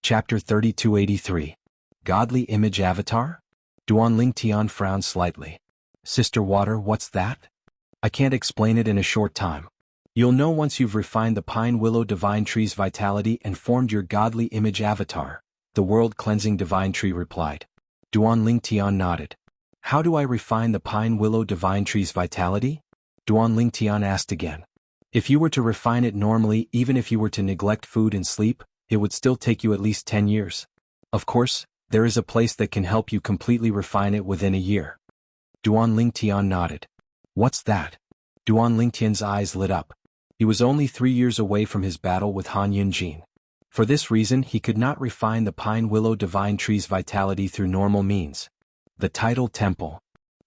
Chapter 3283. Godly Image Avatar? Duanling Tian frowned slightly. Sister Water, what's that? I can't explain it in a short time. You'll know once you've refined the pine willow divine tree's vitality and formed your godly image avatar, the world-cleansing divine tree replied. Duanling Tian nodded. How do I refine the pine willow divine tree's vitality? Duanling Tian asked again. If you were to refine it normally, even if you were to neglect food and sleep, it would still take you at least 10 years. Of course, there is a place that can help you completely refine it within a year. Duanling Tian nodded. What's that? Duanling Tian's eyes lit up. He was only 3 years away from his battle with Han Yunjin. For this reason, he could not refine the pine willow divine tree's vitality through normal means. The Tidal Temple.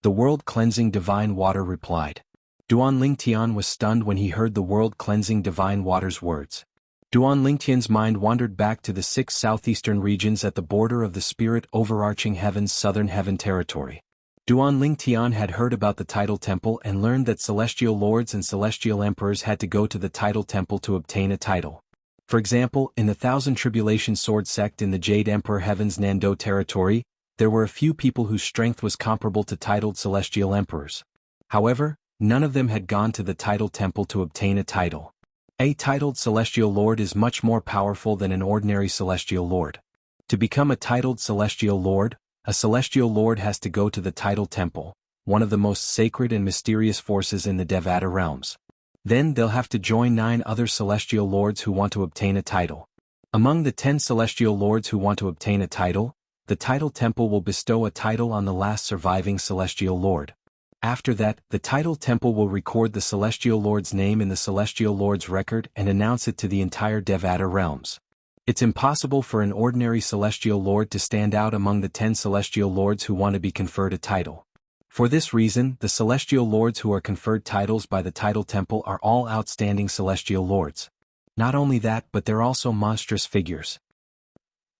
The world-cleansing divine water replied. Duanling Tian was stunned when he heard the world-cleansing divine water's words. Duanling Tian's mind wandered back to the 6 southeastern regions at the border of the spirit overarching heaven's southern heaven territory. Duanling Tian had heard about the Tidal Temple and learned that celestial lords and celestial emperors had to go to the Tidal Temple to obtain a title. For example, in the Thousand Tribulation Sword sect in the Jade Emperor Heaven's Nando territory, there were a few people whose strength was comparable to titled celestial emperors. However, none of them had gone to the Tidal Temple to obtain a title. A titled celestial lord is much more powerful than an ordinary celestial lord. To become a titled celestial lord, a celestial lord has to go to the Tidal Temple, one of the most sacred and mysterious forces in the Devata realms. Then they'll have to join 9 other celestial lords who want to obtain a title. Among the 10 celestial lords who want to obtain a title, the Tidal Temple will bestow a title on the last surviving celestial lord. After that, the Tidal Temple will record the celestial lord's name in the celestial lord's record and announce it to the entire Devata realms. It's impossible for an ordinary celestial lord to stand out among the 10 celestial lords who want to be conferred a title. For this reason, the celestial lords who are conferred titles by the Tidal Temple are all outstanding celestial lords. Not only that, but they're also monstrous figures.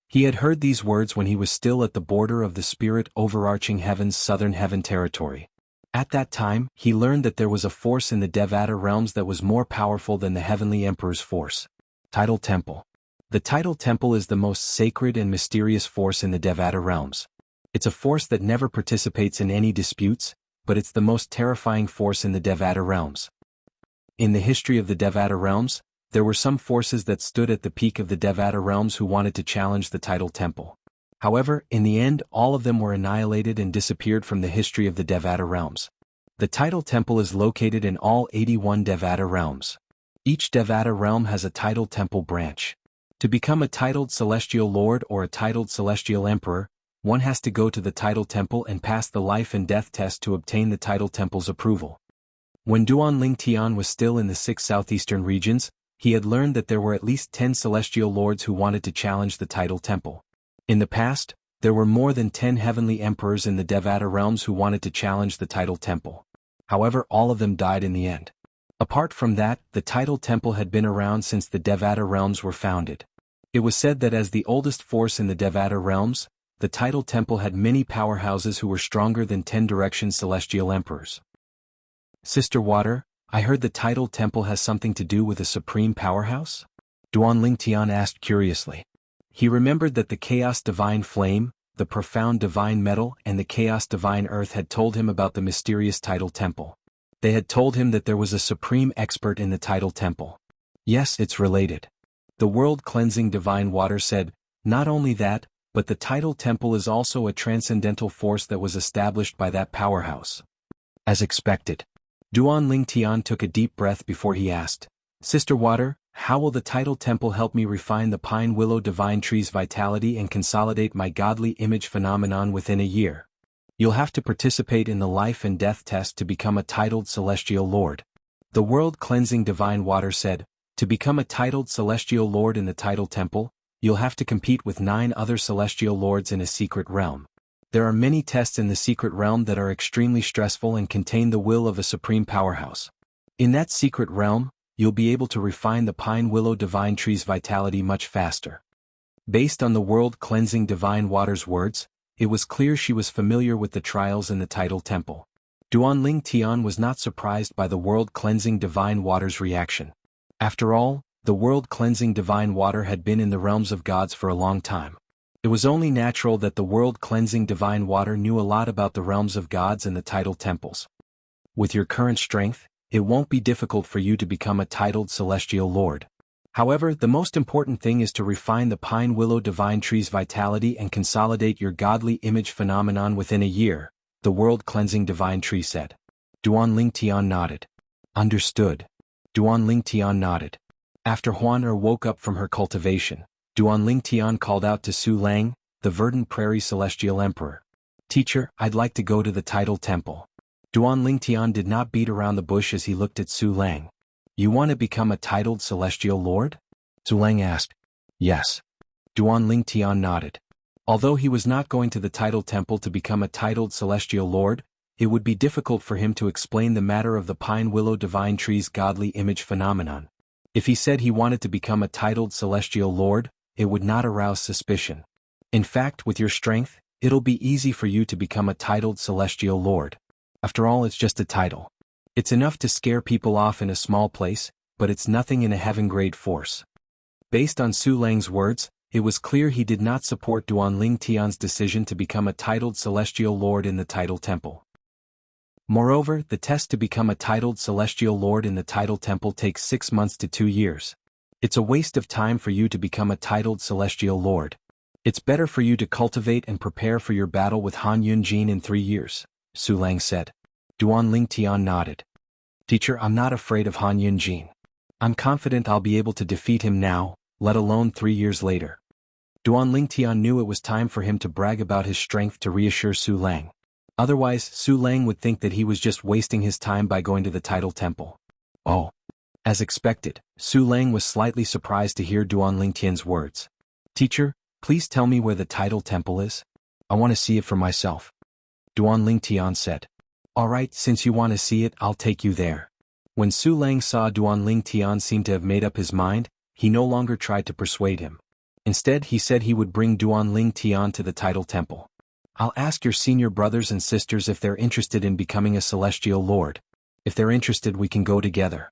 He had heard these words when he was still at the border of the spirit overarching heaven's southern heaven territory. At that time, he learned that there was a force in the Devata realms that was more powerful than the Heavenly Emperor's force. Tidal Temple. The Tidal Temple is the most sacred and mysterious force in the Devata realms. It's a force that never participates in any disputes, but it's the most terrifying force in the Devata realms. In the history of the Devata realms, there were some forces that stood at the peak of the Devata realms who wanted to challenge the Tidal Temple. However, in the end, all of them were annihilated and disappeared from the history of the Devata realms. The Tidal Temple is located in all 81 Devata realms. Each Devata realm has a Tidal Temple branch. To become a titled celestial lord or a titled celestial emperor, one has to go to the Tidal Temple and pass the life and death test to obtain the Tidal Temple's approval. When Duanling Tian was still in the 6 southeastern regions, he had learned that there were at least 10 celestial lords who wanted to challenge the Tidal Temple. In the past, there were more than 10 heavenly emperors in the Devata realms who wanted to challenge the Tidal Temple. However, all of them died in the end. Apart from that, the Tidal Temple had been around since the Devata realms were founded. It was said that as the oldest force in the Devata realms, the Tidal Temple had many powerhouses who were stronger than 10 direction celestial emperors. Sister Water, I heard the Tidal Temple has something to do with a supreme powerhouse? Duanling Tian asked curiously. He remembered that the Chaos Divine Flame, the Profound Divine Metal and the Chaos Divine Earth had told him about the mysterious Tidal Temple. They had told him that there was a supreme expert in the Tidal Temple. Yes, it's related. The world-cleansing divine water said, not only that, but the Tidal Temple is also a transcendental force that was established by that powerhouse. As expected. Duanling Tian took a deep breath before he asked, Sister Water, how will the Tidal Temple help me refine the pine willow divine tree's vitality and consolidate my godly image phenomenon within a year? You'll have to participate in the life and death test to become a titled celestial lord. The world-cleansing divine water said, to become a titled celestial lord in the Tidal Temple, you'll have to compete with 9 other celestial lords in a secret realm. There are many tests in the secret realm that are extremely stressful and contain the will of a supreme powerhouse. In that secret realm, you'll be able to refine the pine willow divine tree's vitality much faster. Based on the world-cleansing divine water's words, it was clear she was familiar with the trials in the Tidal Temple. Duanling Tian was not surprised by the world-cleansing divine water's reaction. After all, The world-cleansing divine water had been in the realms of gods for a long time. It was only natural that the world-cleansing divine water knew a lot about the realms of gods and the tidal temples. With your current strength, it won't be difficult for you to become a titled celestial lord. However, the most important thing is to refine the pine willow divine tree's vitality and consolidate your godly image phenomenon within a year, the world-cleansing divine tree said. Duan Tian nodded. Understood. Duan Tian nodded. After Huan woke up from her cultivation, Duan Tian called out to Su Lang, the verdant prairie celestial emperor. Teacher, I'd like to go to the tidal temple. Duan Tian did not beat around the bush as he looked at Su Lang. You want to become a titled celestial lord? Su Lang asked. Yes. Duan Tian nodded. Although he was not going to the tidal temple to become a titled celestial lord, it would be difficult for him to explain the matter of the pine willow divine tree's godly image phenomenon. If he said he wanted to become a titled celestial lord, it would not arouse suspicion. In fact, with your strength, it'll be easy for you to become a titled celestial lord. After all, it's just a title. It's enough to scare people off in a small place, but it's nothing in a heaven-grade force. Based on Su Lang's words, it was clear he did not support Duan Tian's decision to become a titled celestial lord in the tidal temple. Moreover, the test to become a titled celestial lord in the tidal temple takes 6 months to 2 years. It's a waste of time for you to become a titled celestial lord. It's better for you to cultivate and prepare for your battle with Han Yunjin in 3 years, Su Lang said. Duan Tian nodded. Teacher, I'm not afraid of Han Yunjin. I'm confident I'll be able to defeat him now, let alone 3 years later. Duan Tian knew it was time for him to brag about his strength to reassure Su Lang. Otherwise, Su Lang would think that he was just wasting his time by going to the tidal temple. Oh. As expected, Su Lang was slightly surprised to hear Duan Tian's words. Teacher, please tell me where the tidal temple is. I want to see it for myself. Duan Tian said. Alright, since you want to see it, I'll take you there. When Su Lang saw Duan Tian seem to have made up his mind, he no longer tried to persuade him. Instead, he said he would bring Duan Tian to the tidal temple. I'll ask your senior brothers and sisters if they're interested in becoming a celestial lord. If they're interested, we can go together.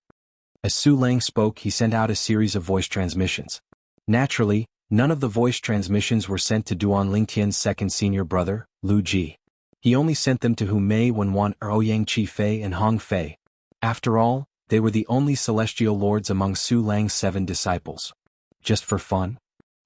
As Su Lang spoke, he sent out a series of voice transmissions. Naturally, none of the voice transmissions were sent to Duan Tian's second senior brother, Lu Ji. He only sent them to Hu Mei, Wenwan, Ouyang Qi Fei and Hong Fei. After all, they were the only celestial lords among Su Lang's 7 disciples. Just for fun?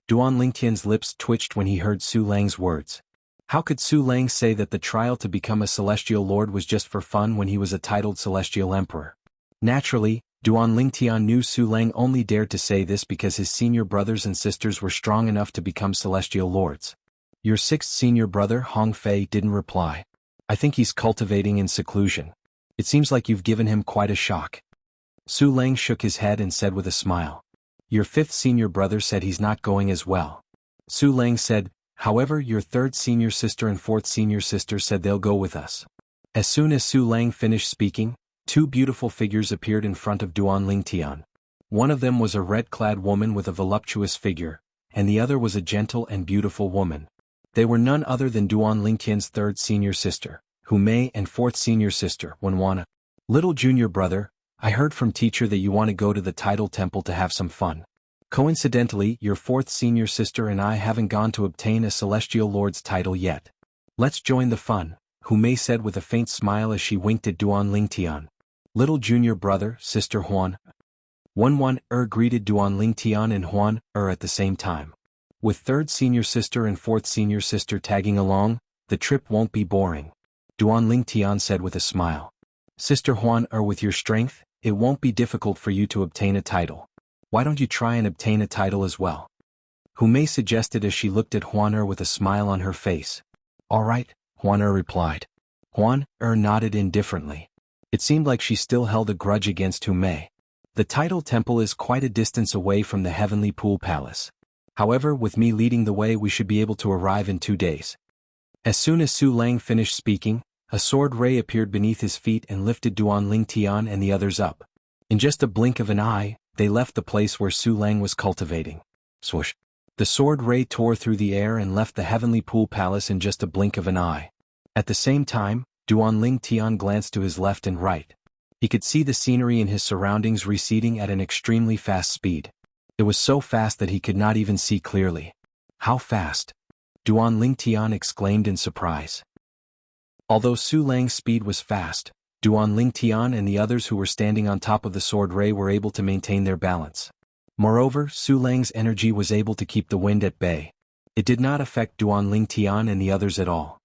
Duan Tian's lips twitched when he heard Su Lang's words. How could Su Lang say that the trial to become a celestial lord was just for fun when he was a titled celestial emperor? Naturally, Duan Tian knew Su Lang only dared to say this because his senior brothers and sisters were strong enough to become celestial lords. Your 6th senior brother, Hong Fei, didn't reply. I think he's cultivating in seclusion. It seems like you've given him quite a shock. Su Lang shook his head and said with a smile. Your 5th senior brother said he's not going as well. Su Lang said, however, your 3rd senior sister and 4th senior sister said they'll go with us. As soon as Su Lang finished speaking, 2 beautiful figures appeared in front of Duan Tian. One of them was a red-clad woman with a voluptuous figure, and the other was a gentle and beautiful woman. They were none other than Duan Tian's 3rd senior sister, Hu Mei, and 4th senior sister, Wenwan. Little junior brother, I heard from teacher that you want to go to the tidal temple to have some fun. Coincidentally, your 4th senior sister and I haven't gone to obtain a celestial lord's title yet. Let's join the fun, Hu Mei said with a faint smile as she winked at Duan Tian. Little junior brother, sister Huan. Wenwan greeted Duan Tian and Huan at the same time. With 3rd senior sister and 4th senior sister tagging along, the trip won't be boring. Duan Tian said with a smile. Sister Huan with your strength, it won't be difficult for you to obtain a title. Why don't you try and obtain a title as well? Hu Mei suggested as she looked at Huan with a smile on her face. Alright, Huan replied. Huan nodded indifferently. It seemed like she still held a grudge against Hu Mei. The tidal temple is quite a distance away from the heavenly pool palace. However, with me leading the way we should be able to arrive in 2 days. As soon as Su Lang finished speaking, a sword ray appeared beneath his feet and lifted Duan Tian and the others up. In just a blink of an eye, they left the place where Su Lang was cultivating. Swoosh! The sword ray tore through the air and left the heavenly pool palace in just a blink of an eye. At the same time, Duan Tian glanced to his left and right. He could see the scenery in his surroundings receding at an extremely fast speed. It was so fast that he could not even see clearly. How fast? Duan Lingtian exclaimed in surprise. Although Su Lang's speed was fast, Duan Lingtian and the others who were standing on top of the sword ray were able to maintain their balance. Moreover, Su Lang's energy was able to keep the wind at bay. It did not affect Duan Lingtian and the others at all.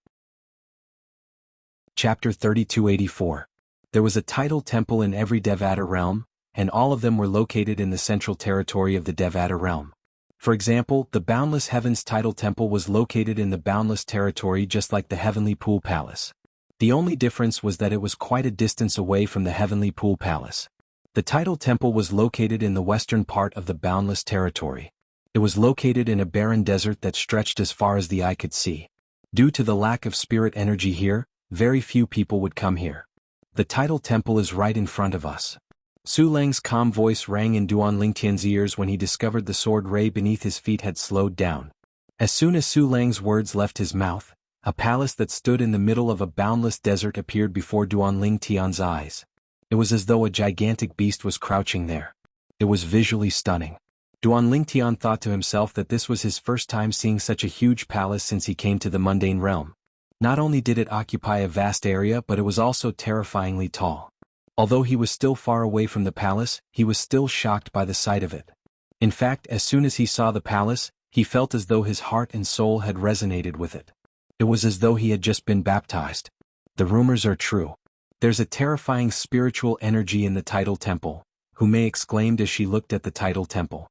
Chapter 3284. There was a tidal temple in every Devata realm, and all of them were located in the central territory of the Devata realm. For example, the Boundless Heavens tidal temple was located in the Boundless territory just like the Heavenly Pool Palace. The only difference was that it was quite a distance away from the Heavenly Pool Palace. The tidal temple was located in the western part of the Boundless territory. It was located in a barren desert that stretched as far as the eye could see. Due to the lack of spirit energy here, very few people would come here. The tidal temple is right in front of us. Su Lang's calm voice rang in Duan Lingtian's ears when he discovered the sword ray beneath his feet had slowed down. As soon as Su Lang's words left his mouth, a palace that stood in the middle of a boundless desert appeared before Duan Lingtian's eyes. It was as though a gigantic beast was crouching there. It was visually stunning. Duan Lingtian thought to himself that this was his first time seeing such a huge palace since he came to the mundane realm. Not only did it occupy a vast area, but it was also terrifyingly tall. Although he was still far away from the palace, he was still shocked by the sight of it. In fact, as soon as he saw the palace, he felt as though his heart and soul had resonated with it. It was as though he had just been baptized. The rumors are true. There's a terrifying spiritual energy in the tidal temple, Hu Mei exclaimed as she looked at the tidal temple.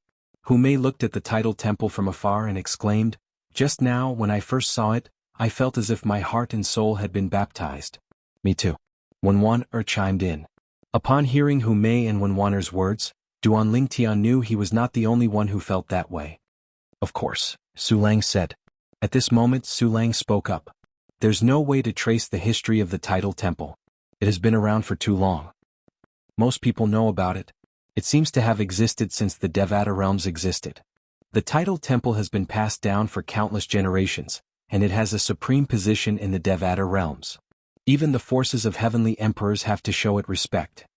Hu Mei looked at the tidal temple from afar and exclaimed, "Just now, when I first saw it, I felt as if my heart and soul had been baptized." Me too. Wenwan chimed in. Upon hearing Hu Mei and Wenwaner's words, Duan Lingtian knew he was not the only one who felt that way. Of course, Su Lang said. At this moment Su Lang spoke up. There's no way to trace the history of the tidal temple. It has been around for too long. Most people know about it. It seems to have existed since the Devata realms existed. The tidal temple has been passed down for countless generations, and it has a supreme position in the Devata realms. Even the forces of heavenly emperors have to show it respect.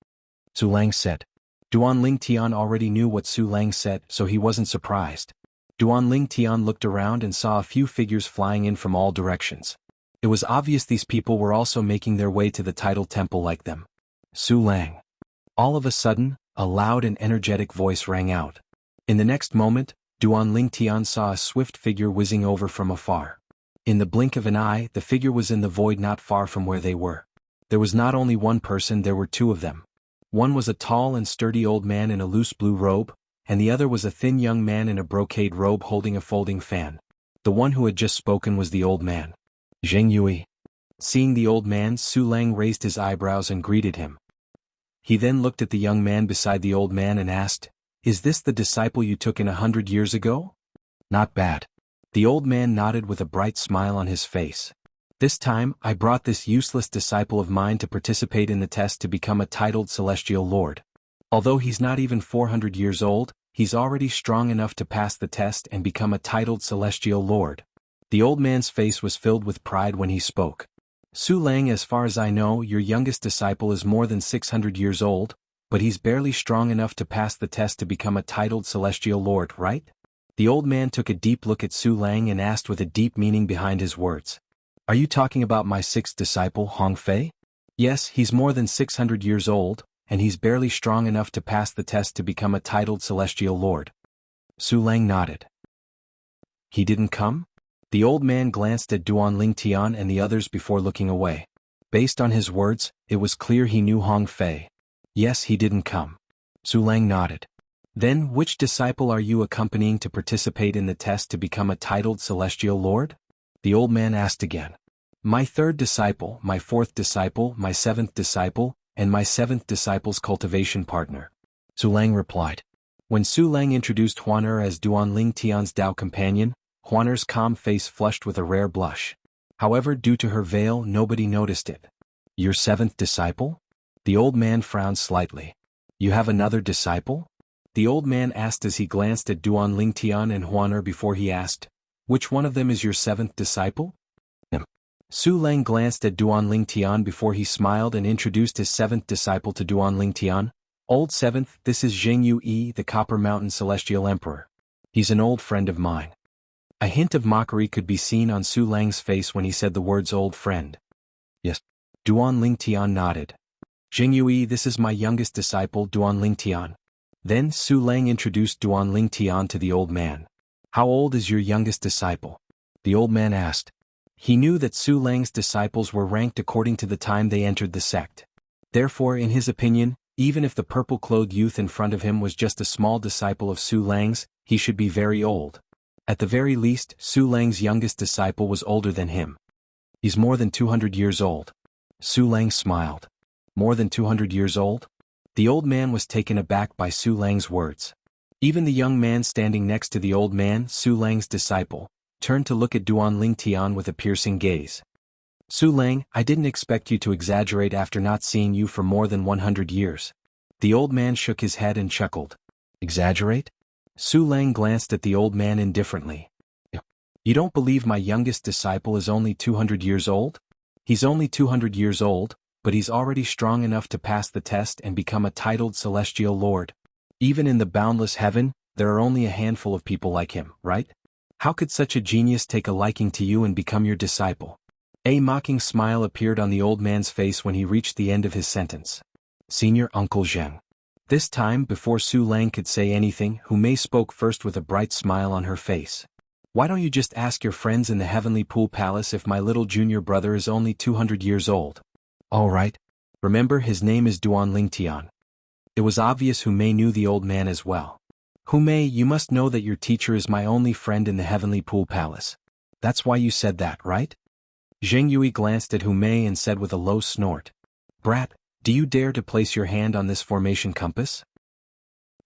Su Lang said. Duan Lingtian already knew what Su Lang said, so he wasn't surprised. Duan Lingtian looked around and saw a few figures flying in from all directions. It was obvious these people were also making their way to the tidal temple like them. Su Lang. All of a sudden, a loud and energetic voice rang out. In the next moment, Duan Lingtian saw a swift figure whizzing over from afar. In the blink of an eye, the figure was in the void not far from where they were. There was not only one person, there were two of them. One was a tall and sturdy old man in a loose blue robe, and the other was a thin young man in a brocade robe holding a folding fan. The one who had just spoken was the old man. Jianghu. Seeing the old man, Su Lang raised his eyebrows and greeted him. He then looked at the young man beside the old man and asked, "Is this the disciple you took in 100 years ago?" "Not bad." The old man nodded with a bright smile on his face. "This time, I brought this useless disciple of mine to participate in the test to become a titled celestial lord. Although he's not even 400 years old, he's already strong enough to pass the test and become a titled celestial lord." The old man's face was filled with pride when he spoke. "Su Lang, as far as I know, your youngest disciple is more than 600 years old, but he's barely strong enough to pass the test to become a titled celestial lord, right?" The old man took a deep look at Su Lang and asked with a deep meaning behind his words. "Are you talking about my sixth disciple, Hong Fei?" "Yes, he's more than 600 years old, and he's barely strong enough to pass the test to become a titled celestial lord." Su Lang nodded. "He didn't come?" The old man glanced at Duan Lingtian and the others before looking away. Based on his words, it was clear he knew Hong Fei. "Yes, he didn't come." Su Lang nodded. "Then which disciple are you accompanying to participate in the test to become a titled celestial lord?" The old man asked again. "My third disciple, my fourth disciple, my seventh disciple, and my seventh disciple's cultivation partner," Su Lang replied. When Su Lang introduced Huaner as Duan Lingtian's Dao companion, Huaner's calm face flushed with a rare blush. However, due to her veil, nobody noticed it. "Your seventh disciple?" The old man frowned slightly. "You have another disciple?" The old man asked as he glanced at Duan Lingtian and Huaner before he asked, "Which one of them is your seventh disciple?" Su Lang glanced at Duan Tian before he smiled and introduced his seventh disciple to Duan Tian. Old Seventh, this is Jianghu, the Copper Mountain Celestial Emperor. He's an old friend of mine. A hint of mockery could be seen on Su Lang's face when he said the words old friend. Yes. Duan Tian nodded. Jianghu, this is my youngest disciple, Duan Tian. Then Su Lang introduced Duan Tian to the old man. How old is your youngest disciple? The old man asked. He knew that Su Lang's disciples were ranked according to the time they entered the sect. Therefore, in his opinion, even if the purple-clothed youth in front of him was just a small disciple of Su Lang's, he should be very old. At the very least, Su Lang's youngest disciple was older than him. He's more than 200 years old. Su Lang smiled. More than 200 years old? The old man was taken aback by Su Lang's words. Even the young man standing next to the old man, Su Lang's disciple, turned to look at Duan Tian with a piercing gaze. Su Lang, I didn't expect you to exaggerate after not seeing you for more than 100 years. The old man shook his head and chuckled. Exaggerate? Su Lang glanced at the old man indifferently. You don't believe my youngest disciple is only 200 years old? He's only 200 years old, but he's already strong enough to pass the test and become a titled celestial lord. Even in the boundless heaven, there are only a handful of people like him, right? How could such a genius take a liking to you and become your disciple? A mocking smile appeared on the old man's face when he reached the end of his sentence. Senior Uncle Zheng. This time, before Su Lang could say anything, Hu Mei spoke first with a bright smile on her face. Why don't you just ask your friends in the Heavenly Pool Palace if my little junior brother is only 200 years old? All right. Remember, his name is Duan Tian. It was obvious Hu Mei knew the old man as well. Hu Mei, you must know that your teacher is my only friend in the Heavenly Pool Palace. That's why you said that, right? Zheng Yui glanced at Hu Mei and said with a low snort. Brat, do you dare to place your hand on this formation compass?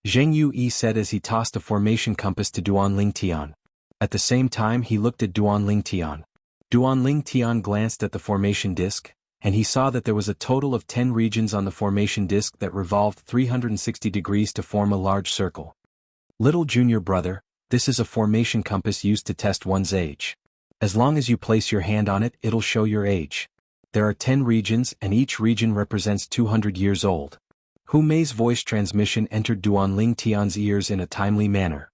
Zheng Yui said as he tossed a formation compass to Duan Tian. At the same time he looked at Duan Tian. Duan Tian glanced at the formation disk, and he saw that there was a total of 10 regions on the formation disk that revolved 360 degrees to form a large circle. Little junior brother, this is a formation compass used to test one's age. As long as you place your hand on it, it'll show your age. There are 10 regions and each region represents 200 years old. Hu Mei's voice transmission entered Duan Tian's ears in a timely manner.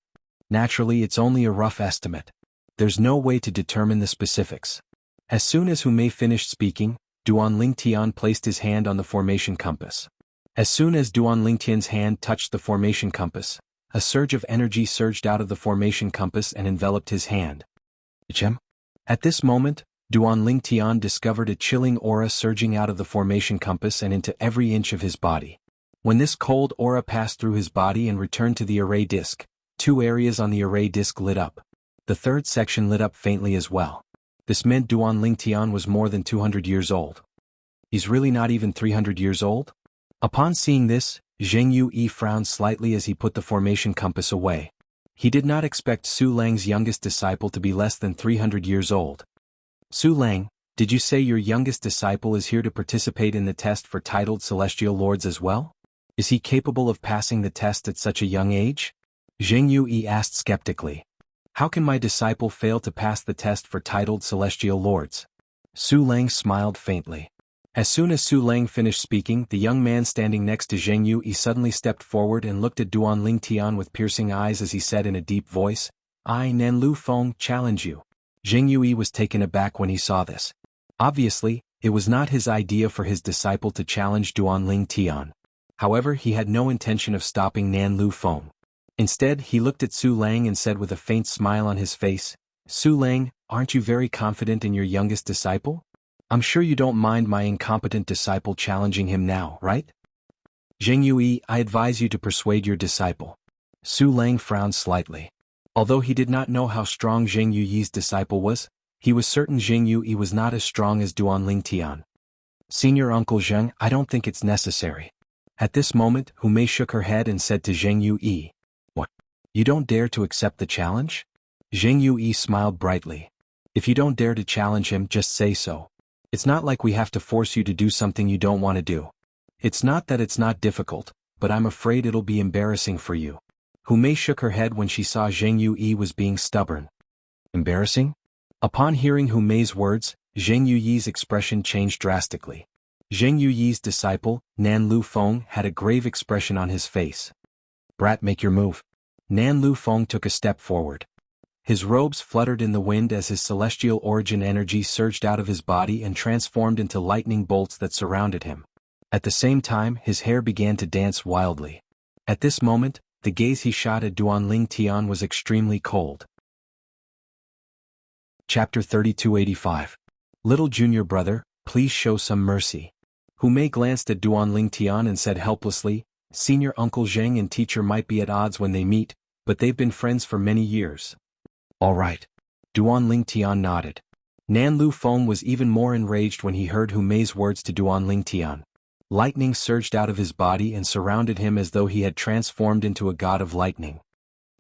Naturally, it's only a rough estimate. There's no way to determine the specifics. As soon as Hu Mei finished speaking, Duan Tian placed his hand on the formation compass. As soon as Duan Tian's hand touched the formation compass, a surge of energy surged out of the formation compass and enveloped his hand. At this moment, Duan Tian discovered a chilling aura surging out of the formation compass and into every inch of his body. When this cold aura passed through his body and returned to the array disk, 2 areas on the array disk lit up. The third section lit up faintly as well. This meant Duan Tian was more than 200 years old. He's really not even 300 years old? Upon seeing this, Zheng Yui frowned slightly as he put the formation compass away. He did not expect Su Lang's youngest disciple to be less than 300 years old. Su Lang, did you say your youngest disciple is here to participate in the test for titled celestial lords as well? Is he capable of passing the test at such a young age? Zheng Yui asked skeptically. How can my disciple fail to pass the test for titled celestial lords? Su Lang smiled faintly. As soon as Su Lang finished speaking, the young man standing next to Zheng Yui suddenly stepped forward and looked at Duan Tian with piercing eyes as he said in a deep voice, I, Nan Lu Feng, challenge you. Zheng Yui was taken aback when he saw this. Obviously, it was not his idea for his disciple to challenge Duan Tian. However, he had no intention of stopping Nan Lu Feng. Instead, he looked at Su Lang and said with a faint smile on his face, Su Lang, aren't you very confident in your youngest disciple? I'm sure you don't mind my incompetent disciple challenging him now, right? Zheng Yui, I advise you to persuade your disciple. Su Lang frowned slightly. Although he did not know how strong Zheng Yui's disciple was, he was certain Zheng Yui was not as strong as Duan Tian. Senior Uncle Zheng, I don't think it's necessary. At this moment, Hu Mei shook her head and said to Zheng Yui, What? You don't dare to accept the challenge? Zheng Yui smiled brightly. If you don't dare to challenge him, just say so. It's not like we have to force you to do something you don't want to do. It's not that it's not difficult, but I'm afraid it'll be embarrassing for you. Hu Mei shook her head when she saw Zheng Yui was being stubborn. Embarrassing? Upon hearing Hu Mei's words, Zheng Yuyi's expression changed drastically. Zheng Yuyi's disciple, Nan Lu Feng, had a grave expression on his face. Brat, make your move. Nan Lu Feng took a step forward. His robes fluttered in the wind as his celestial origin energy surged out of his body and transformed into lightning bolts that surrounded him. At the same time, his hair began to dance wildly. At this moment, the gaze he shot at Duanling Tian was extremely cold. Chapter 3285. Little junior brother, please show some mercy. Hu Mei glanced at Duanling Tian and said helplessly, Senior Uncle Zheng and teacher might be at odds when they meet, but they've been friends for many years. All right. Duanling Tian nodded. Nan Lu Feng was even more enraged when he heard Hu Mei's words to Duanling Tian. Lightning surged out of his body and surrounded him as though he had transformed into a god of lightning.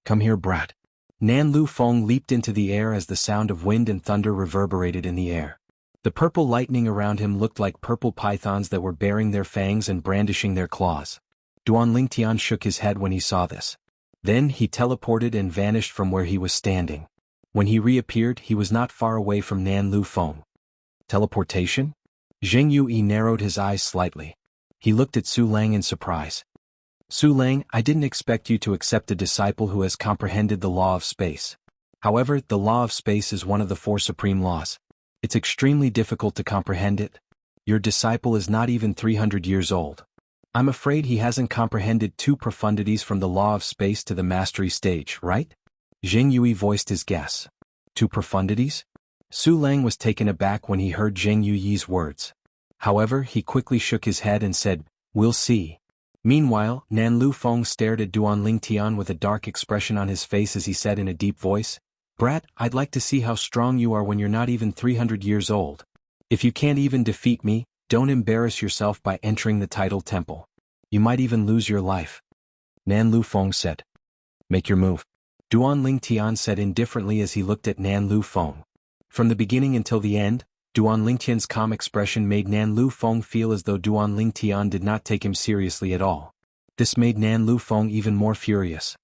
Come here, brat. Nan Lu Feng leaped into the air as the sound of wind and thunder reverberated in the air. The purple lightning around him looked like purple pythons that were baring their fangs and brandishing their claws. Duanling Tian shook his head when he saw this. Then he teleported and vanished from where he was standing. When he reappeared, he was not far away from Nan Lu Feng. Teleportation? Zheng Yui narrowed his eyes slightly. He looked at Su Lang in surprise. Su Lang, I didn't expect you to accept a disciple who has comprehended the law of space. However, the law of space is one of the 4 supreme laws. It's extremely difficult to comprehend it. Your disciple is not even 300 years old. I'm afraid he hasn't comprehended 2 profundities from the law of space to the mastery stage, right? Zheng Yui voiced his guess. 2 profundities? Su Lang was taken aback when he heard Zheng Yuyi's words. However, he quickly shook his head and said, We'll see. Meanwhile, Nan Lu Feng stared at Duanling Tian with a dark expression on his face as he said in a deep voice, Brat, I'd like to see how strong you are when you're not even 300 years old. If you can't even defeat me, don't embarrass yourself by entering the title temple. You might even lose your life. Nan Lu Feng said. Make your move. Duanling Tian said indifferently as he looked at Nan Lu Feng. From the beginning until the end, Duanling Tian's calm expression made Nan Lu Feng feel as though Duanling Tian did not take him seriously at all. This made Nan Lu Feng even more furious.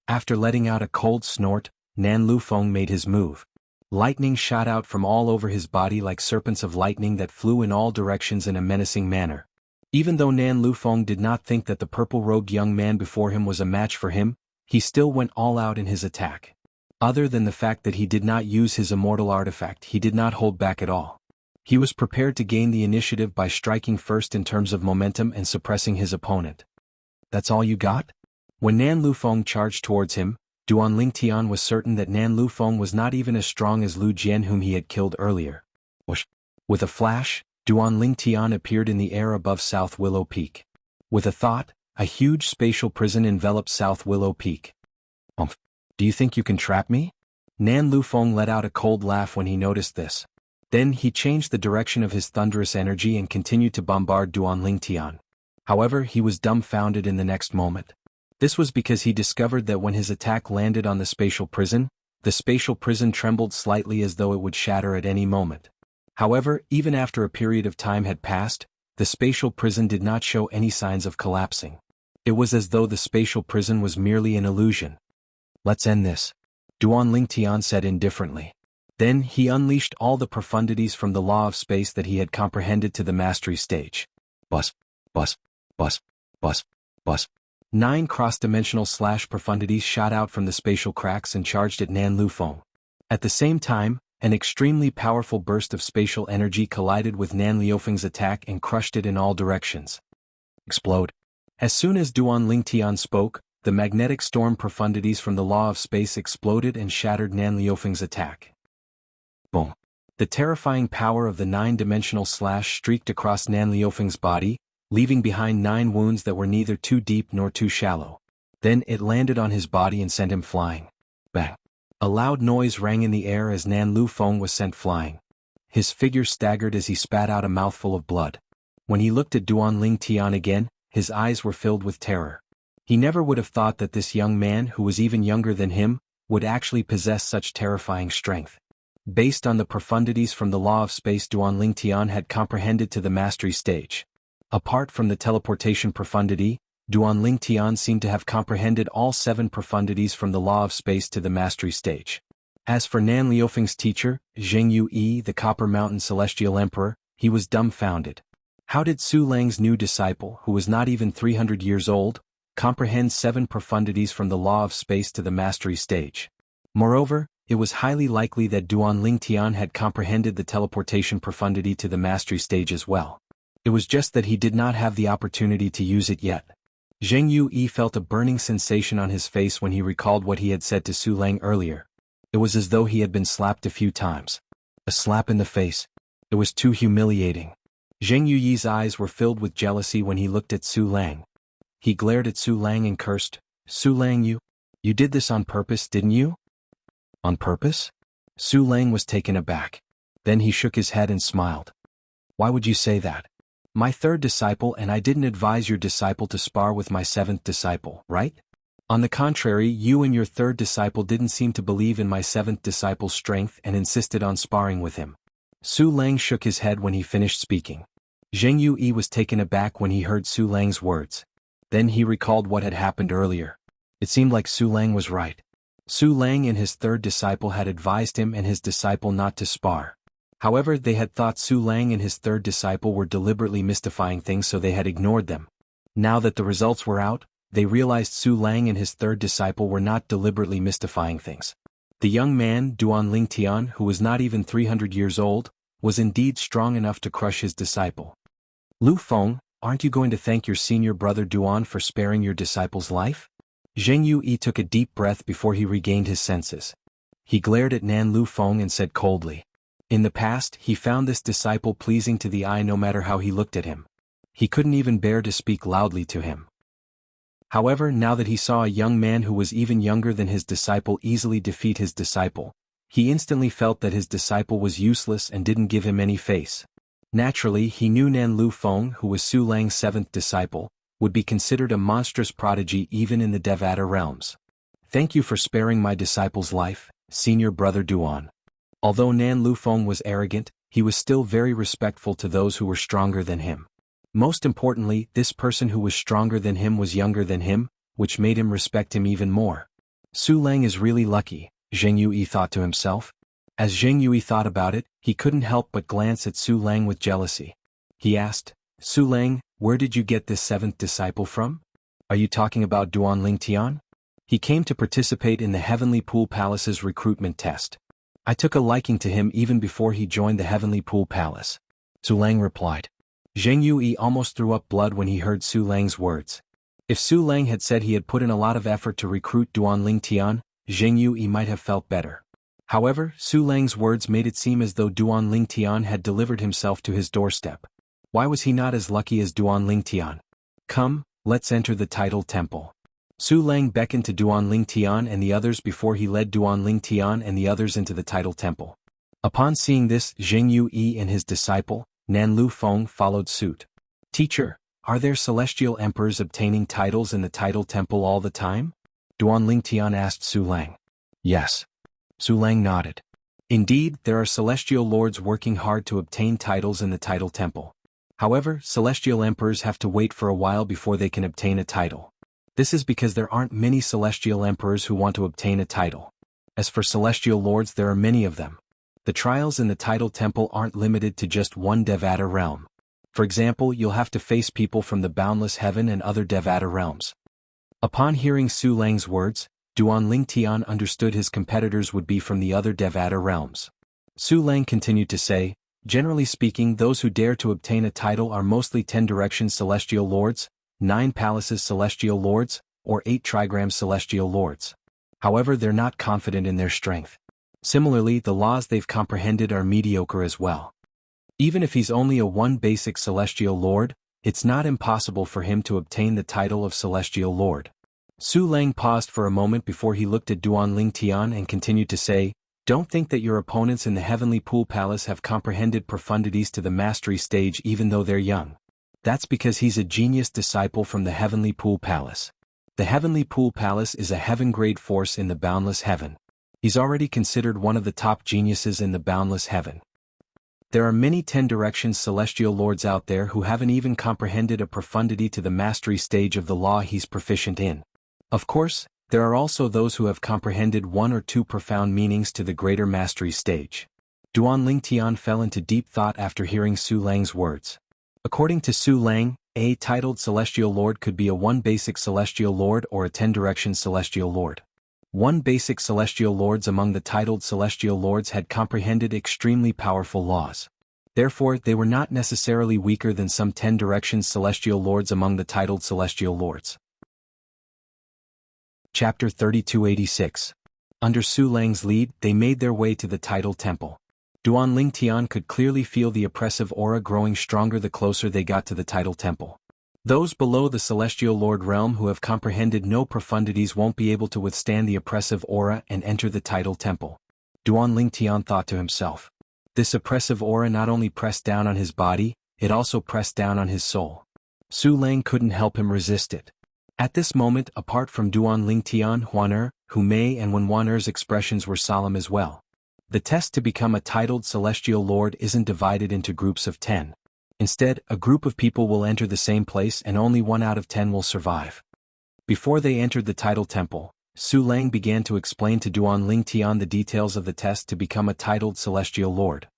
After letting out a cold snort, Nan Lu Feng made his move. Lightning shot out from all over his body like serpents of lightning that flew in all directions in a menacing manner. Even though Nan Lu Feng did not think that the purple-robed young man before him was a match for him, he still went all out in his attack. Other than the fact that he did not use his immortal artifact, he did not hold back at all. He was prepared to gain the initiative by striking first in terms of momentum and suppressing his opponent. That's all you got? When Nan Lu Feng charged towards him, Duanling Tian was certain that Nan Lu Feng was not even as strong as Lu Jian whom he had killed earlier. Whoosh! With a flash, Duanling Tian appeared in the air above South Willow Peak. With a thought, a huge spatial prison enveloped South Willow Peak. Do you think you can trap me? Nan Lu Feng let out a cold laugh when he noticed this. Then he changed the direction of his thunderous energy and continued to bombard Duanling Tian. However, he was dumbfounded in the next moment. This was because he discovered that when his attack landed on the spatial prison trembled slightly as though it would shatter at any moment. However, even after a period of time had passed, the spatial prison did not show any signs of collapsing. It was as though the spatial prison was merely an illusion. Let's end this, Duanling Tian said indifferently. Then he unleashed all the profundities from the law of space that he had comprehended to the mastery stage. Bus, bus, bus, bus, bus. 9 cross-dimensional profundities shot out from the spatial cracks and charged at Nan Lu Feng. At the same time, an extremely powerful burst of spatial energy collided with Nan Liufeng's attack and crushed it in all directions. Explode. As soon as Duanling Tian spoke, the magnetic storm profundities from the law of space exploded and shattered Nan Liufeng's attack. Boom. The terrifying power of the 9-dimensional slash streaked across Nan Liufeng's body, leaving behind 9 wounds that were neither too deep nor too shallow. Then it landed on his body and sent him flying. Bang! A loud noise rang in the air as Nan Lu Feng was sent flying. His figure staggered as he spat out a mouthful of blood. When he looked at Duanling Tian again, his eyes were filled with terror. He never would have thought that this young man, who was even younger than him, would actually possess such terrifying strength. Based on the profundities from the law of space Duanling Tian had comprehended to the mastery stage. Apart from the teleportation profundity, Duanling Tian seemed to have comprehended all 7 profundities from the law of space to the mastery stage. As for Nan Liufeng's teacher, Jianghu, the Copper Mountain Celestial Emperor, he was dumbfounded. How did Su Lang's new disciple, who was not even 300 years old, comprehend 7 profundities from the law of space to the mastery stage? Moreover, it was highly likely that Duan Lingtian had comprehended the teleportation profundity to the mastery stage as well. It was just that he did not have the opportunity to use it yet. Zheng Yue felt a burning sensation on his face when he recalled what he had said to Su Lang earlier. It was as though he had been slapped a few times. A slap in the face. It was too humiliating. Zheng Yuyi's eyes were filled with jealousy when he looked at Su Lang. He glared at Su Lang and cursed, "Su Lang, you did this on purpose, didn't you?" On purpose? Su Lang was taken aback. Then he shook his head and smiled. "Why would you say that? My 3rd disciple, and I didn't advise your disciple to spar with my 7th disciple, right? On the contrary, you and your 3rd disciple didn't seem to believe in my 7th disciple's strength and insisted on sparring with him." Su Lang shook his head when he finished speaking. Zheng Yue was taken aback when he heard Su Lang's words. Then he recalled what had happened earlier. It seemed like Su Lang was right. Su Lang and his 3rd disciple had advised him and his disciple not to spar. However, they had thought Su Lang and his 3rd disciple were deliberately mystifying things, so they had ignored them. Now that the results were out, they realized Su Lang and his 3rd disciple were not deliberately mystifying things. The young man, Duan Lingtian, who was not even 300 years old, was indeed strong enough to crush his disciple. "Lu Feng, aren't you going to thank your senior brother Duan for sparing your disciple's life?" Zheng Yue took a deep breath before he regained his senses. He glared at Nan Lu Feng and said coldly. In the past, he found this disciple pleasing to the eye no matter how he looked at him. He couldn't even bear to speak loudly to him. However, now that he saw a young man who was even younger than his disciple easily defeat his disciple, he instantly felt that his disciple was useless and didn't give him any face. Naturally, he knew Nan Lu Feng, who was Su Lang's 7th disciple, would be considered a monstrous prodigy even in the Devata realms. "Thank you for sparing my disciple's life, senior brother Duan." Although Nan Lu Feng was arrogant, he was still very respectful to those who were stronger than him. Most importantly, this person who was stronger than him was younger than him, which made him respect him even more. Su Lang is really lucky, Zheng Yue thought to himself. As Zheng Yue thought about it, he couldn't help but glance at Su Lang with jealousy. He asked, "Su Lang, where did you get this 7th disciple from? Are you talking about Duan Lingtian? He came to participate in the Heavenly Pool Palace's recruitment test. I took a liking to him even before he joined the Heavenly Pool Palace." Su Lang replied. Zheng Yue almost threw up blood when he heard Su Lang's words. If Su Lang had said he had put in a lot of effort to recruit Duan Lingtian, Zheng Yue might have felt better. However, Su Lang's words made it seem as though Duan Lingtian had delivered himself to his doorstep. Why was he not as lucky as Duan Lingtian? "Come, let's enter the Tidal Temple." Su Lang beckoned to Duan Lingtian and the others before he led Duan Lingtian and the others into the Tidal Temple. Upon seeing this, Zheng Yue and his disciple, Nan Lu Feng, followed suit. "Teacher, are there celestial emperors obtaining titles in the Tidal Temple all the time?" Duan Lingtian asked Su Lang. "Yes." Su Lang nodded. "Indeed, there are celestial lords working hard to obtain titles in the Tidal Temple. However, celestial emperors have to wait for a while before they can obtain a title. This is because there aren't many celestial emperors who want to obtain a title. As for celestial lords, there are many of them. The trials in the Tidal Temple aren't limited to just one Devata realm. For example, you'll have to face people from the Boundless Heaven and other Devata realms." Upon hearing Su Lang's words, Duan Lingtian understood his competitors would be from the other Devata realms. Su Lang continued to say, "Generally speaking, those who dare to obtain a title are mostly 10 Directions Celestial Lords, 9 Palaces Celestial Lords, or 8 Trigrams Celestial Lords. However, they're not confident in their strength. Similarly, the laws they've comprehended are mediocre as well. Even if he's only a 1 basic Celestial Lord, it's not impossible for him to obtain the title of Celestial Lord." Su Lang paused for a moment before he looked at Duan Lingtian and continued to say, "Don't think that your opponents in the Heavenly Pool Palace have comprehended profundities to the mastery stage even though they're young. That's because he's a genius disciple from the Heavenly Pool Palace. The Heavenly Pool Palace is a heaven-grade force in the Boundless Heaven. He's already considered one of the top geniuses in the Boundless Heaven. There are many 10 Directions Celestial Lords out there who haven't even comprehended a profundity to the mastery stage of the law he's proficient in. Of course, There are also those who have comprehended one or two profound meanings to the greater mastery stage. Duan Lingtian fell into deep thought after hearing Su Lang's words. According to Su Lang, a titled Celestial Lord could be a one basic Celestial Lord or a 10-direction Celestial Lord. One basic Celestial Lords among the titled Celestial Lords had comprehended extremely powerful laws. Therefore, they were not necessarily weaker than some 10-direction Celestial Lords among the titled Celestial Lords. Chapter 3286. Under Su Lang's lead, they made their way to the titled temple. Duan Lingtian could clearly feel the oppressive aura growing stronger the closer they got to the titled temple. Those below the Celestial Lord realm who have comprehended no profundities won't be able to withstand the oppressive aura and enter the titled temple. Duan Lingtian thought to himself. This oppressive aura not only pressed down on his body, it also pressed down on his soul. Su Lang couldn't help him resist it. At this moment, apart from Duan Lingtian, Huan Hu Mei and Wen Er's expressions were solemn as well. The test to become a titled Celestial Lord isn't divided into groups of 10. Instead, a group of people will enter the same place and only 1 out of 10 will survive. Before they entered the titled temple, Su Lang began to explain to Duan Lingtian the details of the test to become a titled Celestial Lord.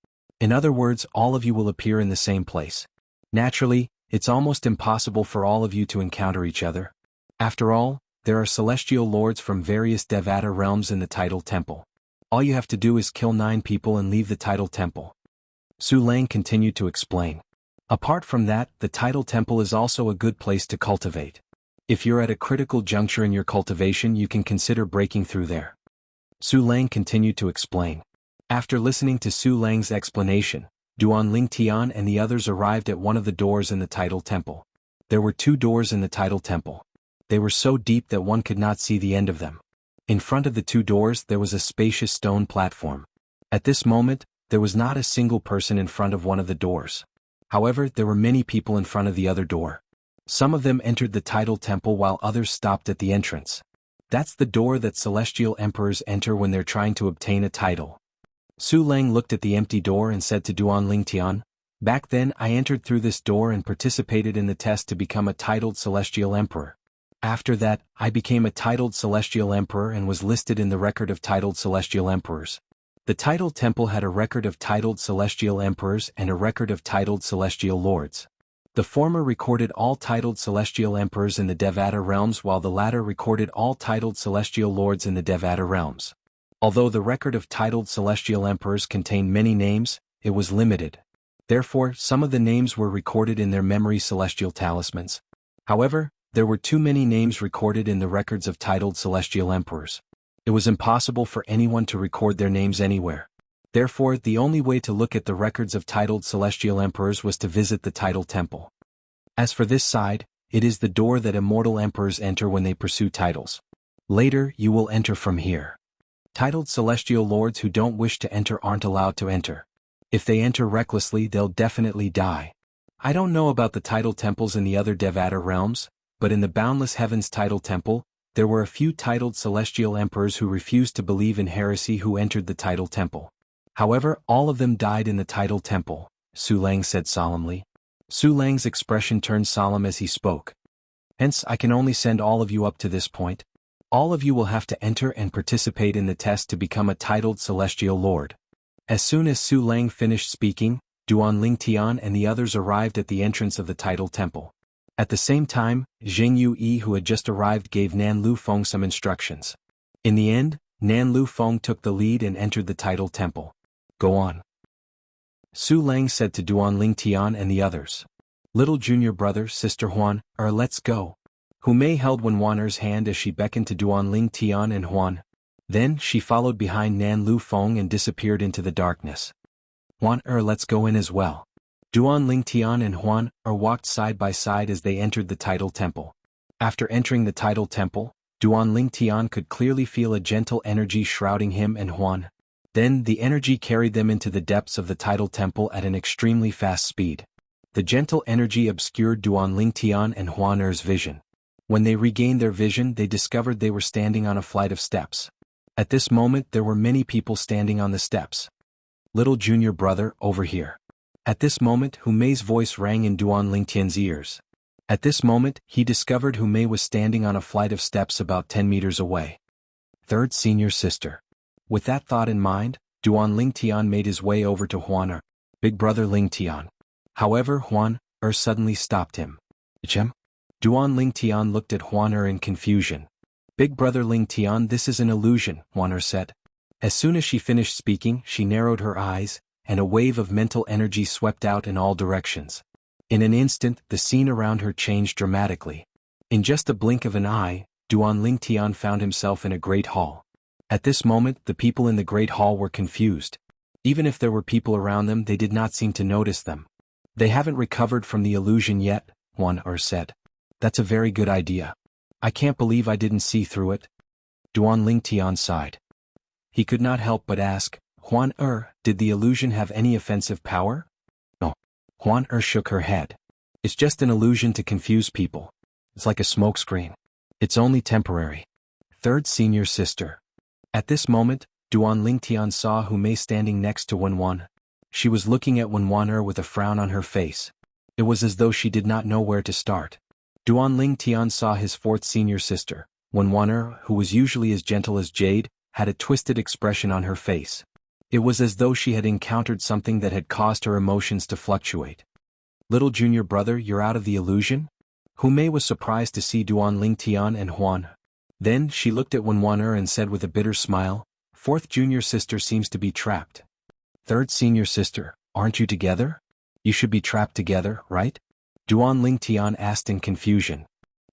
In other words, all of you will appear in the same place. Naturally, it's almost impossible for all of you to encounter each other. After all, there are Celestial Lords from various Devata realms in the titled temple. All you have to do is kill 9 people and leave the titled temple. Su Lang continued to explain. Apart from that, the titled temple is also a good place to cultivate. If you're at a critical juncture in your cultivation, you can consider breaking through there. Su Lang continued to explain. After listening to Su Lang's explanation, Duan Lingtian and the others arrived at one of the doors in the titled temple. There were 2 doors in the titled temple. They were so deep that one could not see the end of them. In front of the 2 doors there was a spacious stone platform. At this moment, there was not a single person in front of one of the doors. However, there were many people in front of the other door. Some of them entered the titled temple while others stopped at the entrance. That's the door that celestial emperors enter when they're trying to obtain a title. Su Lang looked at the empty door and said to Duan Lingtian, "Back then I entered through this door and participated in the test to become a titled celestial emperor. After that, I became a titled celestial emperor and was listed in the record of titled celestial emperors. The titled temple had a record of titled celestial emperors and a record of titled celestial lords. The former recorded all titled celestial emperors in the Devata realms while the latter recorded all titled celestial lords in the Devata realms. Although the record of titled celestial emperors contained many names, it was limited. Therefore, some of the names were recorded in their memory celestial talismans. However, there were too many names recorded in the records of titled celestial emperors. It was impossible for anyone to record their names anywhere. Therefore, the only way to look at the records of titled celestial emperors was to visit the titled temple. As for this side, it is the door that immortal emperors enter when they pursue titles. Later, you will enter from here. Titled celestial lords who don't wish to enter aren't allowed to enter. If they enter recklessly, they'll definitely die. I don't know about the titled temples in the other Devata realms, but in the Boundless Heavens titled temple, there were a few titled celestial emperors who refused to believe in heresy who entered the titled temple. However, all of them died in the titled temple, Su Lang said solemnly. Su Lang's expression turned solemn as he spoke. Hence, I can only send all of you up to this point. All of you will have to enter and participate in the test to become a titled celestial lord. As soon as Su Lang finished speaking, Duan Lingtian and the others arrived at the entrance of the titled temple. At the same time, Jianghu, who had just arrived, gave Nan Lufeng some instructions. In the end, Nan Lufeng took the lead and entered the titled temple. Go on. Su Lang said to Duan Lingtian and the others. Little junior brother, sister Huan, let's go. Hu Mei held Wen Er's hand as she beckoned to Duan Lingtian and Huan. Then, she followed behind Nan Lufeng and disappeared into the darkness. Huan let's go in as well. Duan Lingtian and Huan walked side by side as they entered the titled temple. After entering the titled temple, Duan Lingtian could clearly feel a gentle energy shrouding him and Huan. Then the energy carried them into the depths of the titled temple at an extremely fast speed. The gentle energy obscured Duan Lingtian and Huan Er's vision. When they regained their vision, they discovered they were standing on a flight of steps. At this moment there were many people standing on the steps. Little junior brother, over here. At this moment Hu Mei's voice rang in Duan Lingtian's ears. At this moment, he discovered Hu Mei was standing on a flight of steps about 10 meters away. Third senior sister. With that thought in mind, Duan Lingtian made his way over to Huan big brother Lingtian. However, Huan suddenly stopped him. Chem? Duan Lingtian looked at Huan in confusion. Big brother Lingtian, this is an illusion, Huan said. As soon as she finished speaking, she narrowed her eyes, and a wave of mental energy swept out in all directions. In an instant, the scene around her changed dramatically. In just a blink of an eye, Duan Lingtian found himself in a great hall. At this moment, the people in the great hall were confused. Even if there were people around them, they did not seem to notice them. They haven't recovered from the illusion yet, Huan said. That's a very good idea. I can't believe I didn't see through it. Duan Lingtian sighed. He could not help but ask, Huan did the illusion have any offensive power? No. Huan shook her head. It's just an illusion to confuse people. It's like a smokescreen. It's only temporary. Third senior sister. At this moment, Duan Lingtian saw Hu Mei standing next to Wenwan. She was looking at Wenwan with a frown on her face. It was as though she did not know where to start. Duan Lingtian saw his fourth senior sister, Wenwan, who was usually as gentle as jade, had a twisted expression on her face. It was as though she had encountered something that had caused her emotions to fluctuate. Little junior brother, you're out of the illusion? Hu Mei was surprised to see Duan Lingtian and Huan. Then she looked at Wenwan and said with a bitter smile, Fourth junior sister seems to be trapped. Third senior sister, aren't you together? You should be trapped together, right? Duan Lingtian asked in confusion.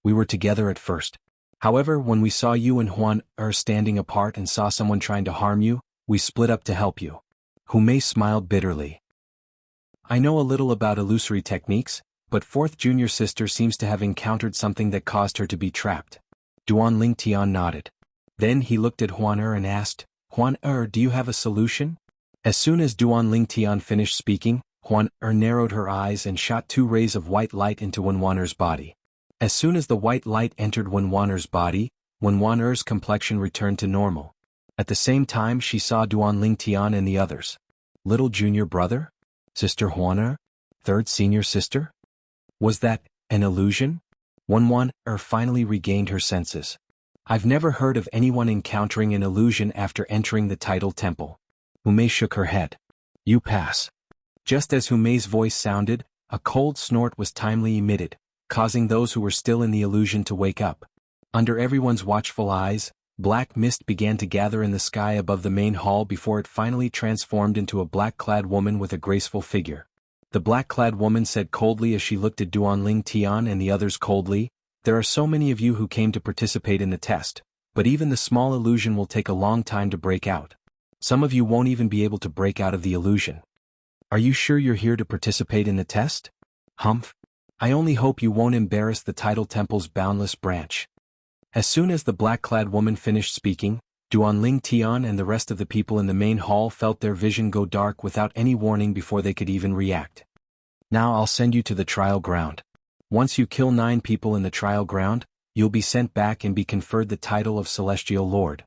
We were together at first. However, when we saw you and Huan standing apart and saw someone trying to harm you, we split up to help you. Hu Mei smiled bitterly. I know a little about illusory techniques, but fourth junior sister seems to have encountered something that caused her to be trapped. Duan Lingtian nodded. Then he looked at Huan and asked, Huan do you have a solution? As soon as Duan Lingtian finished speaking, Huan narrowed her eyes and shot 2 rays of white light into Wenwan's body. As soon as the white light entered Wenwan's body, Wenwan's complexion returned to normal. At the same time she saw Duan Lingtian and the others. Little junior brother? Sister Huan? Third senior sister? Was that an illusion? Wenwan finally regained her senses. I've never heard of anyone encountering an illusion after entering the tidal temple. Hu Mei shook her head. You pass. Just as Hu Mei's voice sounded, a cold snort was timely emitted, causing those who were still in the illusion to wake up. Under everyone's watchful eyes, black mist began to gather in the sky above the main hall before it finally transformed into a black-clad woman with a graceful figure. The black-clad woman said coldly as she looked at Duan Lingtian and the others coldly, There are so many of you who came to participate in the test, but even the small illusion will take a long time to break out. Some of you won't even be able to break out of the illusion. Are you sure you're here to participate in the test? Humph. I only hope you won't embarrass the Tidal Temple's boundless branch. As soon as the black-clad woman finished speaking, Duan Lingtian and the rest of the people in the main hall felt their vision go dark without any warning before they could even react. Now I'll send you to the trial ground. Once you kill 9 people in the trial ground, you'll be sent back and be conferred the title of Celestial Lord.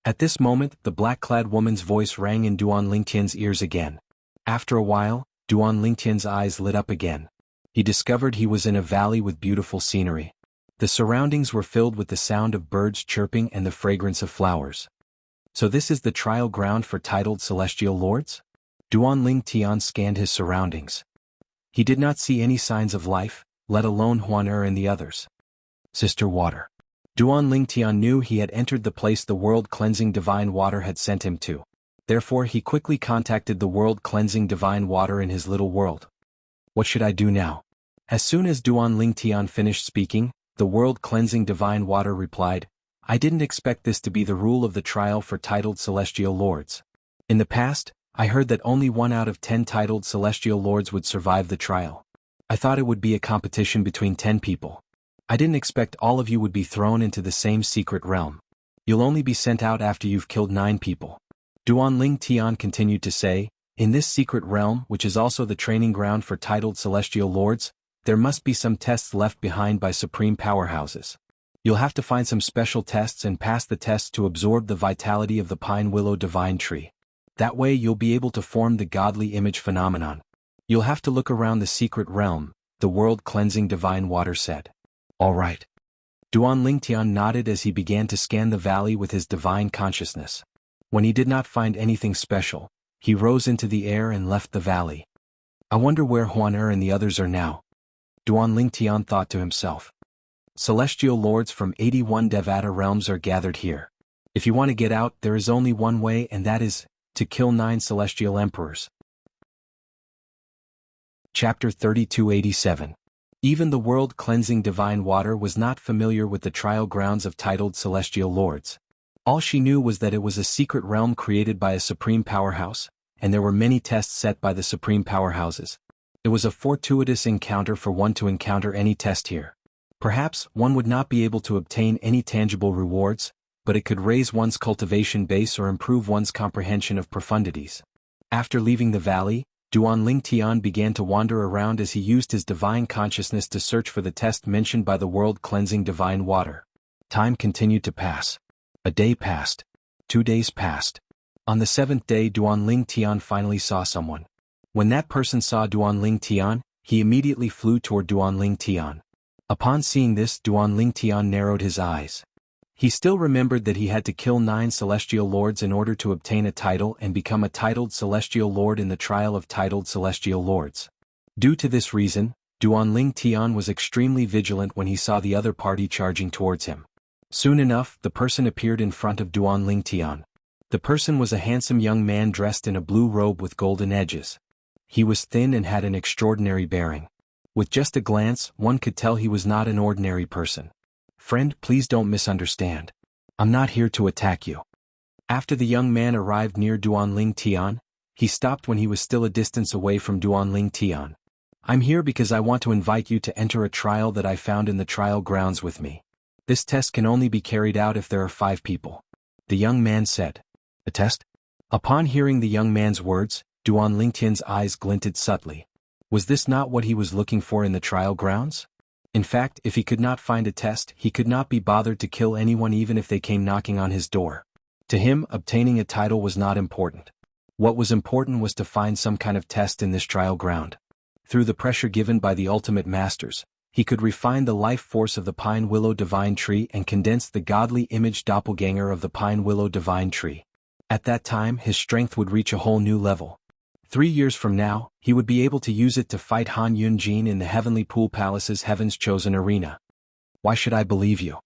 At this moment, the black-clad woman's voice rang in Duan Lingtian's ears again. After a while, Duan Lingtian's eyes lit up again. He discovered he was in a valley with beautiful scenery. The surroundings were filled with the sound of birds chirping and the fragrance of flowers. So this is the trial ground for titled Celestial Lords? Duan Lingtian scanned his surroundings. He did not see any signs of life, let alone Huan and the others. Sister Water. Duan Lingtian knew he had entered the place the world-cleansing divine water had sent him to. Therefore he quickly contacted the world-cleansing divine water in his little world. What should I do now? As soon as Duan Lingtian finished speaking, the world-cleansing divine water replied, I didn't expect this to be the rule of the trial for titled Celestial Lords. In the past, I heard that only 1 out of 10 titled Celestial Lords would survive the trial. I thought it would be a competition between 10 people. I didn't expect all of you would be thrown into the same secret realm. You'll only be sent out after you've killed 9 people. Duan Lingtian continued to say, in this secret realm, which is also the training ground for titled Celestial Lords, there must be some tests left behind by supreme powerhouses. You'll have to find some special tests and pass the tests to absorb the vitality of the Pine Willow Divine Tree. That way you'll be able to form the godly image phenomenon. You'll have to look around the secret realm, the world-cleansing divine water said. All right. Duan Lingtian nodded as he began to scan the valley with his divine consciousness. When he did not find anything special, he rose into the air and left the valley. I wonder where Huan and the others are now. Duan Lingtian thought to himself. Celestial lords from 81 Devata realms are gathered here. If you want to get out, there is only one way, and that is to kill 9 celestial emperors. Chapter 3287. Even the world-cleansing divine water was not familiar with the trial grounds of titled celestial lords. All she knew was that it was a secret realm created by a supreme powerhouse, and there were many tests set by the supreme powerhouses. It was a fortuitous encounter for one to encounter any test here. Perhaps one would not be able to obtain any tangible rewards, but it could raise one's cultivation base or improve one's comprehension of profundities. After leaving the valley, Duan Lingtian began to wander around as he used his divine consciousness to search for the test mentioned by the world-cleansing divine water. Time continued to pass. A day passed. 2 days passed. On the 7th day, Duan Lingtian finally saw someone. When that person saw Duan Lingtian, he immediately flew toward Duan Lingtian. Upon seeing this, Duan Lingtian narrowed his eyes. He still remembered that he had to kill 9 celestial lords in order to obtain a title and become a titled celestial lord in the trial of titled celestial lords. Due to this reason, Duan Lingtian was extremely vigilant when he saw the other party charging towards him. Soon enough, the person appeared in front of Duan Lingtian. The person was a handsome young man dressed in a blue robe with golden edges. He was thin and had an extraordinary bearing. With just a glance, one could tell he was not an ordinary person. Friend, please don't misunderstand. I'm not here to attack you. After the young man arrived near Duan Lingtian, he stopped when he was still a distance away from Duan Lingtian. I'm here because I want to invite you to enter a trial that I found in the trial grounds with me. This test can only be carried out if there are 5 people. The young man said. A test? Upon hearing the young man's words, Duan Lingtian's eyes glinted subtly. Was this not what he was looking for in the trial grounds? In fact, if he could not find a test, he could not be bothered to kill anyone even if they came knocking on his door. To him, obtaining a title was not important. What was important was to find some kind of test in this trial ground. Through the pressure given by the ultimate masters, he could refine the life force of the pine willow divine tree and condense the godly image doppelganger of the pine willow divine tree. At that time, his strength would reach a whole new level. 3 years from now, he would be able to use it to fight Han Yunjin in the Heavenly Pool Palace's Heaven's Chosen Arena. Why should I believe you?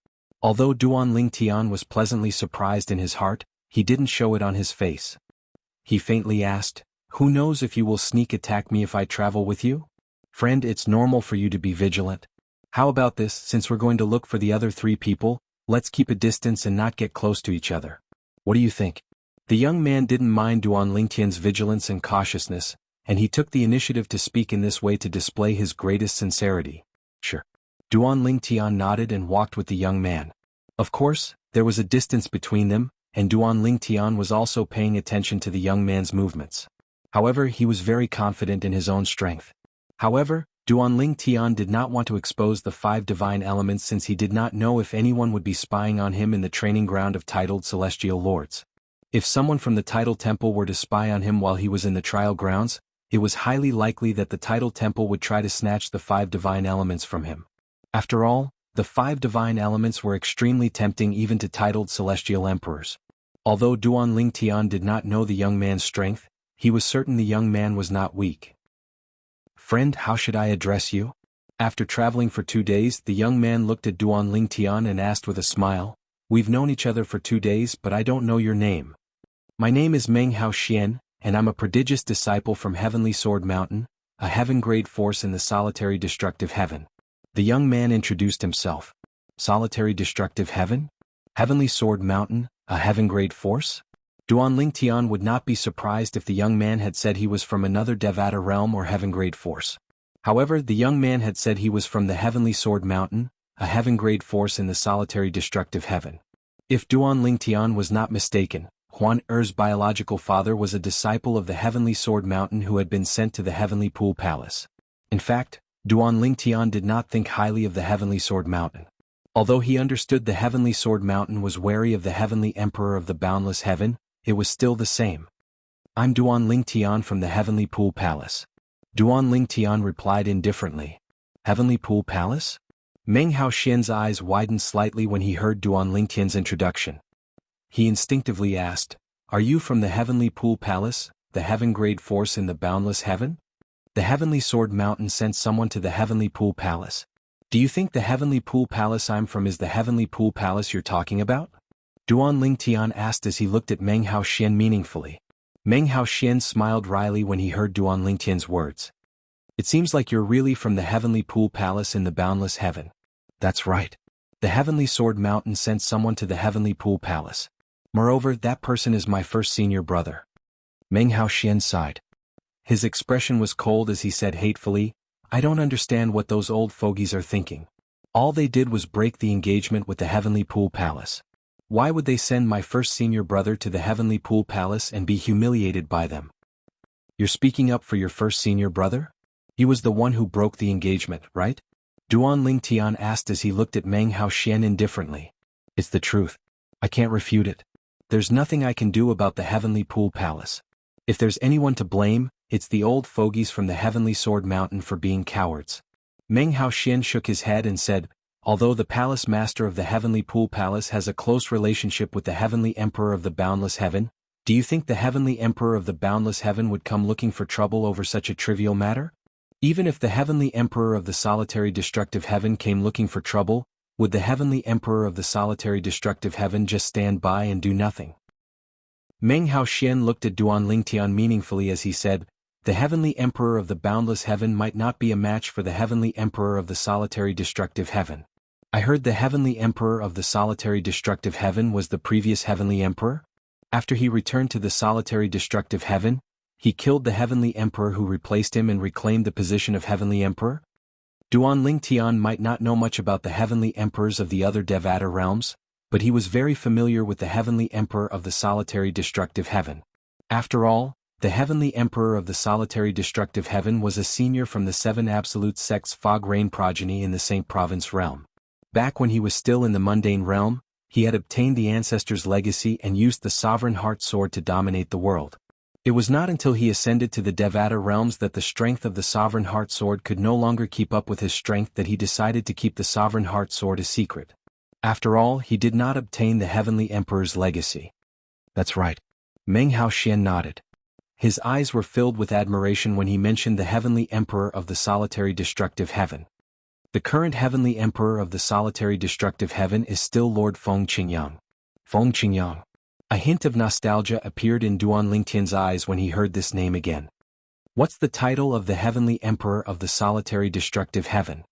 Although Duan Lingtian was pleasantly surprised in his heart, he didn't show it on his face. He faintly asked, Who knows if you will sneak attack me if I travel with you? Friend, it's normal for you to be vigilant. How about this, since we're going to look for the other 3 people, let's keep a distance and not get close to each other. What do you think? The young man didn't mind Duan Lingtian's vigilance and cautiousness, and he took the initiative to speak in this way to display his greatest sincerity. Sure. Duan Lingtian nodded and walked with the young man. Of course, there was a distance between them, and Duan Lingtian was also paying attention to the young man's movements. However, he was very confident in his own strength. However, Duan Lingtian did not want to expose the 5 divine elements since he did not know if anyone would be spying on him in the training ground of titled celestial lords. If someone from the Tidal Temple were to spy on him while he was in the trial grounds, it was highly likely that the Tidal Temple would try to snatch the 5 divine elements from him. After all, the 5 divine elements were extremely tempting even to titled celestial emperors. Although Duan Lingtian did not know the young man's strength, he was certain the young man was not weak. Friend, how should I address you? After traveling for 2 days, the young man looked at Duan Lingtian and asked with a smile, We've known each other for 2 days, but I don't know your name. My name is Meng Hao Xian, and I'm a prodigious disciple from Heavenly Sword Mountain, a heaven-grade force in the solitary destructive heaven. The young man introduced himself. Solitary destructive heaven? Heavenly Sword Mountain, a heaven-grade force? Duan Lingtian would not be surprised if the young man had said he was from another Devata realm or heaven-grade force. However, the young man had said he was from the Heavenly Sword Mountain, a heaven-grade force in the solitary destructive heaven. If Duan Lingtian was not mistaken, Huan Er's biological father was a disciple of the Heavenly Sword Mountain who had been sent to the Heavenly Pool Palace. In fact, Duan Lingtian did not think highly of the Heavenly Sword Mountain. Although he understood the Heavenly Sword Mountain was wary of the Heavenly Emperor of the Boundless Heaven, it was still the same. I'm Duan Lingtian from the Heavenly Pool Palace. Duan Lingtian replied indifferently. Heavenly Pool Palace? Meng Haoxian's eyes widened slightly when he heard Duan Lingtian's introduction. He instinctively asked, "Are you from the Heavenly Pool Palace, the heaven-grade force in the boundless heaven? The Heavenly Sword Mountain sent someone to the Heavenly Pool Palace. Do you think the Heavenly Pool Palace I'm from is the Heavenly Pool Palace you're talking about?" Duan Lingtian asked as he looked at Meng Haoxian meaningfully. Meng Haoxian smiled wryly when he heard Duan Lingtian's words. "It seems like you're really from the Heavenly Pool Palace in the boundless heaven." "That's right. The Heavenly Sword Mountain sent someone to the Heavenly Pool Palace. Moreover, that person is my first senior brother." Meng Haoxian sighed. His expression was cold as he said hatefully, "I don't understand what those old fogies are thinking. All they did was break the engagement with the Heavenly Pool Palace. Why would they send my first senior brother to the Heavenly Pool Palace and be humiliated by them?" "You're speaking up for your first senior brother? He was the one who broke the engagement, right?" Duan Lingtian asked as he looked at Meng Haoxian indifferently. "It's the truth. I can't refute it. There's nothing I can do about the Heavenly Pool Palace. If there's anyone to blame, it's the old fogies from the Heavenly Sword Mountain for being cowards." Meng Haoxian shook his head and said, "Although the Palace Master of the Heavenly Pool Palace has a close relationship with the Heavenly Emperor of the Boundless Heaven, do you think the Heavenly Emperor of the Boundless Heaven would come looking for trouble over such a trivial matter? Even if the Heavenly Emperor of the Solitary Destructive Heaven came looking for trouble, would the Heavenly Emperor of the Solitary Destructive Heaven just stand by and do nothing?" Meng Haoxian looked at Duan Lingtian meaningfully as he said, "The Heavenly Emperor of the Boundless Heaven might not be a match for the Heavenly Emperor of the Solitary Destructive Heaven. I heard the Heavenly Emperor of the Solitary Destructive Heaven was the previous Heavenly Emperor? After he returned to the Solitary Destructive Heaven, he killed the Heavenly Emperor who replaced him and reclaimed the position of Heavenly Emperor?" Duan Lingtian might not know much about the Heavenly Emperors of the other Devata realms, but he was very familiar with the Heavenly Emperor of the Solitary Destructive Heaven. After all, the Heavenly Emperor of the Solitary Destructive Heaven was a senior from the Seven Absolute Sect's Fog Rain progeny in the Saint Province realm. Back when he was still in the mundane realm, he had obtained the Ancestor's legacy and used the Sovereign Heart Sword to dominate the world. It was not until he ascended to the Devata realms that the strength of the Sovereign Heart Sword could no longer keep up with his strength that he decided to keep the Sovereign Heart Sword a secret. After all, he did not obtain the Heavenly Emperor's legacy. "That's right." Meng Haoxian nodded. His eyes were filled with admiration when he mentioned the Heavenly Emperor of the Solitary Destructive Heaven. The current Heavenly Emperor of the Solitary Destructive Heaven is still Lord Feng Qingyang. Feng Qingyang. A hint of nostalgia appeared in Duan Lingtian's eyes when he heard this name again. "What's the title of the Heavenly Emperor of the Solitary Destructive Heaven?"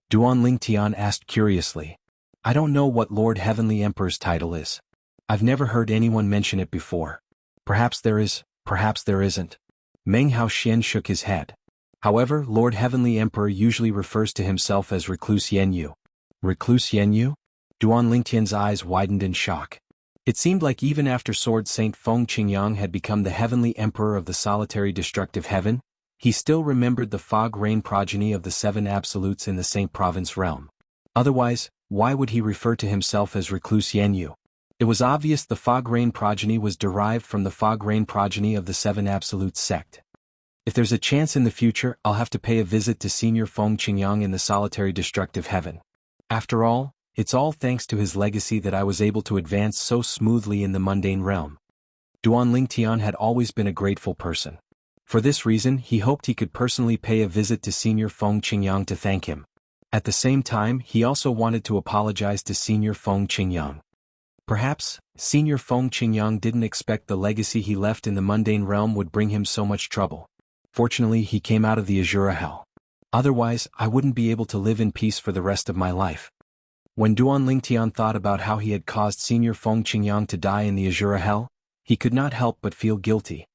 Duan Lingtian asked curiously. "I don't know what Lord Heavenly Emperor's title is. I've never heard anyone mention it before. Perhaps there is, perhaps there isn't." Meng Haoxian shook his head. However, Lord Heavenly Emperor usually refers to himself as Recluse Yenyu. Recluse Yenyu? Duan Lingtian's eyes widened in shock. It seemed like even after Sword Saint Feng Qingyang had become the Heavenly Emperor of the Solitary Destructive Heaven, he still remembered the Fog Rain progeny of the Seven Absolutes in the Saint Province realm. Otherwise, why would he refer to himself as Recluse Yenyu? It was obvious the Fog Rain progeny was derived from the Fog Rain progeny of the Seven Absolutes sect. If there's a chance in the future, I'll have to pay a visit to Senior Feng Qingyang in the Solitary Destructive Heaven. After all, it's all thanks to his legacy that I was able to advance so smoothly in the mundane realm. Duan Lingtian had always been a grateful person. For this reason, he hoped he could personally pay a visit to Senior Feng Qingyang to thank him. At the same time, he also wanted to apologize to Senior Feng Qingyang. Perhaps, Senior Feng Qingyang didn't expect the legacy he left in the mundane realm would bring him so much trouble. Fortunately, he came out of the Azura Hell. Otherwise, I wouldn't be able to live in peace for the rest of my life. When Duan Lingtian thought about how he had caused Senior Feng Qingyang to die in the Azura Hell, he could not help but feel guilty.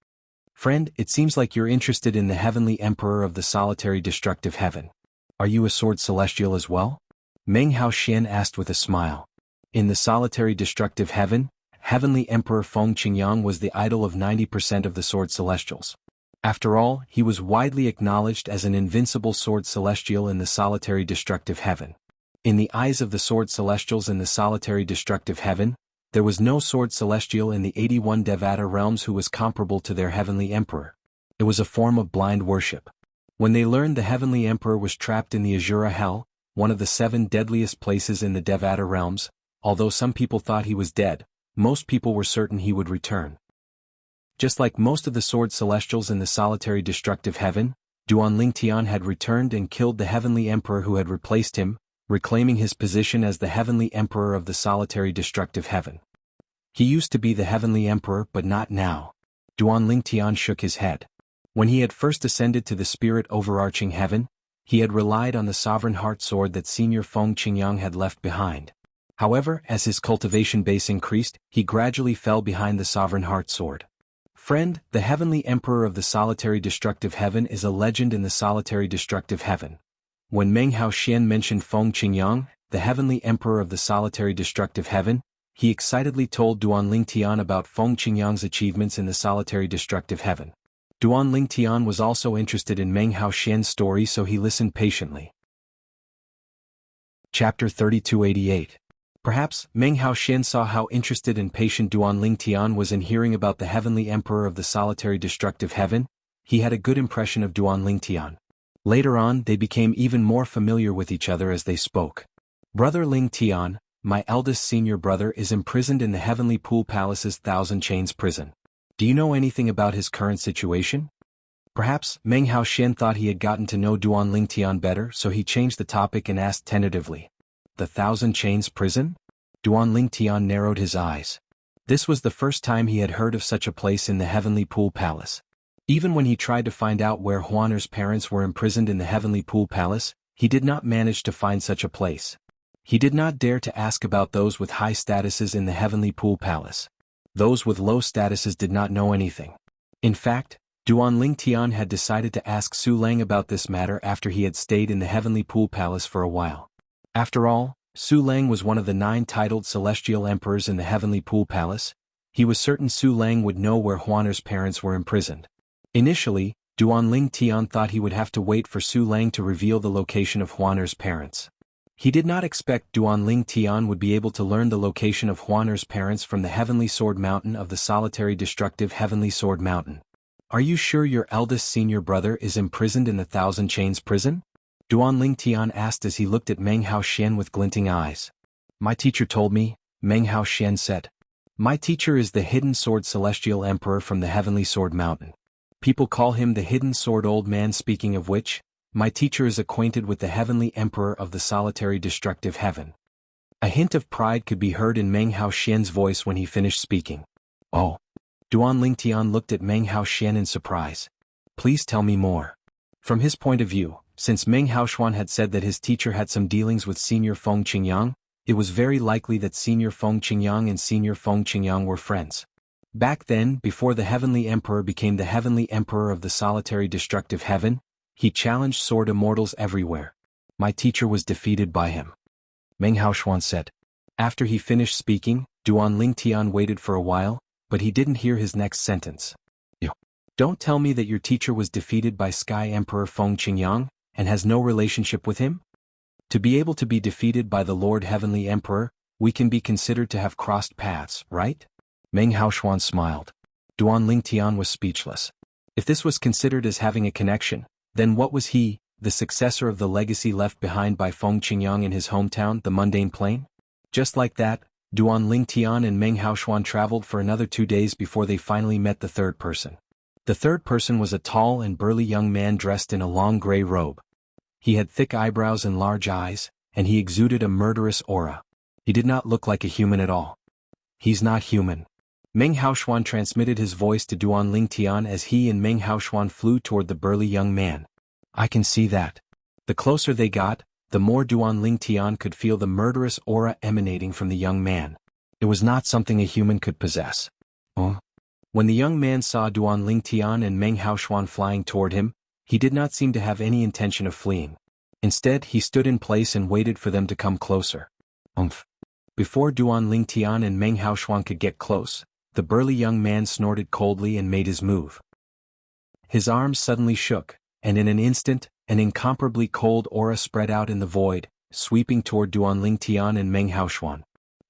"Friend, it seems like you're interested in the Heavenly Emperor of the Solitary Destructive Heaven. Are you a Sword Celestial as well?" Meng Haoxian asked with a smile. In the Solitary Destructive Heaven, Heavenly Emperor Feng Qingyang was the idol of 90% of the Sword Celestials. After all, he was widely acknowledged as an invincible Sword Celestial in the Solitary Destructive Heaven. In the eyes of the Sword Celestials in the Solitary Destructive Heaven, there was no Sword Celestial in the 81 Devata realms who was comparable to their Heavenly Emperor. It was a form of blind worship. When they learned the Heavenly Emperor was trapped in the Azura Hell, one of the 7 deadliest places in the Devata realms, although some people thought he was dead, most people were certain he would return. Just like most of the Sword Celestials in the solitary destructive heaven, Duanling Tian had returned and killed the Heavenly Emperor who had replaced him, reclaiming his position as the Heavenly Emperor of the solitary destructive heaven. He used to be the Heavenly Emperor but not now. Duanling Tian shook his head. When he had first ascended to the spirit overarching heaven, he had relied on the sovereign heart sword that Senior Feng Qingyang had left behind. However, as his cultivation base increased, he gradually fell behind the sovereign heart sword. Friend, the Heavenly Emperor of the solitary destructive heaven is a legend in the solitary destructive heaven. When Meng Haoxian mentioned Feng Qingyang, the Heavenly Emperor of the solitary destructive heaven, he excitedly told Duanling Tian about Feng Qingyang's achievements in the solitary destructive heaven. Duanling Tian was also interested in Meng Haoxian's story, so he listened patiently. Chapter 3288. Perhaps, Meng Haoxian saw how interested and patient Duanling Tian was in hearing about the Heavenly Emperor of the solitary destructive heaven. He had a good impression of Duanling Tian. Later on, they became even more familiar with each other as they spoke. Brother Ling Tian, my eldest senior brother, is imprisoned in the Heavenly Pool Palace's Thousand Chains prison. Do you know anything about his current situation? Perhaps, Meng Haoxian thought he had gotten to know Duanling Tian better, so he changed the topic and asked tentatively. The Thousand Chains prison? Duanling Tian narrowed his eyes. This was the first time he had heard of such a place in the Heavenly Pool Palace. Even when he tried to find out where Huaner's parents were imprisoned in the Heavenly Pool Palace, he did not manage to find such a place. He did not dare to ask about those with high statuses in the Heavenly Pool Palace. Those with low statuses did not know anything. In fact, Duanling Tian had decided to ask Su Lang about this matter after he had stayed in the Heavenly Pool Palace for a while. After all, Su Lang was one of the 9 titled celestial emperors in the Heavenly Pool Palace. He was certain Su Lang would know where Huaner's parents were imprisoned. Initially, Duanling Tian thought he would have to wait for Su Lang to reveal the location of Huaner's parents. He did not expect Duanling Tian would be able to learn the location of Huaner's parents from the Heavenly Sword Mountain of the solitary destructive Heavenly Sword Mountain. Are you sure your eldest senior brother is imprisoned in the Thousand Chains prison? Duanling Tian asked as he looked at Meng Haoxian with glinting eyes. My teacher told me, Meng Haoxian said. My teacher is the Hidden Sword Celestial Emperor from the Heavenly Sword Mountain. People call him the Hidden Sword Old Man. Speaking of which, my teacher is acquainted with the Heavenly Emperor of the solitary destructive heaven. A hint of pride could be heard in Meng Haoxian's voice when he finished speaking. Oh. Duanling Tian looked at Meng Haoxian in surprise. Please tell me more. From his point of view, since Meng Haoxian had said that his teacher had some dealings with Senior Feng Qingyang, it was very likely that Senior Feng Qingyang and Senior Feng Qingyang were friends. Back then, before the Heavenly Emperor became the Heavenly Emperor of the solitary destructive heaven, he challenged sword immortals everywhere. My teacher was defeated by him. Meng Haoxian said. After he finished speaking, Duanling Tian waited for a while, but he didn't hear his next sentence. You don't tell me that your teacher was defeated by Sky Emperor Feng Qingyang, and has no relationship with him? To be able to be defeated by the Lord Heavenly Emperor, we can be considered to have crossed paths, right? Meng Haoxian smiled. Duanling Tian was speechless. If this was considered as having a connection, then what was he, the successor of the legacy left behind by Feng Qingyang in his hometown, the Mundane Plain? Just like that, Duanling Tian and Meng Haoxian traveled for another 2 days before they finally met the third person. The third person was a tall and burly young man dressed in a long gray robe. He had thick eyebrows and large eyes, and he exuded a murderous aura. He did not look like a human at all. He's not human. Meng Haoxian transmitted his voice to Duanling Tian as he and Meng Haoxian flew toward the burly young man. I can see that. The closer they got, the more Duanling Tian could feel the murderous aura emanating from the young man. It was not something a human could possess. When the young man saw Duanling Tian and Meng Haoxian flying toward him, he did not seem to have any intention of fleeing. Instead, he stood in place and waited for them to come closer. Before Duanling Tian and Meng Haoxian could get close, the burly young man snorted coldly and made his move. His arms suddenly shook, and in an instant, an incomparably cold aura spread out in the void, sweeping toward Duanling Tian and Meng Haoxian.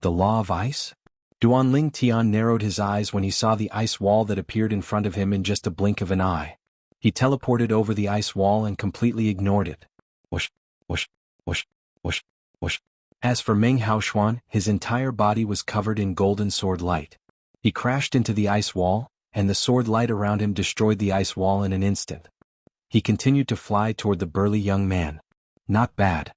The law of ice? Duanling Tian narrowed his eyes when he saw the ice wall that appeared in front of him in just a blink of an eye. He teleported over the ice wall and completely ignored it. Whoosh, whoosh, whoosh, whoosh, whoosh. As for Meng Haoshuan, his entire body was covered in golden sword light. He crashed into the ice wall, and the sword light around him destroyed the ice wall in an instant. He continued to fly toward the burly young man. Not bad.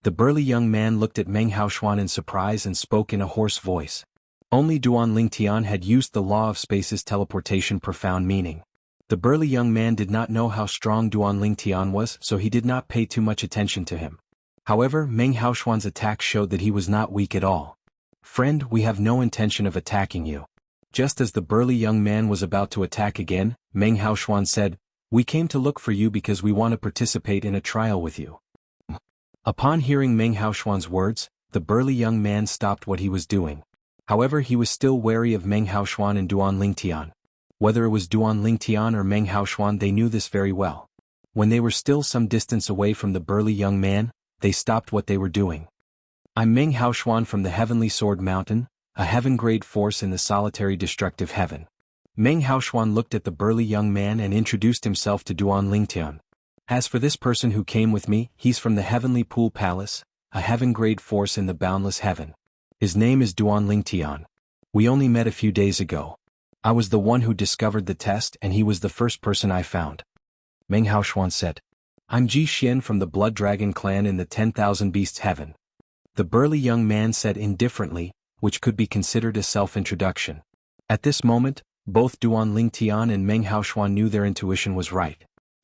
The burly young man looked at Meng Haoshuan in surprise and spoke in a hoarse voice. Only Duan Lingtian had used the law of space's teleportation profound meaning. The burly young man did not know how strong Duan Lingtian was, so he did not pay too much attention to him. However, Meng Haoshuan's attack showed that he was not weak at all. Friend, we have no intention of attacking you. Just as the burly young man was about to attack again, Meng Haoshuan said, we came to look for you because we want to participate in a trial with you. Upon hearing Meng Haoshuan's words, the burly young man stopped what he was doing. However, he was still wary of Meng Haoshuan and Duan Lingtian. Whether it was Duan Lingtian or Meng Haoshuan, they knew this very well. When they were still some distance away from the burly young man, they stopped what they were doing. I'm Meng Haoshuan from the Heavenly Sword Mountain, a heaven-grade force in the solitary destructive heaven. Meng Haoshuan looked at the burly young man and introduced himself to Duan Lingtian. As for this person who came with me, he's from the Heavenly Pool Palace, a heaven-grade force in the boundless heaven. His name is Duan Lingtian. We only met a few days ago. I was the one who discovered the test and he was the first person I found. Meng Haoshuan said. I'm Ji Xian from the Blood Dragon clan in the 10,000 Beasts Heaven. The burly young man said indifferently, which could be considered a self-introduction. At this moment, both Duan Lingtian and Meng Haoshuan knew their intuition was right.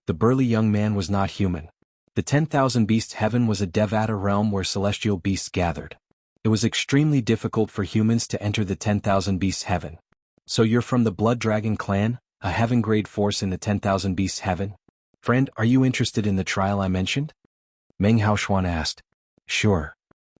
The burly young man was not human. The 10,000 Beasts Heaven was a Devata realm where celestial beasts gathered. It was extremely difficult for humans to enter the 10,000 Beasts Heaven. So you're from the Blood Dragon clan, a heaven-grade force in the 10,000 Beasts Heaven? Friend, are you interested in the trial I mentioned? Meng Haoshuan asked. Sure.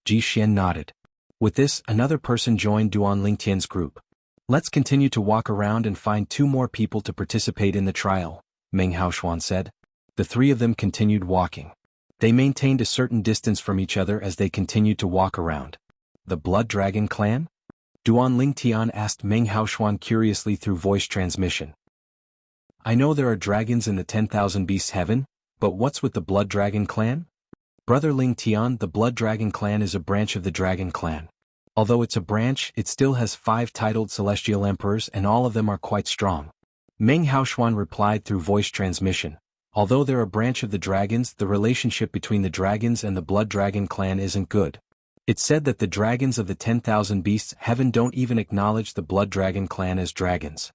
Ji Xian nodded. With this, another person joined Duan Lingtian's group. Let's continue to walk around and find 2 more people to participate in the trial, Meng Haoshuan said. The 3 of them continued walking. They maintained a certain distance from each other as they continued to walk around. The Blood Dragon clan? Duan Lingtian asked Meng Haoshuan curiously through voice transmission. I know there are dragons in the 10,000 Beasts Heaven, but what's with the Blood Dragon clan? Brother Lingtian, the Blood Dragon clan is a branch of the Dragon clan. Although it's a branch, it still has 5 titled celestial emperors and all of them are quite strong. Meng Haoshuan replied through voice transmission. Although they're a branch of the dragons, the relationship between the dragons and the Blood Dragon clan isn't good. It's said that the dragons of the 10,000 Beasts Heaven don't even acknowledge the Blood Dragon clan as dragons.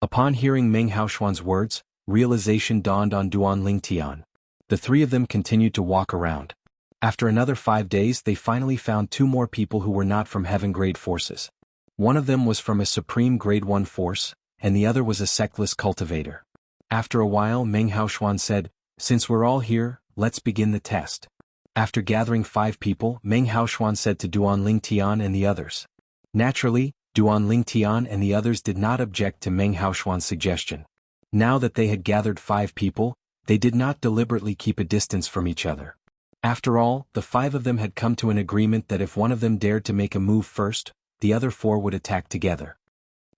Upon hearing Meng Haoshuan's words, realization dawned on Duan Lingtian. The 3 of them continued to walk around. After another 5 days they finally found 2 more people who were not from heaven-grade forces. One of them was from a supreme grade 1 force, and the other was a sectless cultivator. After a while Meng Haoshuan said, since we're all here, let's begin the test. After gathering 5 people, Meng Haoshuan said to Duan Lingtian and the others. Naturally, Duan Lingtian and the others did not object to Meng Haoshuan's suggestion. Now that they had gathered 5 people, they did not deliberately keep a distance from each other. After all, the 5 of them had come to an agreement that if one of them dared to make a move first, the other 4 would attack together.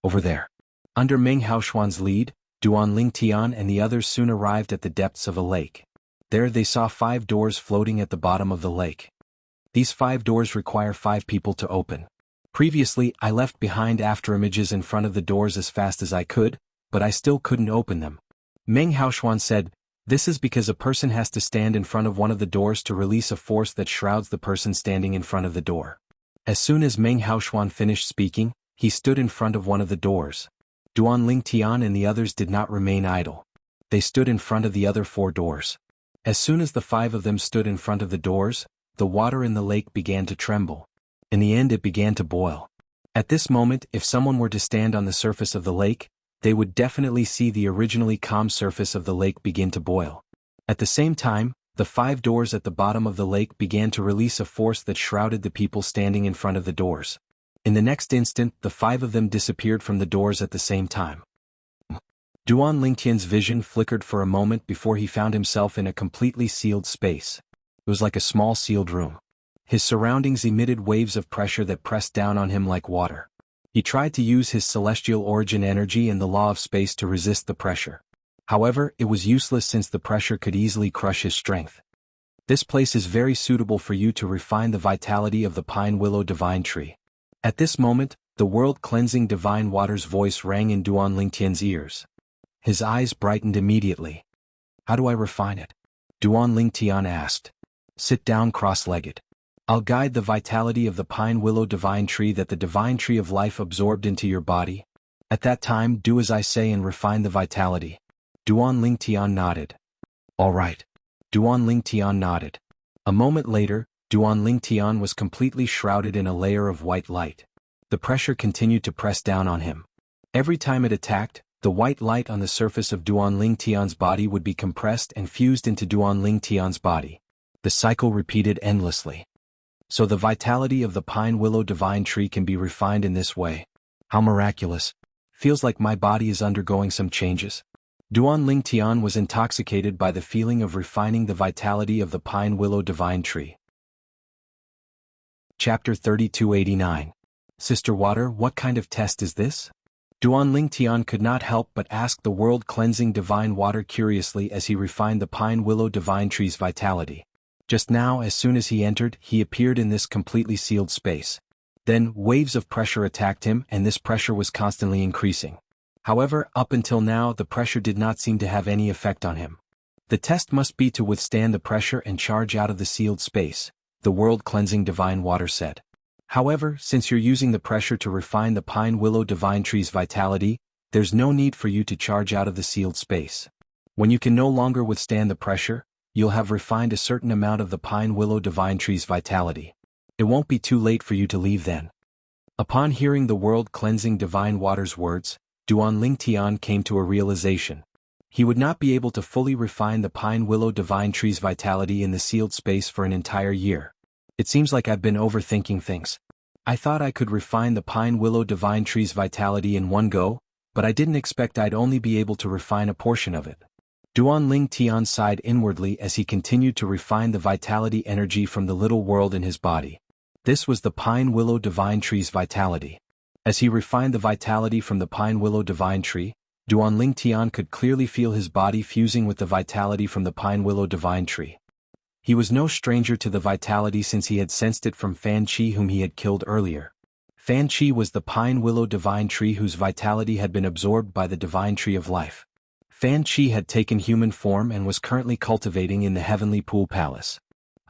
Over there. Under Meng Haoshuan's lead, Duan Lingtian and the others soon arrived at the depths of a lake. There they saw 5 doors floating at the bottom of the lake. These 5 doors require 5 people to open. Previously, I left behind afterimages in front of the doors as fast as I could, but I still couldn't open them. Meng Haoshuan said, this is because a person has to stand in front of one of the doors to release a force that shrouds the person standing in front of the door. As soon as Meng Haoshuan finished speaking, he stood in front of one of the doors. Duan Lingtian and the others did not remain idle. They stood in front of the other 4 doors. As soon as the 5 of them stood in front of the doors, the water in the lake began to tremble. In the end it began to boil. At this moment, if someone were to stand on the surface of the lake, they would definitely see the originally calm surface of the lake begin to boil. At the same time, the 5 doors at the bottom of the lake began to release a force that shrouded the people standing in front of the doors. In the next instant, the 5 of them disappeared from the doors at the same time. Duan Lingtian's vision flickered for a moment before he found himself in a completely sealed space. It was like a small sealed room. His surroundings emitted waves of pressure that pressed down on him like water. He tried to use his celestial origin energy and the law of space to resist the pressure. However, it was useless since the pressure could easily crush his strength. This place is very suitable for you to refine the vitality of the pine willow divine tree. At this moment, the world-cleansing divine water's voice rang in Duan Lingtian's ears. His eyes brightened immediately. How do I refine it? Duan Lingtian asked. Sit down cross-legged. I'll guide the vitality of the pine willow divine tree that the divine tree of life absorbed into your body. At that time, do as I say and refine the vitality. Duan Lingtian nodded. All right. Duan Lingtian nodded. A moment later, Duan Lingtian was completely shrouded in a layer of white light. The pressure continued to press down on him. Every time it attacked, the white light on the surface of Duan Lingtian's body would be compressed and fused into Duan Lingtian's body. The cycle repeated endlessly. So the vitality of the pine willow divine tree can be refined in this way. How miraculous. Feels like my body is undergoing some changes. Duan Lingtian was intoxicated by the feeling of refining the vitality of the pine willow divine tree. Chapter 3289. Sister Water, what kind of test is this? Duan Lingtian could not help but ask the world-cleansing divine water curiously as he refined the pine willow divine tree's vitality. Just now, as soon as he entered, he appeared in this completely sealed space. Then, waves of pressure attacked him, and this pressure was constantly increasing. However, up until now, the pressure did not seem to have any effect on him. The test must be to withstand the pressure and charge out of the sealed space, the world-cleansing divine water said. However, since you're using the pressure to refine the pine willow divine tree's vitality, there's no need for you to charge out of the sealed space. When you can no longer withstand the pressure, you'll have refined a certain amount of the pine willow divine tree's vitality. It won't be too late for you to leave then. Upon hearing the world-cleansing divine water's words, Duan Lingtian came to a realization. He would not be able to fully refine the pine willow divine tree's vitality in the sealed space for an entire year. It seems like I've been overthinking things. I thought I could refine the pine willow divine tree's vitality in one go, but I didn't expect I'd only be able to refine a portion of it. Duan Lingtian sighed inwardly as he continued to refine the vitality energy from the little world in his body. This was the pine willow divine tree's vitality. As he refined the vitality from the pine willow divine tree, Duan Lingtian could clearly feel his body fusing with the vitality from the pine willow divine tree. He was no stranger to the vitality since he had sensed it from Fan Qi, whom he had killed earlier. Fan Qi was the pine willow divine tree whose vitality had been absorbed by the divine tree of life. Fan Qi had taken human form and was currently cultivating in the heavenly pool palace.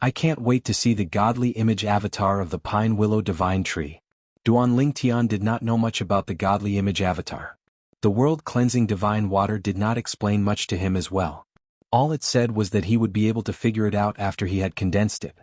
I can't wait to see the godly image avatar of the pine willow divine tree. Duan Lingtian did not know much about the godly image avatar. The world-cleansing divine water did not explain much to him as well. All it said was that he would be able to figure it out after he had condensed it.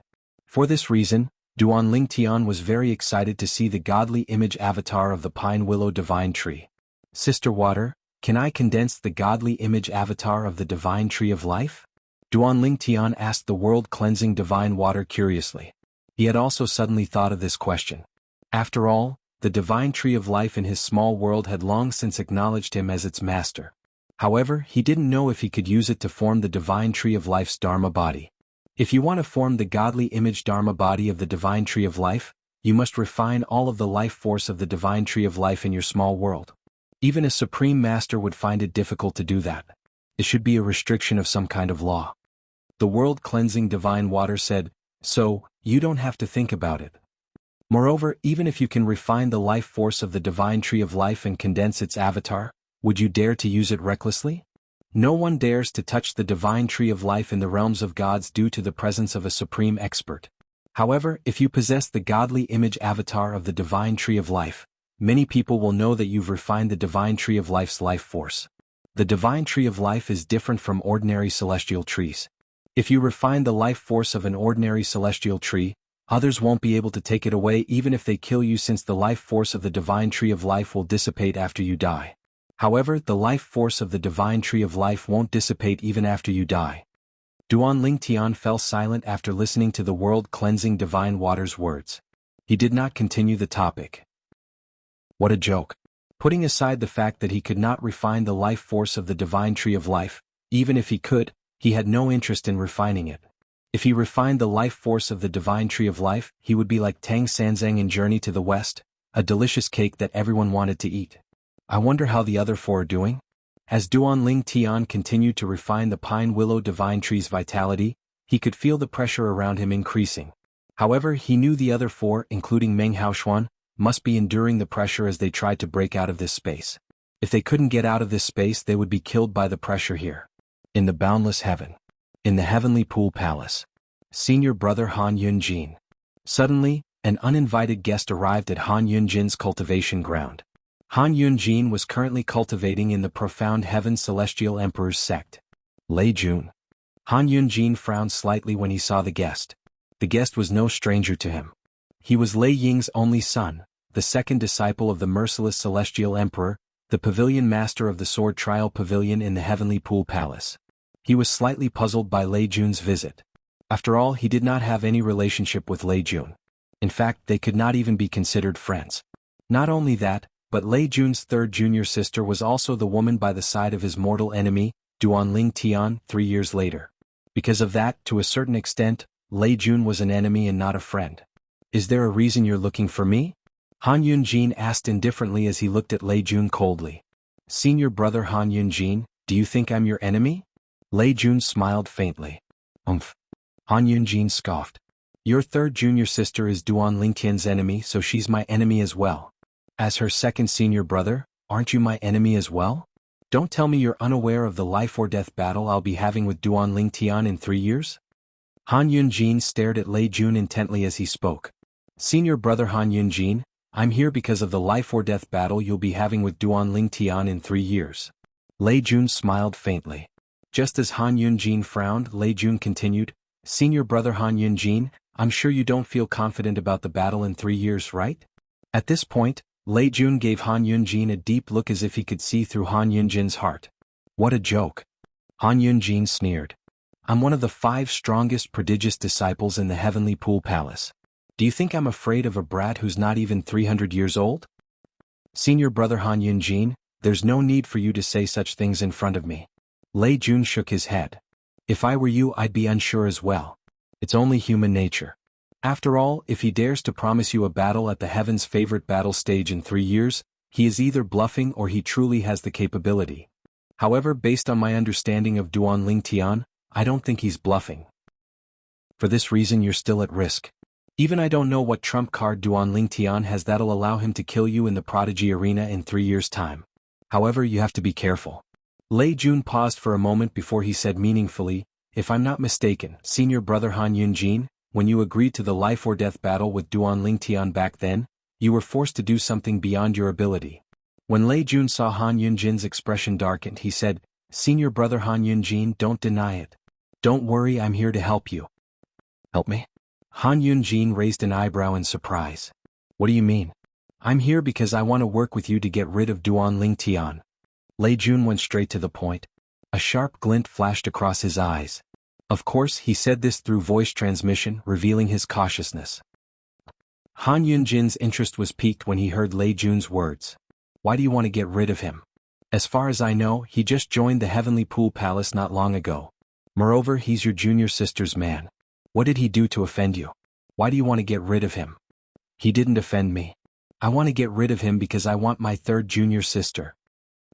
For this reason, Duan Lingtian was very excited to see the godly image avatar of the pine willow divine tree. Sister Water, can I condense the godly image avatar of the divine tree of life? Duan Lingtian asked the world-cleansing divine water curiously. He had also suddenly thought of this question. After all, the divine tree of life in his small world had long since acknowledged him as its master. However, he didn't know if he could use it to form the divine tree of life's Dharma body. If you want to form the godly image Dharma body of the divine tree of life, you must refine all of the life force of the divine tree of life in your small world. Even a supreme master would find it difficult to do that. It should be a restriction of some kind of law. The world-cleansing divine water said, so, you don't have to think about it. Moreover, even if you can refine the life force of the divine tree of life and condense its avatar, would you dare to use it recklessly? No one dares to touch the divine tree of life in the realms of gods due to the presence of a supreme expert. However, if you possess the godly image avatar of the divine tree of life, many people will know that you've refined the divine tree of life's life force. The divine tree of life is different from ordinary celestial trees. If you refine the life force of an ordinary celestial tree, others won't be able to take it away even if they kill you, since the life force of the divine tree of life will dissipate after you die. However, the life force of the divine tree of life won't dissipate even after you die. Duan Lingtian fell silent after listening to the world-cleansing divine water's words. He did not continue the topic. What a joke. Putting aside the fact that he could not refine the life force of the divine tree of life, even if he could, he had no interest in refining it. If he refined the life force of the divine tree of life, he would be like Tang Sanzang in Journey to the West, a delicious cake that everyone wanted to eat. I wonder how the other four are doing? As Duanling Tian continued to refine the pine willow divine tree's vitality, he could feel the pressure around him increasing. However, he knew the other four, including Meng Haoshuan, must be enduring the pressure as they tried to break out of this space. If they couldn't get out of this space, they would be killed by the pressure here. In the boundless heaven. In the heavenly pool palace. Senior brother Han Yunjin. Suddenly, an uninvited guest arrived at Han Yunjin's cultivation ground. Han Yunjin was currently cultivating in the profound heaven celestial emperor's sect. Lei Jun. Han Yunjin frowned slightly when he saw the guest. The guest was no stranger to him. He was Lei Ying's only son, the second disciple of the merciless celestial emperor, the pavilion master of the sword trial pavilion in the heavenly pool palace. He was slightly puzzled by Lei Jun's visit. After all, he did not have any relationship with Lei Jun. In fact, they could not even be considered friends. Not only that, but Lei Jun's third junior sister was also the woman by the side of his mortal enemy, Duanling Tian, 3 years later. Because of that, to a certain extent, Lei Jun was an enemy and not a friend. Is there a reason you're looking for me? Han Yunjin asked indifferently as he looked at Lei Jun coldly. Senior brother Han Yunjin, do you think I'm your enemy? Lei Jun smiled faintly. Umph. Han Yunjin scoffed. Your third junior sister is Duanling Tian's enemy, so she's my enemy as well. As her second senior brother, aren't you my enemy as well? Don't tell me you're unaware of the life-or-death battle I'll be having with Duanling Tian in 3 years? Han Yunjin stared at Lei Jun intently as he spoke. Senior brother Han Yunjin, I'm here because of the life-or-death battle you'll be having with Duanling Tian in 3 years. Lei Jun smiled faintly. Just as Han Yunjin frowned, Lei Jun continued, Senior brother Han Yunjin, I'm sure you don't feel confident about the battle in 3 years, right? At this point, Lei Jun gave Han Yunjin a deep look as if he could see through Han Yunjin's heart. What a joke. Han Yunjin sneered. I'm one of the 5 strongest prodigious disciples in the heavenly pool palace. Do you think I'm afraid of a brat who's not even 300 years old? Senior brother Han Yunjin, there's no need for you to say such things in front of me. Lei Jun shook his head. If I were you, I'd be unsure as well. It's only human nature. After all, if he dares to promise you a battle at the heaven's favorite battle stage in 3 years, he is either bluffing or he truly has the capability. However, based on my understanding of Duanling Tian, I don't think he's bluffing. For this reason you're still at risk. Even I don't know what trump card Duanling Tian has that'll allow him to kill you in the prodigy arena in 3 years' time. However, you have to be careful. Lei Jun paused for a moment before he said meaningfully, if I'm not mistaken, senior brother Han Yunjin, when you agreed to the life-or-death battle with Duanling Tian back then, you were forced to do something beyond your ability. When Lei Jun saw Han Yunjin's expression darkened, he said, Senior brother Han Yunjin, don't deny it. Don't worry, I'm here to help you. Help me? Han Yunjin raised an eyebrow in surprise. What do you mean? I'm here because I want to work with you to get rid of Duanling Tian. Lei Jun went straight to the point. A sharp glint flashed across his eyes. Of course, he said this through voice transmission, revealing his cautiousness. Han Yunjin's interest was piqued when he heard Lei Jun's words. Why do you want to get rid of him? As far as I know, he just joined the Heavenly Pool Palace not long ago. Moreover, he's your junior sister's man. What did he do to offend you? Why do you want to get rid of him? He didn't offend me. I want to get rid of him because I want my third junior sister.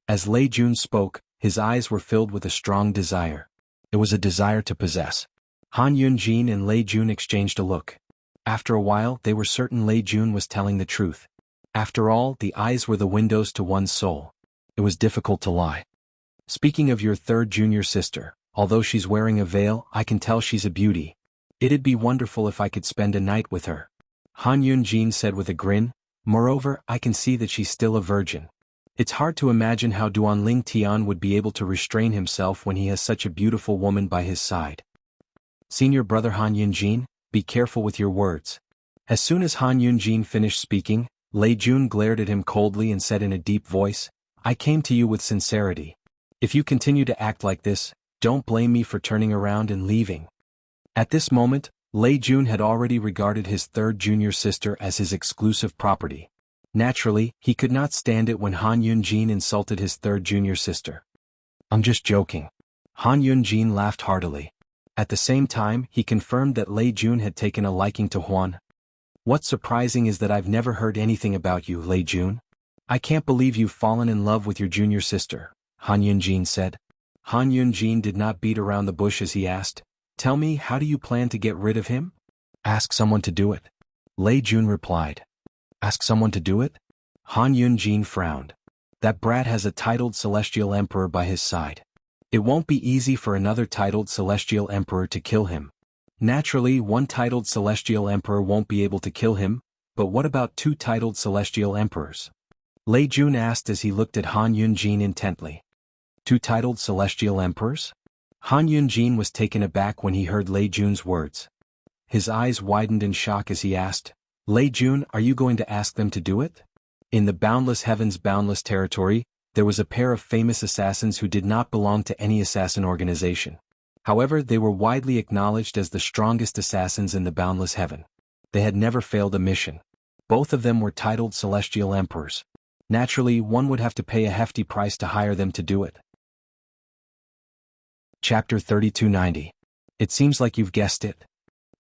As Lei Jun spoke, his eyes were filled with a strong desire. It was a desire to possess. Han Yunjin and Lei Jun exchanged a look. After a while, they were certain Lei Jun was telling the truth. After all, the eyes were the windows to one's soul. It was difficult to lie. Speaking of your third junior sister, although she's wearing a veil, I can tell she's a beauty. It'd be wonderful if I could spend a night with her. Han Yunjin said with a grin. Moreover, I can see that she's still a virgin. It's hard to imagine how Duanling Tian would be able to restrain himself when he has such a beautiful woman by his side. Senior brother Han Yunjin, be careful with your words. As soon as Han Yunjin finished speaking, Lei Jun glared at him coldly and said in a deep voice, I came to you with sincerity. If you continue to act like this, don't blame me for turning around and leaving. At this moment, Lei Jun had already regarded his third junior sister as his exclusive property. Naturally, he could not stand it when Han Yunjin insulted his third junior sister. I'm just joking. Han Yunjin laughed heartily. At the same time, he confirmed that Lei Jun had taken a liking to Huan. What's surprising is that I've never heard anything about you, Lei Jun. I can't believe you've fallen in love with your junior sister. Han Yunjin said. Han Yunjin did not beat around the bush as he asked, "Tell me, how do you plan to get rid of him?" "Ask someone to do it," Lei Jun replied. "Ask someone to do it?" Han Yunjin frowned. That brat has a titled celestial emperor by his side. It won't be easy for another titled celestial emperor to kill him. Naturally, one titled celestial emperor won't be able to kill him, but what about two titled celestial emperors? Lei Jun asked as he looked at Han Yunjin intently. Two titled celestial emperors? Han Yunjin was taken aback when he heard Lei Jun's words. His eyes widened in shock as he asked, "Lei Jun, are you going to ask them to do it?" In the Boundless Heavens Boundless Territory, there was a pair of famous assassins who did not belong to any assassin organization. However, they were widely acknowledged as the strongest assassins in the Boundless Heaven. They had never failed a mission. Both of them were titled celestial emperors. Naturally, one would have to pay a hefty price to hire them to do it. Chapter 3290. It seems like you've guessed it.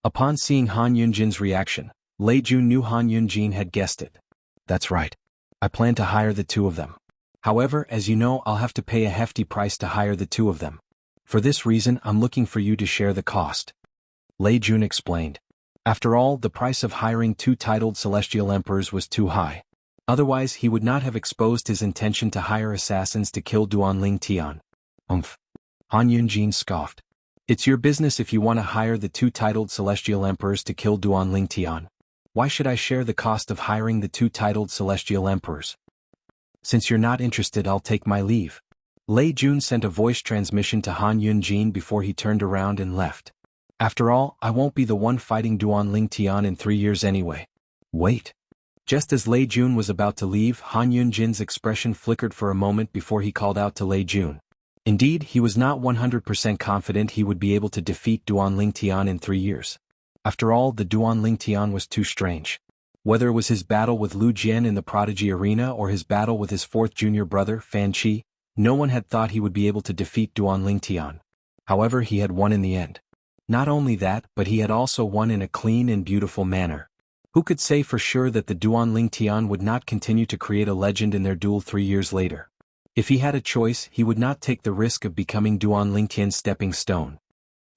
Upon seeing Han Yunjin's reaction, Lei Jun knew Han Yunjin had guessed it. That's right. I plan to hire the two of them. However, as you know, I'll have to pay a hefty price to hire the two of them. For this reason, I'm looking for you to share the cost. Lei Jun explained. After all, the price of hiring two titled celestial emperors was too high. Otherwise, he would not have exposed his intention to hire assassins to kill Duanling Tian. Umph. Han Yunjin scoffed. It's your business if you want to hire the two titled celestial emperors to kill Duanling Tian. Why should I share the cost of hiring the two titled celestial emperors? Since you're not interested, I'll take my leave. Lei Jun sent a voice transmission to Han Yunjin before he turned around and left. After all, I won't be the one fighting Duanling Tian in 3 years anyway. Wait. Just as Lei Jun was about to leave, Han Yunjin's expression flickered for a moment before he called out to Lei Jun. Indeed, he was not 100% confident he would be able to defeat Duanling Tian in 3 years. After all, the Duanling Tian was too strange. Whether it was his battle with Lu Jian in the Prodigy Arena or his battle with his fourth junior brother, Fan Qi, no one had thought he would be able to defeat Duanling Tian. However, he had won in the end. Not only that, but he had also won in a clean and beautiful manner. Who could say for sure that the Duanling Tian would not continue to create a legend in their duel 3 years later? If he had a choice, he would not take the risk of becoming Duanling Tian's stepping stone.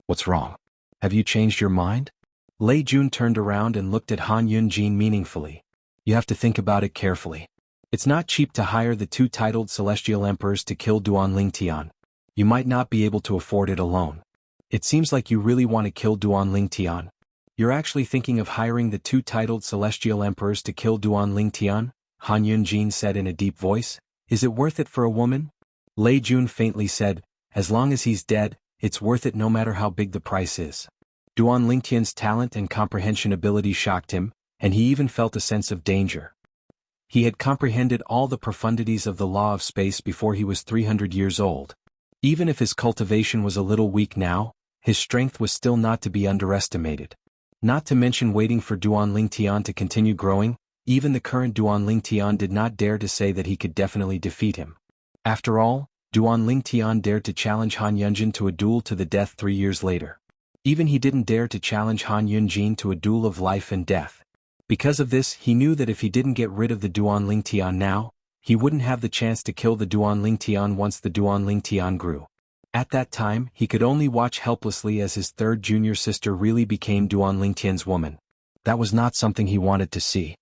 What's wrong? Have you changed your mind? Lei Jun turned around and looked at Han Yunjin meaningfully. You have to think about it carefully. It's not cheap to hire the two titled celestial emperors to kill Duanling Tian. You might not be able to afford it alone. It seems like you really want to kill Duanling Tian. You're actually thinking of hiring the two titled celestial emperors to kill Duanling Tian? Han Yunjin said in a deep voice. Is it worth it for a woman? Lei Jun faintly said, as long as he's dead, it's worth it no matter how big the price is. Duanling Tian's talent and comprehension ability shocked him, and he even felt a sense of danger. He had comprehended all the profundities of the law of space before he was 300 years old. Even if his cultivation was a little weak now, his strength was still not to be underestimated. Not to mention waiting for Duanling Tian to continue growing, even the current Duanling Tian did not dare to say that he could definitely defeat him. After all, Duanling Tian dared to challenge Han Yunjin to a duel to the death 3 years later. Even he didn't dare to challenge Han Yunjin to a duel of life and death. Because of this, he knew that if he didn't get rid of the Duanling Tian now, he wouldn't have the chance to kill the Duanling Tian once the Duanling Tian grew. At that time, he could only watch helplessly as his third junior sister really became Duanling Tian's woman. That was not something he wanted to see.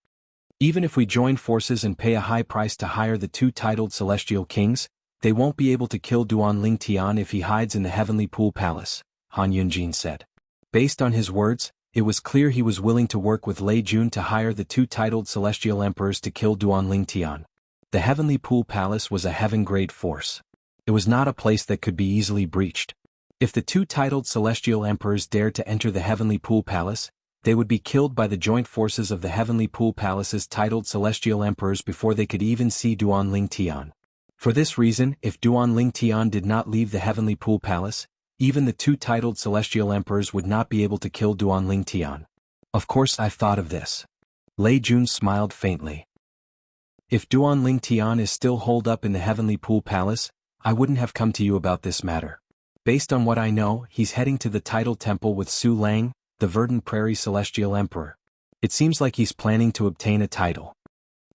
Even if we join forces and pay a high price to hire the two titled celestial kings, they won't be able to kill Duanling Tian if he hides in the Heavenly Pool Palace, Han Yunjin said. Based on his words, it was clear he was willing to work with Lei Jun to hire the two titled celestial emperors to kill Duanling Tian. The Heavenly Pool Palace was a heaven-grade force. It was not a place that could be easily breached. If the two titled celestial emperors dared to enter the Heavenly Pool Palace, they would be killed by the joint forces of the Heavenly Pool Palace's titled celestial emperors before they could even see Duanling Tian. For this reason, if Duanling Tian did not leave the Heavenly Pool Palace, even the two titled celestial emperors would not be able to kill Duanling Tian. Of course I've thought of this. Lei Jun smiled faintly. If Duanling Tian is still holed up in the Heavenly Pool Palace, I wouldn't have come to you about this matter. Based on what I know, he's heading to the Tidal Temple with Su Lang, the Verdant Prairie Celestial Emperor. It seems like he's planning to obtain a title.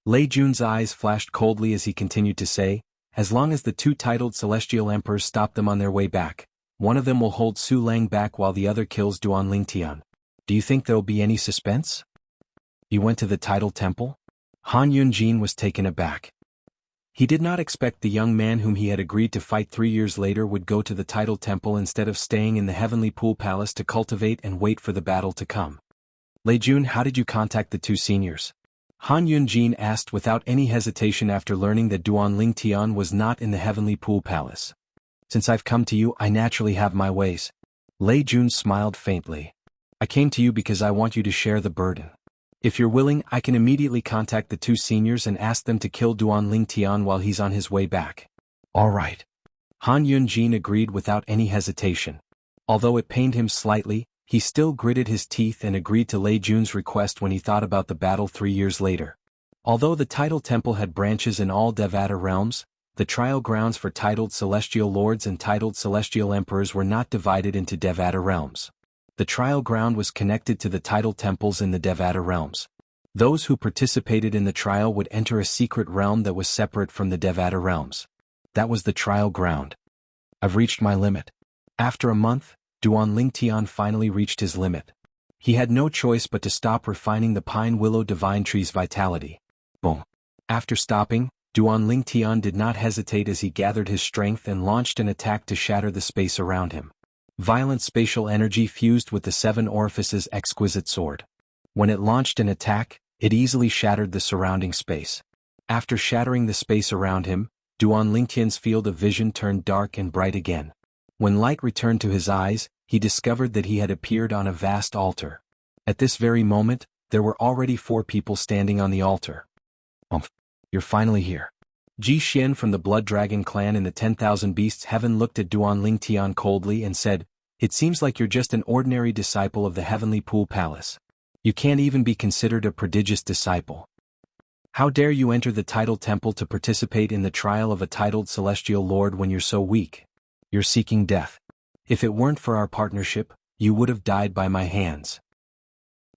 Lei Jun's eyes flashed coldly as he continued to say, as long as the two titled celestial emperors stop them on their way back, one of them will hold Su Lang back while the other kills Duan Lingtian. Do you think there'll be any suspense? You went to the titled temple? Han Yunjin was taken aback. He did not expect the young man whom he had agreed to fight 3 years later would go to the titled temple instead of staying in the Heavenly Pool Palace to cultivate and wait for the battle to come. Lei Jun, how did you contact the two seniors? Han Yunjin asked without any hesitation after learning that Duan Lingtian was not in the Heavenly Pool Palace. Since I've come to you, I naturally have my ways. Lei Jun smiled faintly. I came to you because I want you to share the burden. If you're willing, I can immediately contact the two seniors and ask them to kill Duan Lingtian while he's on his way back. All right. Han Yunjin agreed without any hesitation. Although it pained him slightly, he still gritted his teeth and agreed to Lei Jun's request when he thought about the battle 3 years later. Although the titled temple had branches in all Devata realms, the trial grounds for titled celestial lords and titled celestial emperors were not divided into Devata realms. The trial ground was connected to the titled temples in the Devata realms. Those who participated in the trial would enter a secret realm that was separate from the Devata realms. That was the trial ground. I've reached my limit. After a month, Duan Lingtian finally reached his limit. He had no choice but to stop refining the pine willow divine tree's vitality. Boom. After stopping, Duan Lingtian did not hesitate as he gathered his strength and launched an attack to shatter the space around him. Violent spatial energy fused with the 7 orifices exquisite sword. When it launched an attack, it easily shattered the surrounding space. After shattering the space around him, Duan Lingtian's field of vision turned dark and bright again. When light returned to his eyes, he discovered that he had appeared on a vast altar. At this very moment, there were already 4 people standing on the altar. You're finally here. Ji Xian from the Blood Dragon clan in the 10,000 Beasts Heaven looked at Duan Lingtian coldly and said, "It seems like you're just an ordinary disciple of the Heavenly Pool Palace. You can't even be considered a prodigious disciple. How dare you enter the titled temple to participate in the trial of a titled celestial lord when you're so weak? You're seeking death. If it weren't for our partnership, you would have died by my hands."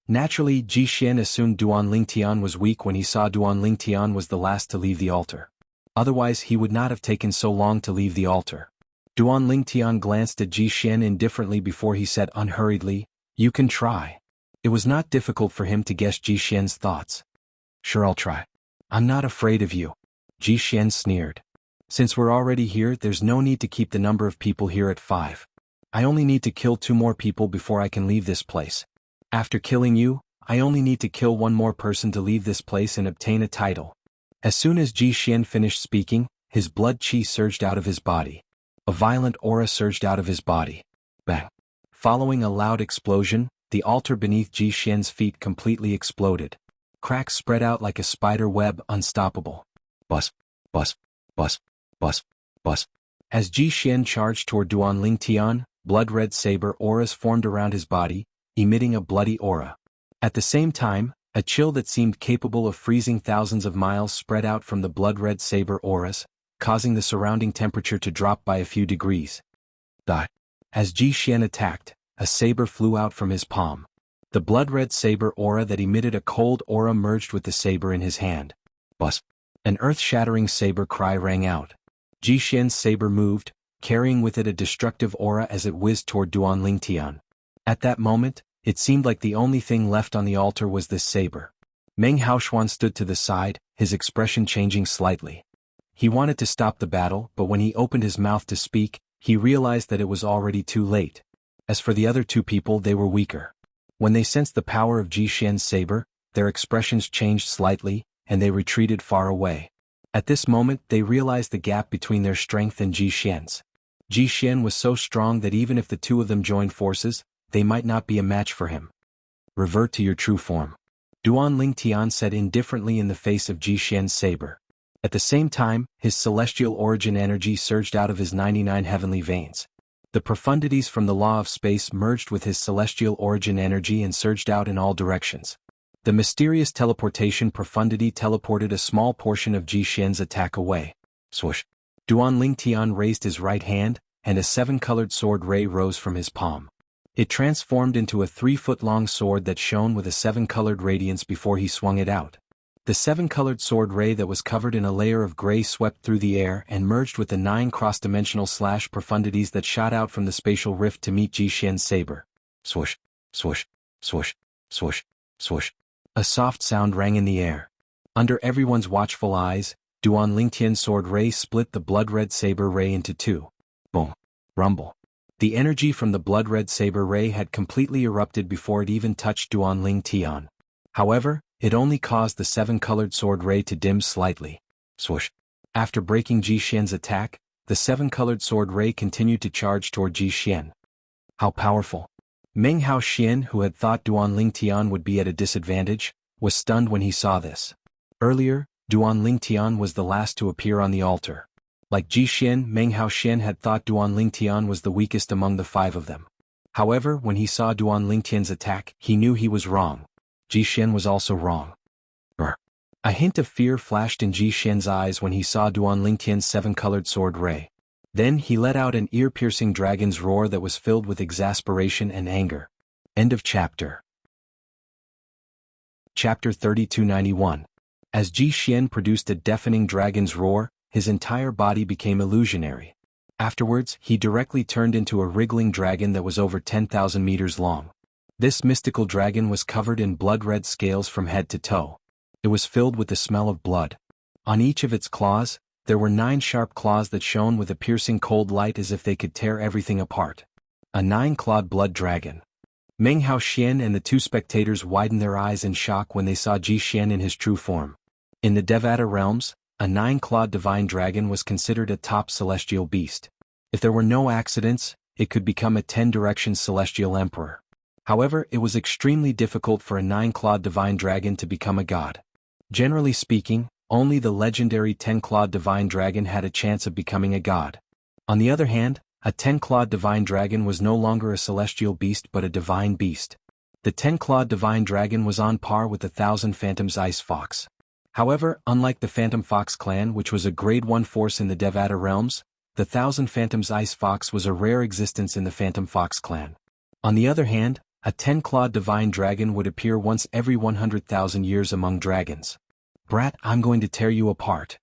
Naturally, Ji Xian assumed Duan Lingtian was weak when he saw Duan Lingtian was the last to leave the altar. Otherwise he would not have taken so long to leave the altar. Duan Lingtian glanced at Ji Xian indifferently before he said unhurriedly, "You can try." It was not difficult for him to guess Ji Xian's thoughts. "Sure, I'll try. I'm not afraid of you." Ji Xian sneered. "Since we're already here, there's no need to keep the number of people here at 5. I only need to kill 2 more people before I can leave this place. After killing you, I only need to kill 1 more person to leave this place and obtain a title." As soon as Ji Xian finished speaking, his blood chi surged out of his body. A violent aura surged out of his body. Bang! Following a loud explosion, the altar beneath Ji Xian's feet completely exploded. Cracks spread out like a spider web, unstoppable. Bus, bus, bus, bus, bus. As Ji Xian charged toward Duan Lingtian, blood-red saber auras formed around his body, emitting a bloody aura. At the same time, a chill that seemed capable of freezing thousands of miles spread out from the blood-red saber auras, causing the surrounding temperature to drop by a few degrees. Die. As Ji Xian attacked, a saber flew out from his palm. The blood-red saber aura that emitted a cold aura merged with the saber in his hand. Bus. An earth-shattering saber cry rang out. Ji Xian's saber moved, carrying with it a destructive aura as it whizzed toward Duan Lingtian. At that moment, it seemed like the only thing left on the altar was this saber. Meng Haoshuan stood to the side, his expression changing slightly. He wanted to stop the battle, but when he opened his mouth to speak, he realized that it was already too late. As for the other 2 people, they were weaker. When they sensed the power of Ji Xian's saber, their expressions changed slightly, and they retreated far away. At this moment, they realized the gap between their strength and Ji Xian's. Ji Xian was so strong that even if the 2 of them joined forces, they might not be a match for him. "Revert to your true form," Duan Lingtian said indifferently in the face of Ji Xian's saber. At the same time, his celestial origin energy surged out of his 99 heavenly veins. The profundities from the law of space merged with his celestial origin energy and surged out in all directions. The mysterious teleportation profundity teleported a small portion of Ji Xian's attack away. Swoosh! Duan Lingtian raised his right hand, and a 7-colored sword ray rose from his palm. It transformed into a 3-foot-long sword that shone with a 7-colored radiance before he swung it out. The seven-colored sword ray that was covered in a layer of gray swept through the air and merged with the 9 cross-dimensional slash profundities that shot out from the spatial rift to meet Ji Xian's saber. Swoosh, swoosh, swoosh, swoosh, swoosh. A soft sound rang in the air. Under everyone's watchful eyes, Duan Lingtian's sword ray split the blood-red saber ray into two. Boom. Rumble. The energy from the blood-red saber ray had completely erupted before it even touched Duan Lingtian. However, it only caused the seven-colored sword ray to dim slightly. Swoosh. After breaking Ji Xian's attack, the seven-colored sword ray continued to charge toward Ji Xian. How powerful! Meng Hao Xian, who had thought Duan Lingtian would be at a disadvantage, was stunned when he saw this. Earlier, Duan Lingtian was the last to appear on the altar. Like Ji Xian, Meng Hao Xian had thought Duan Lingtian was the weakest among the 5 of them. However, when he saw Duan Lingtian's attack, he knew he was wrong. Ji Xian was also wrong. A hint of fear flashed in Ji Xian's eyes when he saw Duan Lingtian's seven-colored sword ray. Then he let out an ear-piercing dragon's roar that was filled with exasperation and anger. End of chapter. Chapter 3291. As Ji Xian produced a deafening dragon's roar, his entire body became illusionary. Afterwards, he directly turned into a wriggling dragon that was over 10,000 meters long. This mystical dragon was covered in blood-red scales from head to toe. It was filled with the smell of blood. On each of its claws, there were 9 sharp claws that shone with a piercing cold light as if they could tear everything apart. A 9-clawed blood dragon. Meng Hao Xian and the 2 spectators widened their eyes in shock when they saw Ji Xian in his true form. In the Devata realms, a 9-clawed divine dragon was considered a top celestial beast. If there were no accidents, it could become a 10-direction celestial emperor. However, it was extremely difficult for a 9-clawed divine dragon to become a god. Generally speaking, only the legendary 10-clawed divine dragon had a chance of becoming a god. On the other hand, a 10-clawed divine dragon was no longer a celestial beast but a divine beast. The 10-clawed divine dragon was on par with the 1,000 Phantoms Ice Fox. However, unlike the Phantom Fox clan, which was a grade 1 force in the Devata realms, the 1,000 Phantoms Ice Fox was a rare existence in the Phantom Fox clan. On the other hand, a 10-clawed divine dragon would appear once every 100,000 years among dragons. Brat, I'm going to tear you apart.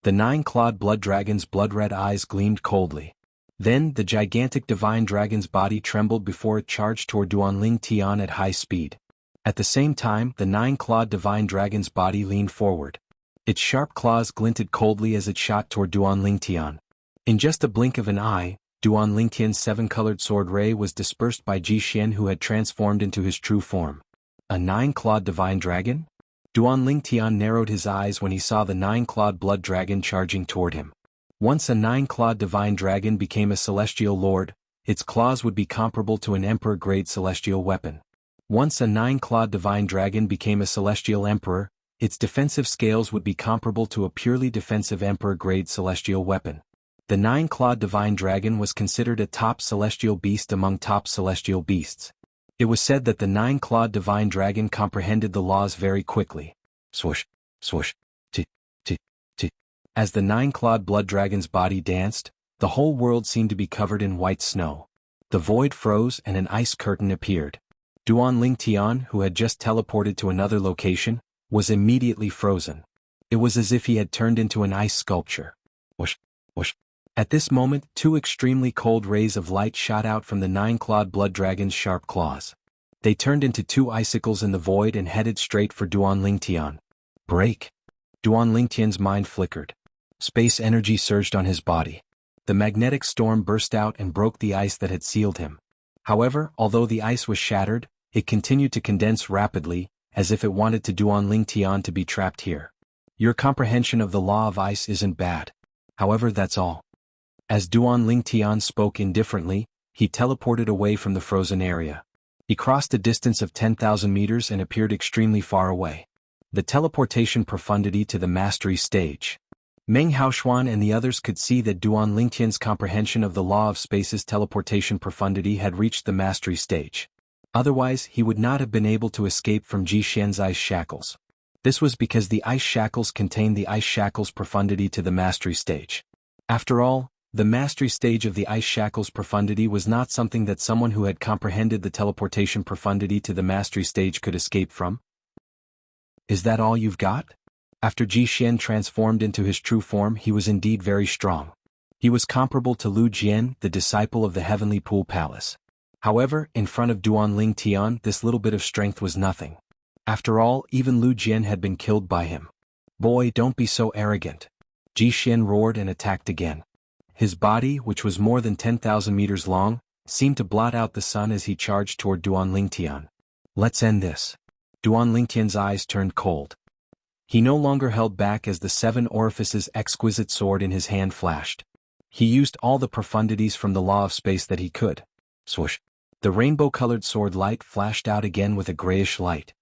The 9-clawed blood dragon's blood-red eyes gleamed coldly. Then, the gigantic divine dragon's body trembled before it charged toward Duan Lingtian at high speed. At the same time, the 9-clawed divine dragon's body leaned forward. Its sharp claws glinted coldly as it shot toward Duan Lingtian. In just a blink of an eye, Duan Lingtian's 7-colored sword ray was dispersed by Ji Xian, who had transformed into his true form. A 9-clawed divine dragon? Duan Lingtian narrowed his eyes when he saw the 9-clawed blood dragon charging toward him. Once a 9-clawed divine dragon became a celestial lord, its claws would be comparable to an emperor-grade celestial weapon. Once a 9-clawed divine dragon became a celestial emperor, its defensive scales would be comparable to a purely defensive emperor-grade celestial weapon. The 9-clawed divine dragon was considered a top celestial beast among top celestial beasts. It was said that the 9-clawed divine dragon comprehended the laws very quickly. Swoosh, swoosh, t. As the 9-clawed blood dragon's body danced, the whole world seemed to be covered in white snow. The void froze and an ice curtain appeared. Duan Lingtian, who had just teleported to another location, was immediately frozen. It was as if he had turned into an ice sculpture. Whoosh, whoosh. At this moment, 2 extremely cold rays of light shot out from the 9-clawed blood dragon's sharp claws. They turned into 2 icicles in the void and headed straight for Duan Lingtian. Break! Duan Lingtian's mind flickered. Space energy surged on his body. The magnetic storm burst out and broke the ice that had sealed him. However, although the ice was shattered, it continued to condense rapidly, as if it wanted to Duan Lingtian to be trapped here. Your comprehension of the law of ice isn't bad. However, that's all. As Duan Lingtian spoke indifferently, he teleported away from the frozen area. He crossed a distance of 10,000 meters and appeared extremely far away. The teleportation profundity to the mastery stage. Meng Haoxuan and the others could see that Duan Lingtian's comprehension of the law of space's teleportation profundity had reached the mastery stage. Otherwise, he would not have been able to escape from Ji Xian's ice shackles. This was because the ice shackles contained the ice shackles profundity to the mastery stage. After all, the mastery stage of the ice shackles profundity was not something that someone who had comprehended the teleportation profundity to the mastery stage could escape from. Is that all you've got? After Ji Xian transformed into his true form, he was indeed very strong. He was comparable to Lu Jian, the disciple of the Heavenly Pool Palace. However, in front of Duanling Tian, this little bit of strength was nothing. After all, even Lu Jian had been killed by him. Boy, don't be so arrogant. Ji Xian roared and attacked again. His body, which was more than 10,000 meters long, seemed to blot out the sun as he charged toward Duanling Tian. Let's end this. Duanling Tian's eyes turned cold. He no longer held back as the 7 orifices exquisite sword in his hand flashed. He used all the profundities from the law of space that he could. Swoosh. The rainbow-colored sword light flashed out again with a grayish light.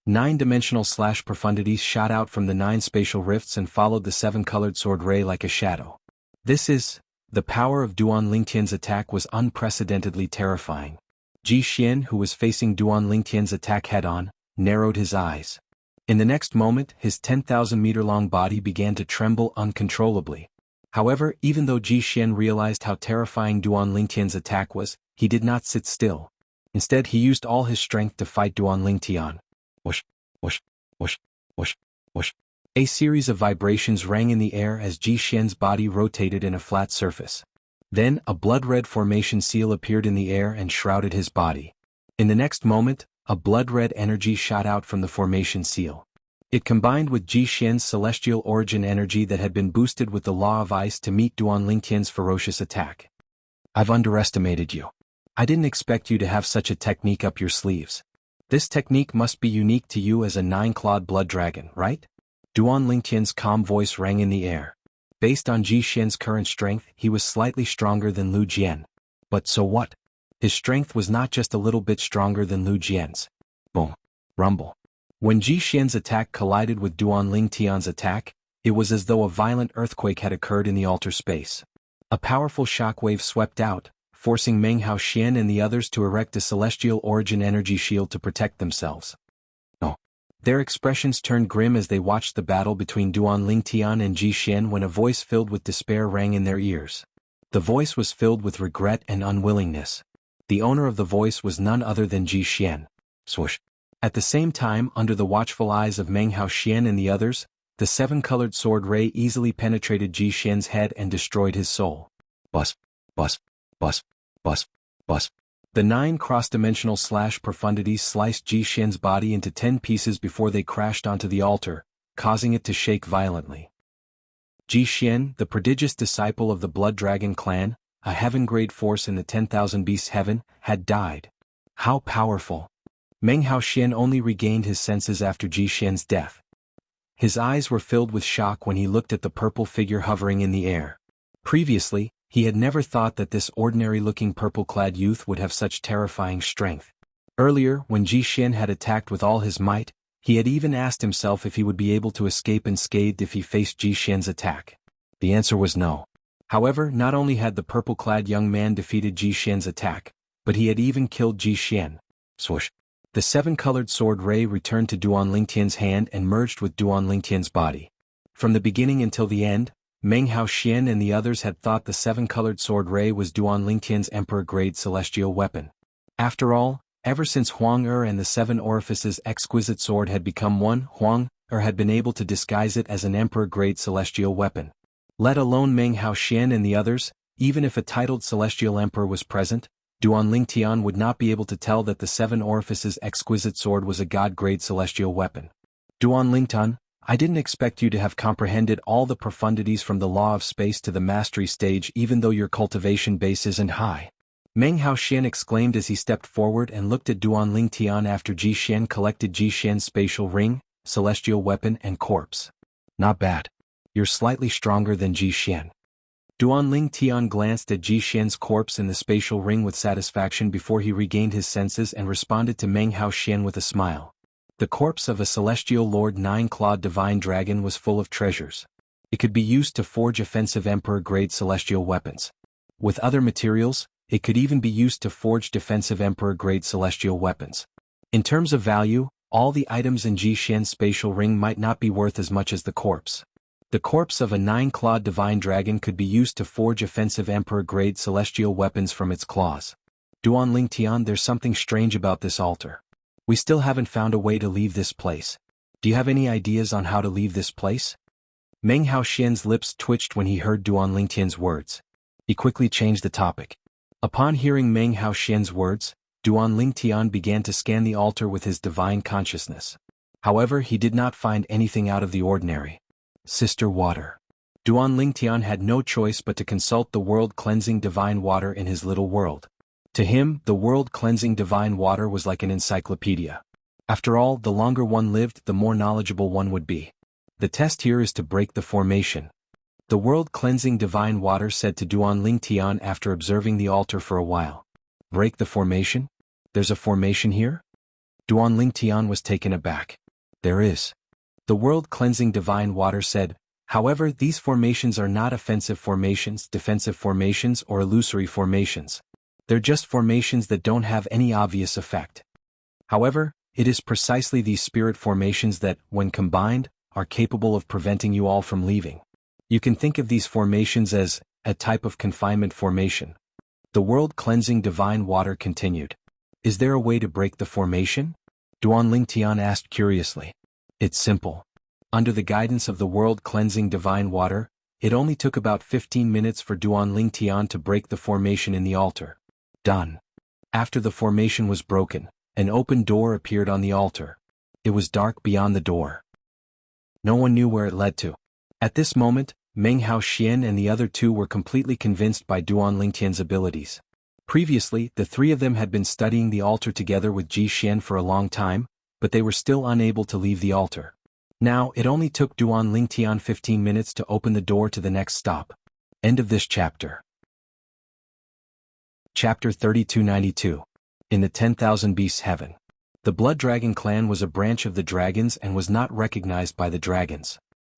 9-dimensional slash profundities shot out from the 9 spatial rifts and followed the 7-colored sword ray like a shadow. The power of Duanling Tian's attack was unprecedentedly terrifying. Ji Xian, who was facing Duanling Tian's attack head-on, narrowed his eyes. In the next moment, his 10,000-meter-long body began to tremble uncontrollably. However, even though Ji Xian realized how terrifying Duanling Tian's attack was, he did not sit still. Instead, he used all his strength to fight Duanling Tian. Whoosh, whoosh, whoosh, whoosh, whoosh. A series of vibrations rang in the air as Ji Xian's body rotated in a flat surface. Then, a blood-red formation seal appeared in the air and shrouded his body. In the next moment, a blood-red energy shot out from the formation seal. It combined with Ji Xian's celestial origin energy that had been boosted with the law of ice to meet Duanling Tian's ferocious attack. I've underestimated you. I didn't expect you to have such a technique up your sleeves. This technique must be unique to you as a 9-clawed blood dragon, right? Duanling Tian's calm voice rang in the air. Based on Ji Xian's current strength, he was slightly stronger than Lu Jian. But so what? His strength was not just a little bit stronger than Lu Jian's. Boom. Rumble. When Ji Xian's attack collided with Duanling Tian's attack, it was as though a violent earthquake had occurred in the altar space. A powerful shockwave swept out, forcing Meng Hao Xian and the others to erect a celestial origin energy shield to protect themselves. Their expressions turned grim as they watched the battle between Duanling Tian and Ji Xian when a voice filled with despair rang in their ears. The voice was filled with regret and unwillingness. The owner of the voice was none other than Ji Xian. Swoosh. At the same time, under the watchful eyes of Meng Hao Xian and the others, the 7-colored sword ray easily penetrated Ji Xian's head and destroyed his soul. Bus, bus, bus, bus, bus. The 9 cross-dimensional slash profundities sliced Ji Xian's body into 10 pieces before they crashed onto the altar, causing it to shake violently. Ji Xian, the prodigious disciple of the Blood Dragon clan, a heaven-grade force in the 10,000 Beasts heaven, had died. How powerful! Meng Hao Xian only regained his senses after Ji Xian's death. His eyes were filled with shock when he looked at the purple figure hovering in the air. Previously, he had never thought that this ordinary-looking purple-clad youth would have such terrifying strength. Earlier, when Ji Xian had attacked with all his might, he had even asked himself if he would be able to escape unscathed if he faced Ji Xian's attack. The answer was no. However, not only had the purple-clad young man defeated Ji Xian's attack, but he had even killed Ji Xian. Swoosh. The 7-colored sword ray returned to Duanling Tian's hand and merged with Duanling Tian's body. From the beginning until the end, Meng Hao Xian and the others had thought the 7-colored sword ray was Duanling Tian's emperor-grade celestial weapon. After all, ever since Huang Er and the 7 orifices exquisite sword had become one, Huang Er had been able to disguise it as an emperor-grade celestial weapon. Let alone Meng Hao Xian and the others, even if a titled celestial emperor was present, Duanling Tian would not be able to tell that the 7 orifices exquisite sword was a god-grade celestial weapon. Duanling Tian, I didn't expect you to have comprehended all the profundities from the law of space to the mastery stage even though your cultivation base isn't high. Meng Hao Xian exclaimed as he stepped forward and looked at Duanling Tian after Ji Xian collected Ji Xian's spatial ring, celestial weapon and corpse. Not bad. You're slightly stronger than Ji Xian. Duanling Tian glanced at Ji Xian's corpse in the spatial ring with satisfaction before he regained his senses and responded to Meng Hao Xian with a smile. The corpse of a celestial lord 9-clawed divine dragon was full of treasures. It could be used to forge offensive emperor-grade celestial weapons. With other materials, it could even be used to forge defensive emperor-grade celestial weapons. In terms of value, all the items in Ji Xian's spatial ring might not be worth as much as the corpse. The corpse of a 9-clawed divine dragon could be used to forge offensive emperor-grade celestial weapons from its claws. Duanling Tian, there's something strange about this altar. We still haven't found a way to leave this place. Do you have any ideas on how to leave this place? Meng Haoxian's lips twitched when he heard Duan Lingtian's words. He quickly changed the topic. Upon hearing Meng Haoxian's words, Duan Lingtian began to scan the altar with his divine consciousness. However, he did not find anything out of the ordinary. Sister Water. Duan Lingtian had no choice but to consult the world-cleansing divine water in his little world. To him, the world-cleansing divine water was like an encyclopedia. After all, the longer one lived, the more knowledgeable one would be. The test here is to break the formation. The world-cleansing divine water said to Duan Lingtian after observing the altar for a while. Break the formation? There's a formation here? Duan Lingtian was taken aback. There is. The world-cleansing divine water said, however, these formations are not offensive formations, defensive formations, or illusory formations. They're just formations that don't have any obvious effect. However, it is precisely these spirit formations that, when combined, are capable of preventing you all from leaving. You can think of these formations as a type of confinement formation. The world-cleansing divine water continued. Is there a way to break the formation? Duan Lingtian asked curiously. It's simple. Under the guidance of the world-cleansing divine water, it only took about 15 minutes for Duan Lingtian to break the formation in the altar. Done. After the formation was broken, an open door appeared on the altar. It was dark beyond the door. No one knew where it led to. At this moment, Meng Haoxian and the other two were completely convinced by Duan Lingtian's abilities. Previously, the three of them had been studying the altar together with Ji Xian for a long time, but they were still unable to leave the altar. Now, it only took Duan Lingtian 15 minutes to open the door to the next stop. End of this chapter. Chapter 3292. In the 10,000 Beasts Heaven. The Blood Dragon clan was a branch of the dragons and was not recognized by the dragons.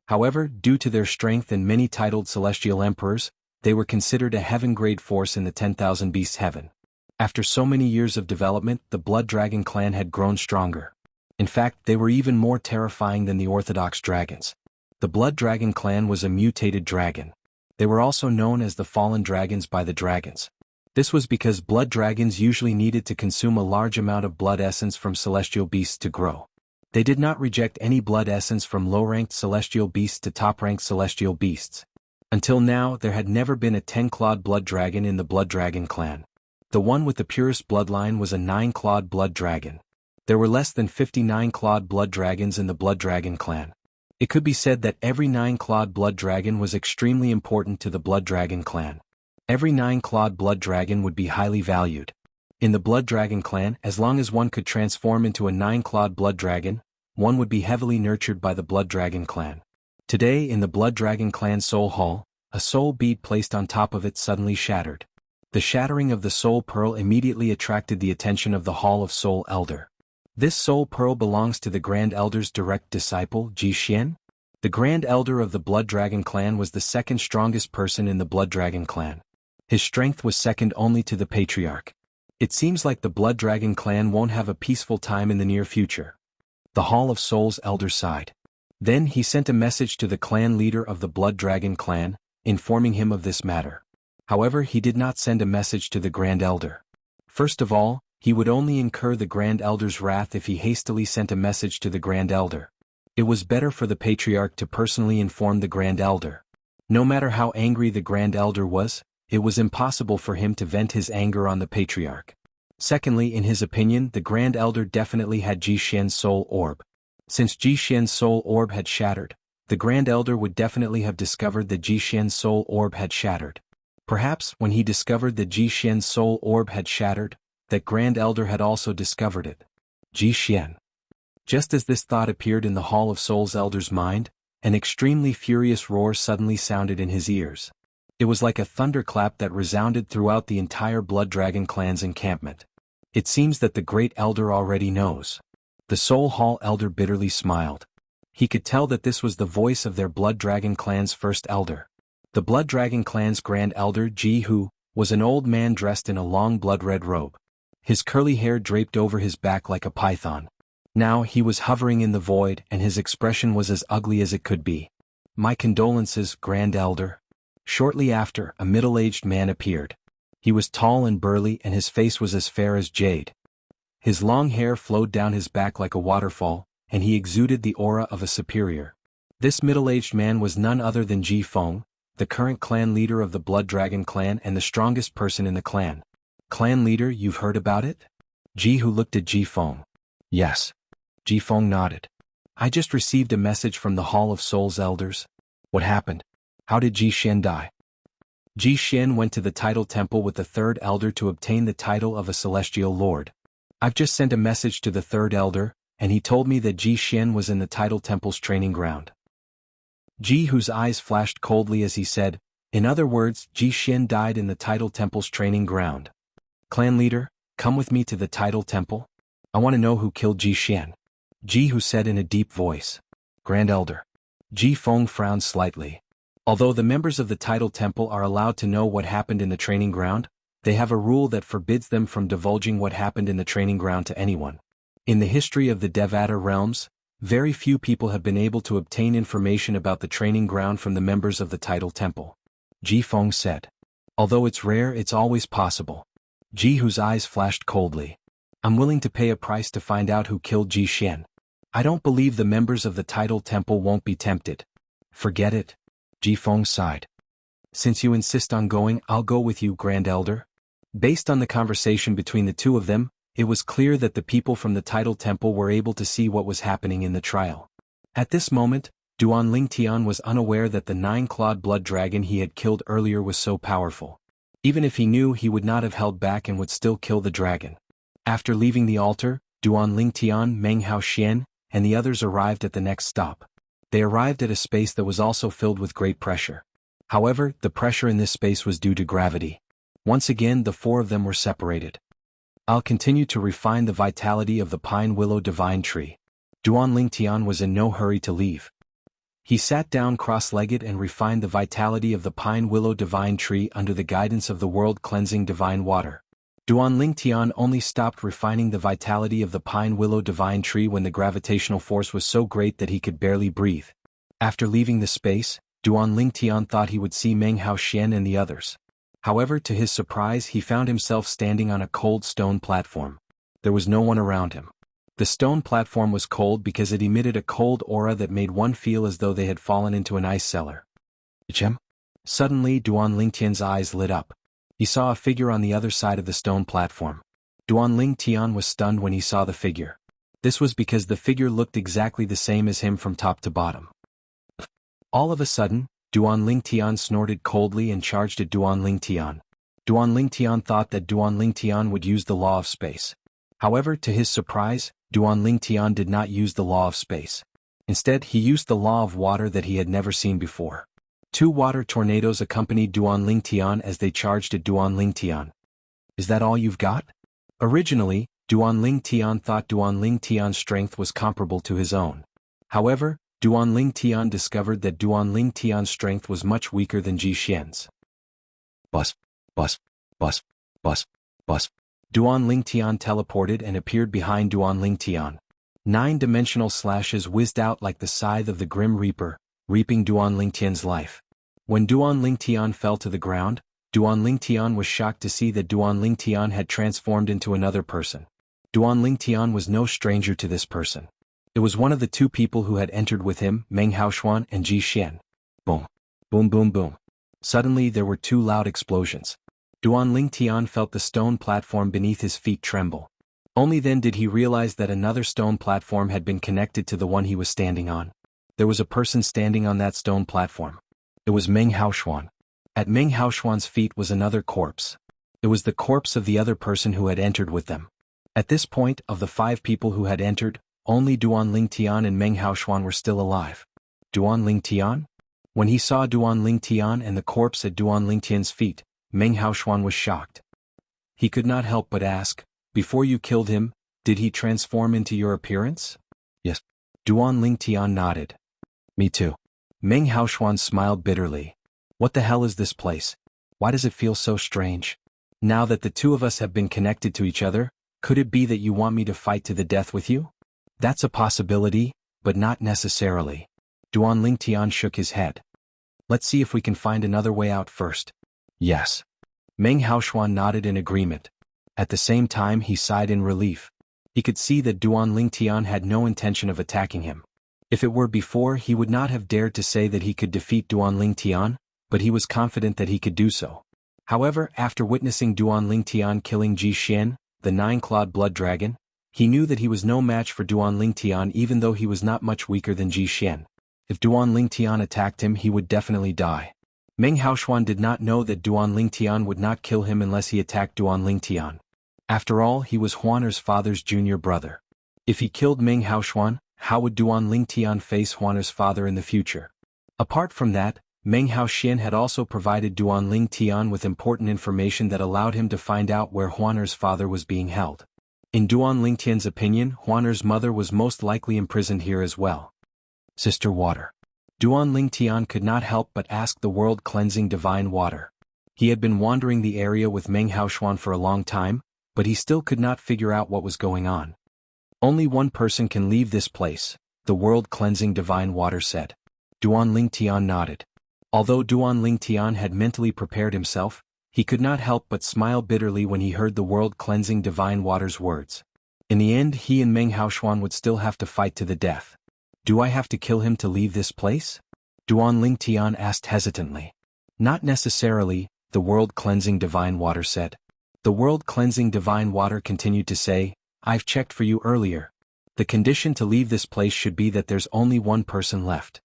However, due to their strength and many titled celestial emperors, they were considered a heaven-grade force in the 10,000 Beasts Heaven. After so many years of development, the Blood Dragon clan had grown stronger. In fact, they were even more terrifying than the orthodox dragons. The Blood Dragon clan was a mutated dragon. They were also known as the Fallen Dragons by the dragons. This was because blood dragons usually needed to consume a large amount of blood essence from celestial beasts to grow. They did not reject any blood essence from low-ranked celestial beasts to top-ranked celestial beasts. Until now, there had never been a 10-clawed blood dragon in the Blood Dragon clan. The one with the purest bloodline was a 9-clawed blood dragon. There were less than 50 9-clawed blood dragons in the Blood Dragon clan. It could be said that every 9-clawed blood dragon was extremely important to the Blood Dragon clan. Every 9-clawed blood dragon would be highly valued. In the Blood Dragon clan, as long as one could transform into a 9-clawed blood dragon, one would be heavily nurtured by the Blood Dragon clan. Today in the Blood Dragon clan Soul Hall, a soul bead placed on top of it suddenly shattered. The shattering of the soul pearl immediately attracted the attention of the Hall of Soul Elder. This soul pearl belongs to the Grand Elder's direct disciple, Ji Xian. The Grand Elder of the Blood Dragon clan was the second strongest person in the Blood Dragon clan. His strength was second only to the Patriarch. It seems like the Blood Dragon clan won't have a peaceful time in the near future. The Hall of Souls Elder sighed. Then he sent a message to the clan leader of the Blood Dragon clan, informing him of this matter. However, he did not send a message to the Grand Elder. First of all, he would only incur the Grand Elder's wrath if he hastily sent a message to the Grand Elder. It was better for the Patriarch to personally inform the Grand Elder. No matter how angry the Grand Elder was, it was impossible for him to vent his anger on the Patriarch. Secondly, in his opinion, the Grand Elder definitely had Ji Xian's soul orb. Since Ji Xian's soul orb had shattered, the Grand Elder would definitely have discovered that Ji Xian's soul orb had shattered. Perhaps, when he discovered that Ji Xian's soul orb had shattered, that Grand Elder had also discovered it. Ji Xian. Just as this thought appeared in the Hall of Souls Elder's mind, an extremely furious roar suddenly sounded in his ears. It was like a thunderclap that resounded throughout the entire Blood Dragon clan's encampment. It seems that the Great Elder already knows. The Soul Hall Elder bitterly smiled. He could tell that this was the voice of their Blood Dragon clan's first elder. The Blood Dragon clan's Grand Elder, Jianghu, was an old man dressed in a long blood-red robe. His curly hair draped over his back like a python. Now he was hovering in the void and his expression was as ugly as it could be. "My condolences, Grand Elder." Shortly after, a middle-aged man appeared. He was tall and burly and his face was as fair as jade. His long hair flowed down his back like a waterfall, and he exuded the aura of a superior. This middle-aged man was none other than Ji Feng, the current clan leader of the Blood Dragon clan and the strongest person in the clan. Clan leader, you've heard about it? Jihu looked at Ji Feng. Yes. Ji Feng nodded. I just received a message from the Hall of Souls Elders. What happened? How did Ji Xian die? Ji Xian went to the title temple with the third elder to obtain the title of a celestial lord. I've just sent a message to the third elder, and he told me that Ji Xian was in the title temple's training ground. Ji Hu's eyes flashed coldly as he said, in other words, Ji Xian died in the title temple's training ground. Clan leader, come with me to the title temple. I want to know who killed Ji Xian. Ji Hu said in a deep voice. Grand Elder. Ji Feng frowned slightly. Although the members of the title temple are allowed to know what happened in the training ground, they have a rule that forbids them from divulging what happened in the training ground to anyone. In the history of the Devata realms, very few people have been able to obtain information about the training ground from the members of the title temple. Ji Feng said. Although it's rare, it's always possible. Ji Hu's eyes flashed coldly. I'm willing to pay a price to find out who killed Ji Xian. I don't believe the members of the title temple won't be tempted. Forget it. Ji Feng sighed. Since you insist on going, I'll go with you, Grand Elder. Based on the conversation between the two of them, it was clear that the people from the title temple were able to see what was happening in the trial. At this moment, Duan Lingtian was unaware that the 9-clawed blood dragon he had killed earlier was so powerful. Even if he knew, he would not have held back and would still kill the dragon. After leaving the altar, Duan Lingtian, Meng Hao Xian, and the others arrived at the next stop. They arrived at a space that was also filled with great pressure. However, the pressure in this space was due to gravity. Once again, the four of them were separated. I'll continue to refine the vitality of the pine willow divine tree. Duan Lingtian was in no hurry to leave. He sat down cross-legged and refined the vitality of the pine willow divine tree under the guidance of the world-cleansing divine water. Duan Lingtian only stopped refining the vitality of the pine willow divine tree when the gravitational force was so great that he could barely breathe. After leaving the space, Duan Lingtian thought he would see Meng Hao Xian and the others. However, to his surprise, he found himself standing on a cold stone platform. There was no one around him. The stone platform was cold because it emitted a cold aura that made one feel as though they had fallen into an ice cellar. Chem? Suddenly, Duan Lingtian's eyes lit up. He saw a figure on the other side of the stone platform. Duan Lingtian was stunned when he saw the figure. This was because the figure looked exactly the same as him from top to bottom. All of a sudden, Duan Lingtian snorted coldly and charged at Duan Lingtian. Duan Lingtian thought that Duan Lingtian would use the law of space. However, to his surprise, Duan Lingtian did not use the law of space. Instead, he used the law of water that he had never seen before. 2 water tornadoes accompanied Duan Lingtian as they charged at Duan Lingtian. Is that all you've got? Originally, Duan Lingtian thought Duan Lingtian's strength was comparable to his own. However, Duan Lingtian discovered that Duan Lingtian's strength was much weaker than Ji Xian's. Bus, bus, bus, bus, bus. Duan Lingtian teleported and appeared behind Duan Lingtian. 9-dimensional slashes whizzed out like the scythe of the Grim Reaper, reaping Duan Lingtian's life. When Duan Lingtian fell to the ground, Duan Lingtian was shocked to see that Duan Lingtian had transformed into another person. Duan Lingtian was no stranger to this person. It was one of the 2 people who had entered with him, Meng Haoshuan and Ji Xian. Boom. Boom boom boom. Suddenly there were 2 loud explosions. Duan Lingtian felt the stone platform beneath his feet tremble. Only then did he realize that another stone platform had been connected to the one he was standing on. There was a person standing on that stone platform. It was Meng Haoshuan. At Meng Haoshuan's feet was another corpse. It was the corpse of the other person who had entered with them. At this point, of the 5 people who had entered, only Duan Lingtian and Meng Haoshuan were still alive. Duan Lingtian? When he saw Duan Lingtian and the corpse at Duan Lingtian's feet, Meng Haoshuan was shocked. He could not help but ask, before you killed him, did he transform into your appearance? Yes. Duan Lingtian nodded. Me too. Meng Haoshuan smiled bitterly. What the hell is this place? Why does it feel so strange? Now that the 2 of us have been connected to each other, could it be that you want me to fight to the death with you? That's a possibility, but not necessarily. Duan Lingtian shook his head. Let's see if we can find another way out first. Yes. Meng Haoshuan nodded in agreement. At the same time he sighed in relief. He could see that Duan Lingtian had no intention of attacking him. If it were before, he would not have dared to say that he could defeat Duan Lingtian, but he was confident that he could do so. However, after witnessing Duan Lingtian killing Ji Xian, the nine-clawed blood dragon, he knew that he was no match for Duan Lingtian even though he was not much weaker than Ji Xian. If Duan Lingtian attacked him, he would definitely die. Meng Haoshuan did not know that Duan Lingtian would not kill him unless he attacked Duan Lingtian. After all, he was Huaner's father's junior brother. If he killed Meng Haoshuan, how would Duan Lingtian face Huaner's father in the future? Apart from that, Meng Haoxian had also provided Duan Lingtian with important information that allowed him to find out where Huaner's father was being held. In Duan Lingtian's opinion, Huaner's mother was most likely imprisoned here as well. Sister Water. Duan Lingtian could not help but ask the world-cleansing divine water. He had been wandering the area with Meng Haoshuan for a long time, but he still could not figure out what was going on. Only one person can leave this place, the world-cleansing divine water said. Duan Lingtian nodded. Although Duan Lingtian had mentally prepared himself, he could not help but smile bitterly when he heard the world-cleansing divine water's words. In the end, he and Meng Haoshuan would still have to fight to the death. Do I have to kill him to leave this place? Duan Lingtian asked hesitantly. Not necessarily, the world-cleansing divine water said. The world-cleansing divine water continued to say, I've checked for you earlier. The condition to leave this place should be that there's only one person left.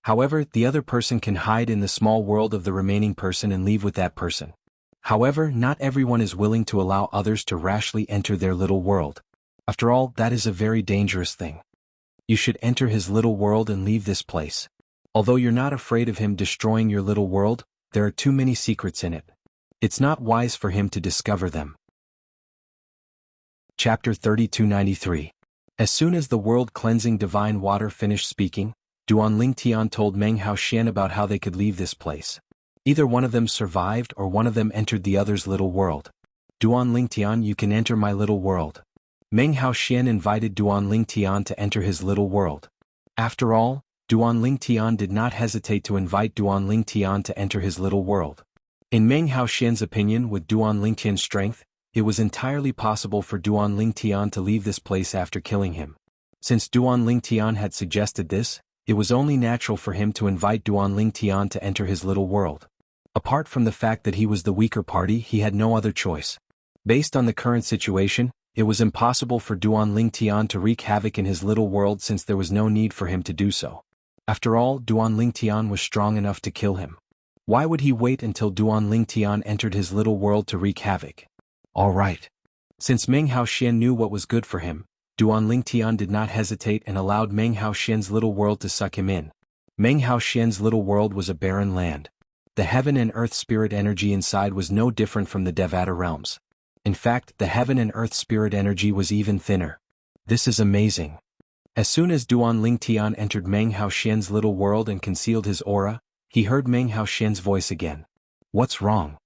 However, the other person can hide in the small world of the remaining person and leave with that person. However, not everyone is willing to allow others to rashly enter their little world. After all, that is a very dangerous thing. You should enter his little world and leave this place. Although you're not afraid of him destroying your little world, there are too many secrets in it. It's not wise for him to discover them. Chapter 3293. As soon as the world-cleansing divine water finished speaking, Duan Lingtian told Meng Haoxian about how they could leave this place. Either one of them survived or one of them entered the other's little world. Duan Lingtian, you can enter my little world. Meng Haoxian invited Duan Lingtian to enter his little world. After all, Duan Lingtian did not hesitate to invite Duan Lingtian to enter his little world. In Meng Haoxian's opinion, with Duan Lingtian's strength, it was entirely possible for Duan Lingtian to leave this place after killing him. Since Duan Lingtian had suggested this, it was only natural for him to invite Duan Lingtian to enter his little world. Apart from the fact that he was the weaker party, he had no other choice. Based on the current situation, it was impossible for Duan Lingtian to wreak havoc in his little world since there was no need for him to do so. After all, Duan Lingtian was strong enough to kill him. Why would he wait until Duan Lingtian entered his little world to wreak havoc? All right. Since Meng Haoxian knew what was good for him, Duan Lingtian did not hesitate and allowed Meng Haoxian's little world to suck him in. Meng Haoxian's little world was a barren land. The heaven and earth spirit energy inside was no different from the Devata realms. In fact, the heaven and earth spirit energy was even thinner. This is amazing. As soon as Duan Lingtian entered Meng Haoxian's little world and concealed his aura, he heard Meng Haoxian's voice again. What's wrong?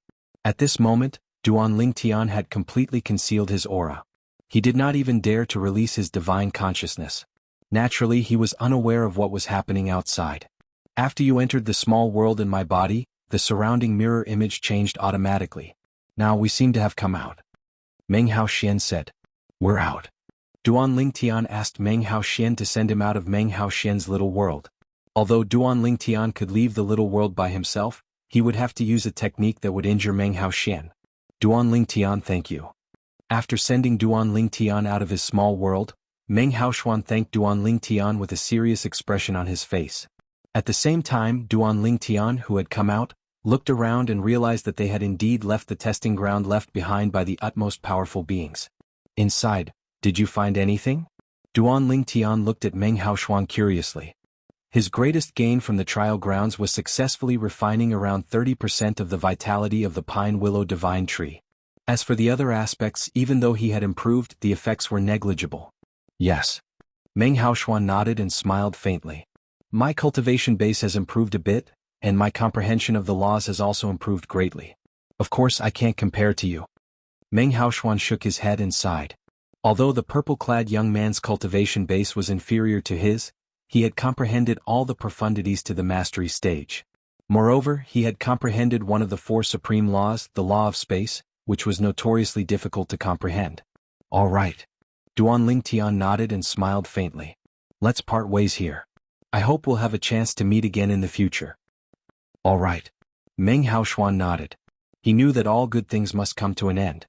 At this moment, Duan Lingtian had completely concealed his aura. He did not even dare to release his divine consciousness. Naturally, he was unaware of what was happening outside. After you entered the small world in my body, the surrounding mirror image changed automatically. Now we seem to have come out. Meng Haoxian said. We're out. Duan Lingtian asked Meng Haoxian to send him out of Meng Haoxian's little world. Although Duan Lingtian could leave the little world by himself, he would have to use a technique that would injure Meng Haoxian. Duan Lingtian, thank you. After sending Duan Lingtian out of his small world, Meng Haoshuan thanked Duan Lingtian with a serious expression on his face. At the same time, Duan Lingtian, who had come out, looked around and realized that they had indeed left the testing ground left behind by the utmost powerful beings. Inside, did you find anything? Duan Lingtian looked at Meng Haoshuan curiously. His greatest gain from the trial grounds was successfully refining around 30% of the vitality of the pine willow divine tree. As for the other aspects, even though he had improved, the effects were negligible. Yes. Meng Haoshuan nodded and smiled faintly. My cultivation base has improved a bit, and my comprehension of the laws has also improved greatly. Of course, I can't compare to you. Meng Haoshuan shook his head and sighed. Although the purple-clad young man's cultivation base was inferior to his, he had comprehended all the profundities to the mastery stage. Moreover, he had comprehended one of the four supreme laws, the law of space, which was notoriously difficult to comprehend. All right. Duan Lingtian nodded and smiled faintly. Let's part ways here. I hope we'll have a chance to meet again in the future. All right. Meng Haoshuan nodded. He knew that all good things must come to an end.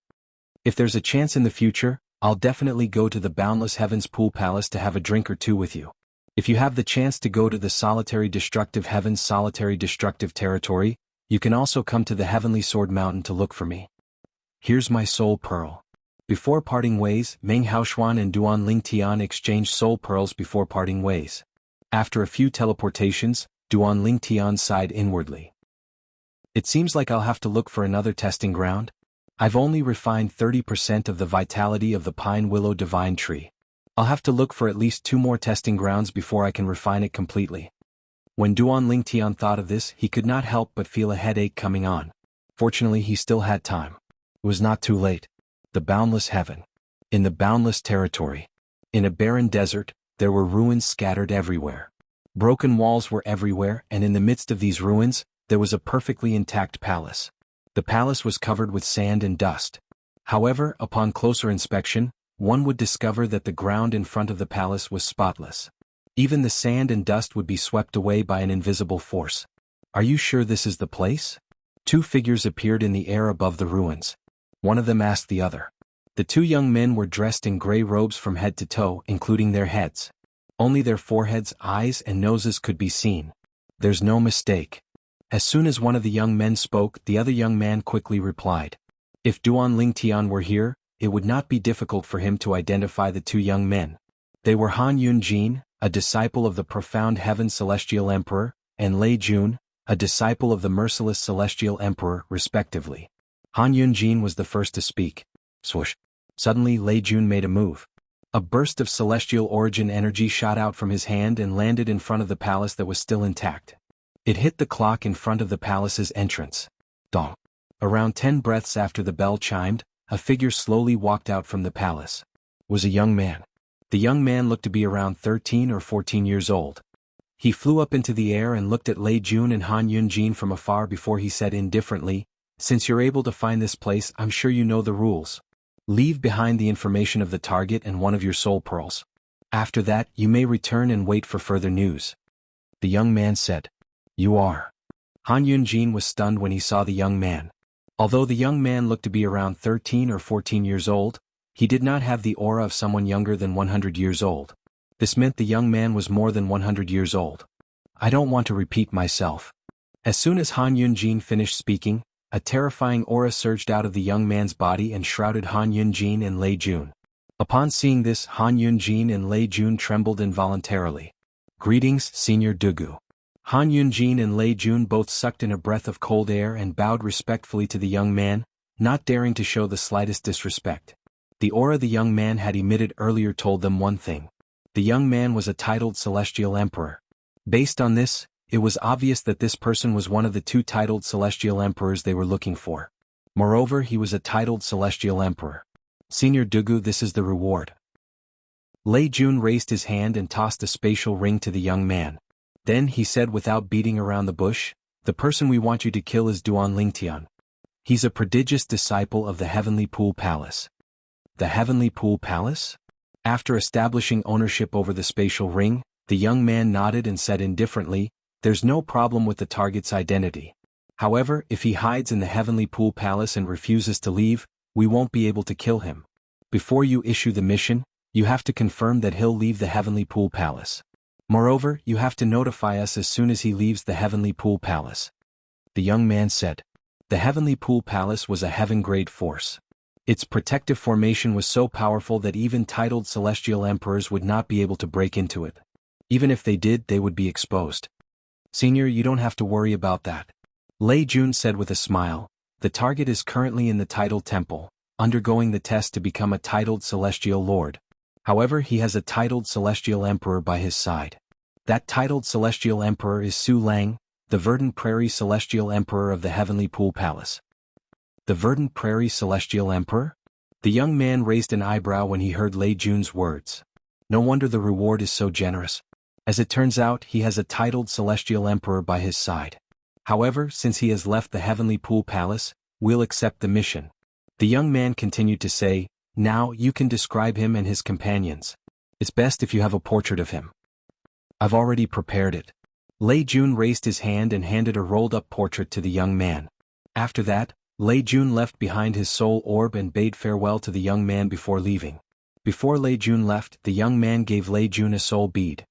If there's a chance in the future, I'll definitely go to the Boundless Heavens Pool Palace to have a drink or two with you. If you have the chance to go to the Solitary Destructive Heavens Solitary Destructive Territory, you can also come to the Heavenly Sword Mountain to look for me. Here's my soul pearl. Before parting ways, Meng Haoshuan and Duan Lingtian exchanged soul pearls before parting ways. After a few teleportations, Duan Lingtian sighed inwardly. It seems like I'll have to look for another testing ground. I've only refined 30% of the vitality of the Pine Willow Divine Tree. I'll have to look for at least 2 more testing grounds before I can refine it completely. When Duan Lingtian thought of this, he could not help but feel a headache coming on. Fortunately, he still had time. It was not too late. The Boundless Heaven. In the Boundless Territory. In a barren desert, there were ruins scattered everywhere. Broken walls were everywhere, and in the midst of these ruins, there was a perfectly intact palace. The palace was covered with sand and dust. However, upon closer inspection, one would discover that the ground in front of the palace was spotless. Even the sand and dust would be swept away by an invisible force. Are you sure this is the place? 2 figures appeared in the air above the ruins. One of them asked the other. The 2 young men were dressed in gray robes from head to toe, including their heads. Only their foreheads, eyes, and noses could be seen. There's no mistake. As soon as one of the young men spoke, the other young man quickly replied. If Duan Lingtian were here, it would not be difficult for him to identify the 2 young men. They were Han Yunjin, a disciple of the Profound Heaven Celestial Emperor, and Lei Jun, a disciple of the Merciless Celestial Emperor, respectively. Han Yunjin was the first to speak. Swoosh. Suddenly Lei Jun made a move. A burst of celestial origin energy shot out from his hand and landed in front of the palace that was still intact. It hit the clock in front of the palace's entrance. Dong. Around 10 breaths after the bell chimed, a figure slowly walked out from the palace. It was a young man. The young man looked to be around 13 or 14 years old. He flew up into the air and looked at Lei Jun and Han Yunjin from afar before he said indifferently, "Since you're able to find this place, I'm sure you know the rules. Leave behind the information of the target and one of your soul pearls. After that, you may return and wait for further news." The young man said, "You are." Han Yunjin was stunned when he saw the young man. Although the young man looked to be around 13 or 14 years old, he did not have the aura of someone younger than 100 years old. This meant the young man was more than 100 years old. I don't want to repeat myself. As soon as Han Yunjin finished speaking, a terrifying aura surged out of the young man's body and shrouded Han Yunjin and Lei Jun. Upon seeing this, Han Yunjin and Lei Jun trembled involuntarily. "Greetings, Senior Dugu." Han Yunjin and Lei Jun both sucked in a breath of cold air and bowed respectfully to the young man, not daring to show the slightest disrespect. The aura the young man had emitted earlier told them one thing. The young man was a titled Celestial Emperor. Based on this, it was obvious that this person was one of the 2 titled Celestial Emperors they were looking for. Moreover, he was a titled Celestial Emperor. "Senior Dugu, this is the reward." Lei Jun raised his hand and tossed a spatial ring to the young man. Then he said without beating around the bush, "The person we want you to kill is Duan Lingtian. He's a prodigious disciple of the Heavenly Pool Palace." The Heavenly Pool Palace? After establishing ownership over the spatial ring, the young man nodded and said indifferently, "There's no problem with the target's identity. However, if he hides in the Heavenly Pool Palace and refuses to leave, we won't be able to kill him. Before you issue the mission, you have to confirm that he'll leave the Heavenly Pool Palace. Moreover, you have to notify us as soon as he leaves the Heavenly Pool Palace." The young man said. The Heavenly Pool Palace was a heaven-grade force. Its protective formation was so powerful that even titled Celestial Emperors would not be able to break into it. Even if they did, they would be exposed. "Senior, you don't have to worry about that," Lei Jun said with a smile. "The target is currently in the Titled Temple, undergoing the test to become a titled Celestial Lord. However, he has a titled Celestial Emperor by his side. That titled Celestial Emperor is Su Lang, the Verdant Prairie Celestial Emperor of the Heavenly Pool Palace." The Verdant Prairie Celestial Emperor? The young man raised an eyebrow when he heard Lei Jun's words. No wonder the reward is so generous. As it turns out, he has a titled Celestial Emperor by his side. However, since he has left the Heavenly Pool Palace, we'll accept the mission. The young man continued to say, Now you can describe him and his companions. It's best if you have a portrait of him. I've already prepared it. Lei Jun raised his hand and handed a rolled-up portrait to the young man. After that, Lei Jun left behind his soul orb and bade farewell to the young man before leaving. Before Lei Jun left, the young man gave Lei Jun a soul bead.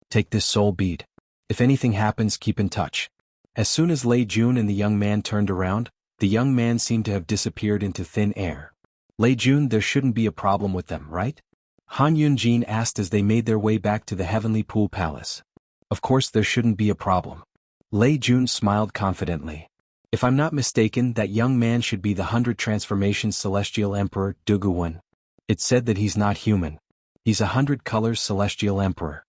Take this soul bead. If anything happens, keep in touch. As soon as Lei Jun and the young man turned around, the young man seemed to have disappeared into thin air. Lei Jun, there shouldn't be a problem with them, right? Han Yunjin asked as they made their way back to the Heavenly Pool Palace. Of course there shouldn't be a problem. Lei Jun smiled confidently. If I'm not mistaken, that young man should be the 100 Transformations Celestial Emperor, Duguwen. It's said that he's not human. He's 100 Colors Celestial Emperor.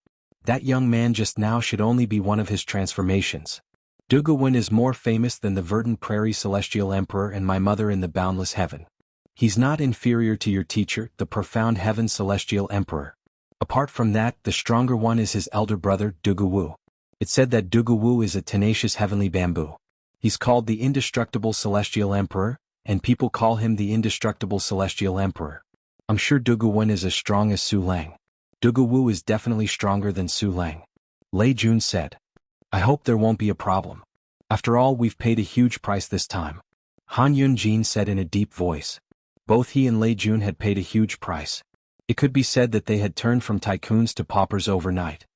That young man just now should only be one of his transformations. Duguwen is more famous than the Verdant Prairie Celestial Emperor and my mother in the Boundless Heaven. He's not inferior to your teacher, the Profound Heaven Celestial Emperor. Apart from that, the stronger one is his elder brother, Duguwu. It's said that Duguwu is a tenacious heavenly bamboo. He's called the Indestructible Celestial Emperor, and people call him the Indestructible Celestial Emperor. I'm sure Duguwen is as strong as Su Lang. Duguwu is definitely stronger than Su Lang. Lei Jun said. I hope there won't be a problem. After all, we've paid a huge price this time. Han Yunjin said in a deep voice. Both he and Lei Jun had paid a huge price. It could be said that they had turned from tycoons to paupers overnight.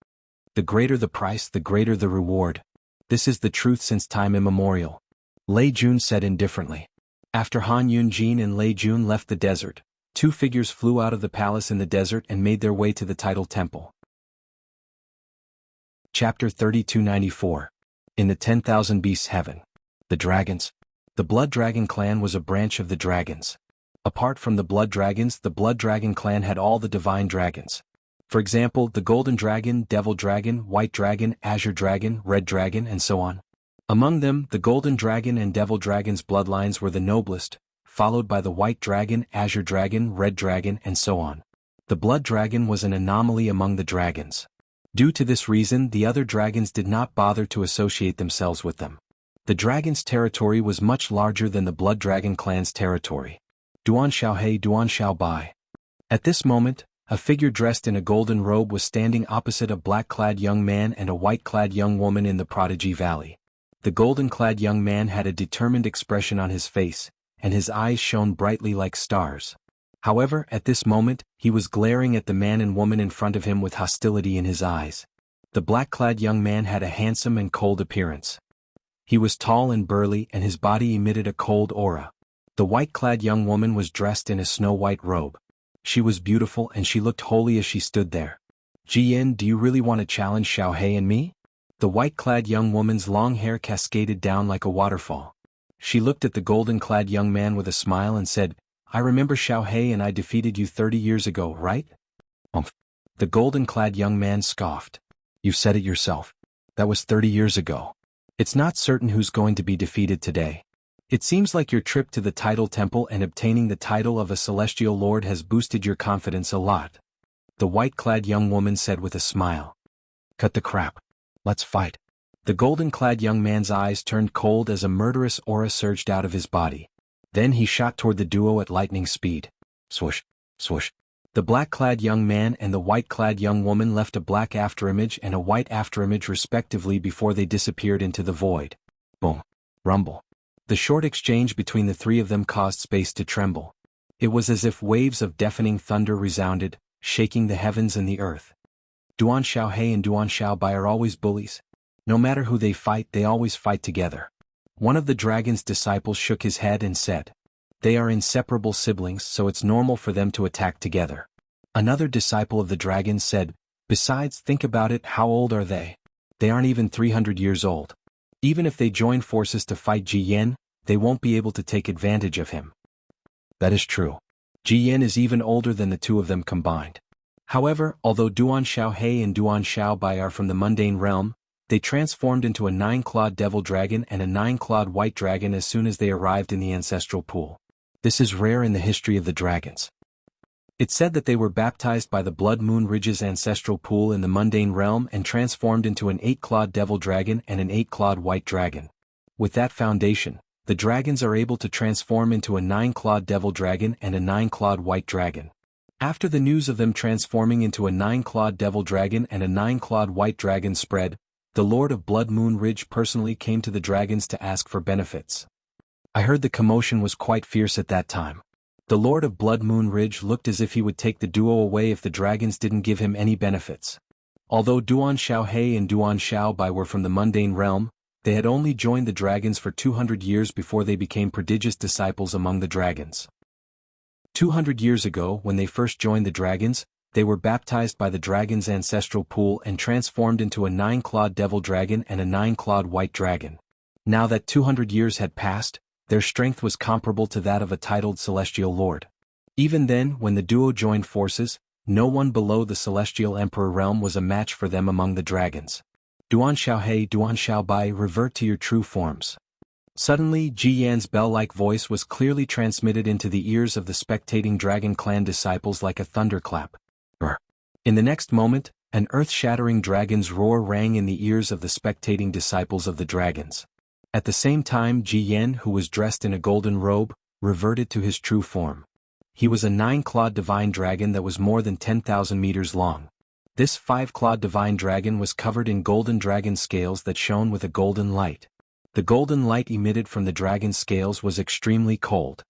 The greater the price, the greater the reward. This is the truth since time immemorial. Lei Jun said indifferently. After Han Yunjin and Lei Jun left the desert, two figures flew out of the palace in the desert and made their way to the Tidal Temple. Chapter 3294. In the 10,000 Beasts Heaven. The Dragons. The Blood Dragon clan was a branch of the dragons. Apart from the Blood Dragons, the Blood Dragon clan had all the divine dragons. For example, the Golden Dragon, Devil Dragon, White Dragon, Azure Dragon, Red Dragon, and so on. Among them, the Golden Dragon and Devil Dragon's bloodlines were the noblest, followed by the White Dragon, Azure Dragon, Red Dragon, and so on. The Blood Dragon was an anomaly among the dragons. Due to this reason, the other dragons did not bother to associate themselves with them. The dragon's territory was much larger than the Blood Dragon clan's territory. Duan Xiaohe, Duan Xiaobai. At this moment, a figure dressed in a golden robe was standing opposite a black-clad young man and a white-clad young woman in the Prodigy Valley. The golden-clad young man had a determined expression on his face, and his eyes shone brightly like stars. However, at this moment, he was glaring at the man and woman in front of him with hostility in his eyes. The black-clad young man had a handsome and cold appearance. He was tall and burly and his body emitted a cold aura. The white-clad young woman was dressed in a snow-white robe. She was beautiful and she looked holy as she stood there. Jiyan, do you really want to challenge Xiaohe and me? The white-clad young woman's long hair cascaded down like a waterfall. She looked at the golden-clad young man with a smile and said, I remember Xiaohe and I defeated you 30 years ago, right? The golden-clad young man scoffed. You said it yourself. That was 30 years ago. It's not certain who's going to be defeated today. It seems like your trip to the Tidal Temple and obtaining the title of a Celestial Lord has boosted your confidence a lot. The white-clad young woman said with a smile. Cut the crap. Let's fight. The golden-clad young man's eyes turned cold as a murderous aura surged out of his body. Then he shot toward the duo at lightning speed. Swoosh, swoosh. The black-clad young man and the white-clad young woman left a black afterimage and a white afterimage respectively before they disappeared into the void. Boom. Rumble. The short exchange between the three of them caused space to tremble. It was as if waves of deafening thunder resounded, shaking the heavens and the earth. Duan Xiaohe and Duan Xiaobai are always bullies. No matter who they fight, they always fight together. One of the dragon's disciples shook his head and said, They are inseparable siblings, so it's normal for them to attack together. Another disciple of the dragon said, Besides, think about it, how old are they? They aren't even 300 years old. Even if they join forces to fight Ji Yan, they won't be able to take advantage of him. That is true. Ji Yan is even older than the two of them combined. However, although Duan Xiaohe and Duan Xiaobai are from the mundane realm, they transformed into a 9-clawed devil dragon and a 9-clawed white dragon as soon as they arrived in the ancestral pool. This is rare in the history of the dragons. It's said that they were baptized by the Blood Moon Ridge's ancestral pool in the mundane realm and transformed into an 8-clawed devil dragon and an 8-clawed white dragon. With that foundation, the dragons are able to transform into a 9-clawed devil dragon and a 9-clawed white dragon. After the news of them transforming into a 9-clawed devil dragon and a 9-clawed white dragon spread, the Lord of Blood Moon Ridge personally came to the dragons to ask for benefits. I heard the commotion was quite fierce at that time. The Lord of Blood Moon Ridge looked as if he would take the duo away if the dragons didn't give him any benefits. Although Duan Xiaohei and Duan Xiaobai were from the mundane realm, they had only joined the dragons for 200 years before they became prodigious disciples among the dragons. 200 years ago, when they first joined the dragons, they were baptized by the dragon's ancestral pool and transformed into a 9-clawed devil dragon and a 9-clawed white dragon. Now that 200 years had passed, their strength was comparable to that of a titled celestial lord. Even then, when the duo joined forces, no one below the celestial emperor realm was a match for them among the dragons. Duan Xiaohei, Duan Xiaobai, revert to your true forms. Suddenly, Ji Yan's bell-like voice was clearly transmitted into the ears of the spectating Dragon Clan disciples like a thunderclap. In the next moment, an earth-shattering dragon's roar rang in the ears of the spectating disciples of the dragons. At the same time, Ji Yan, who was dressed in a golden robe, reverted to his true form. He was a 9-clawed divine dragon that was more than 10,000 meters long. This 5-clawed divine dragon was covered in golden dragon scales that shone with a golden light. The golden light emitted from the dragon's scales was extremely cold.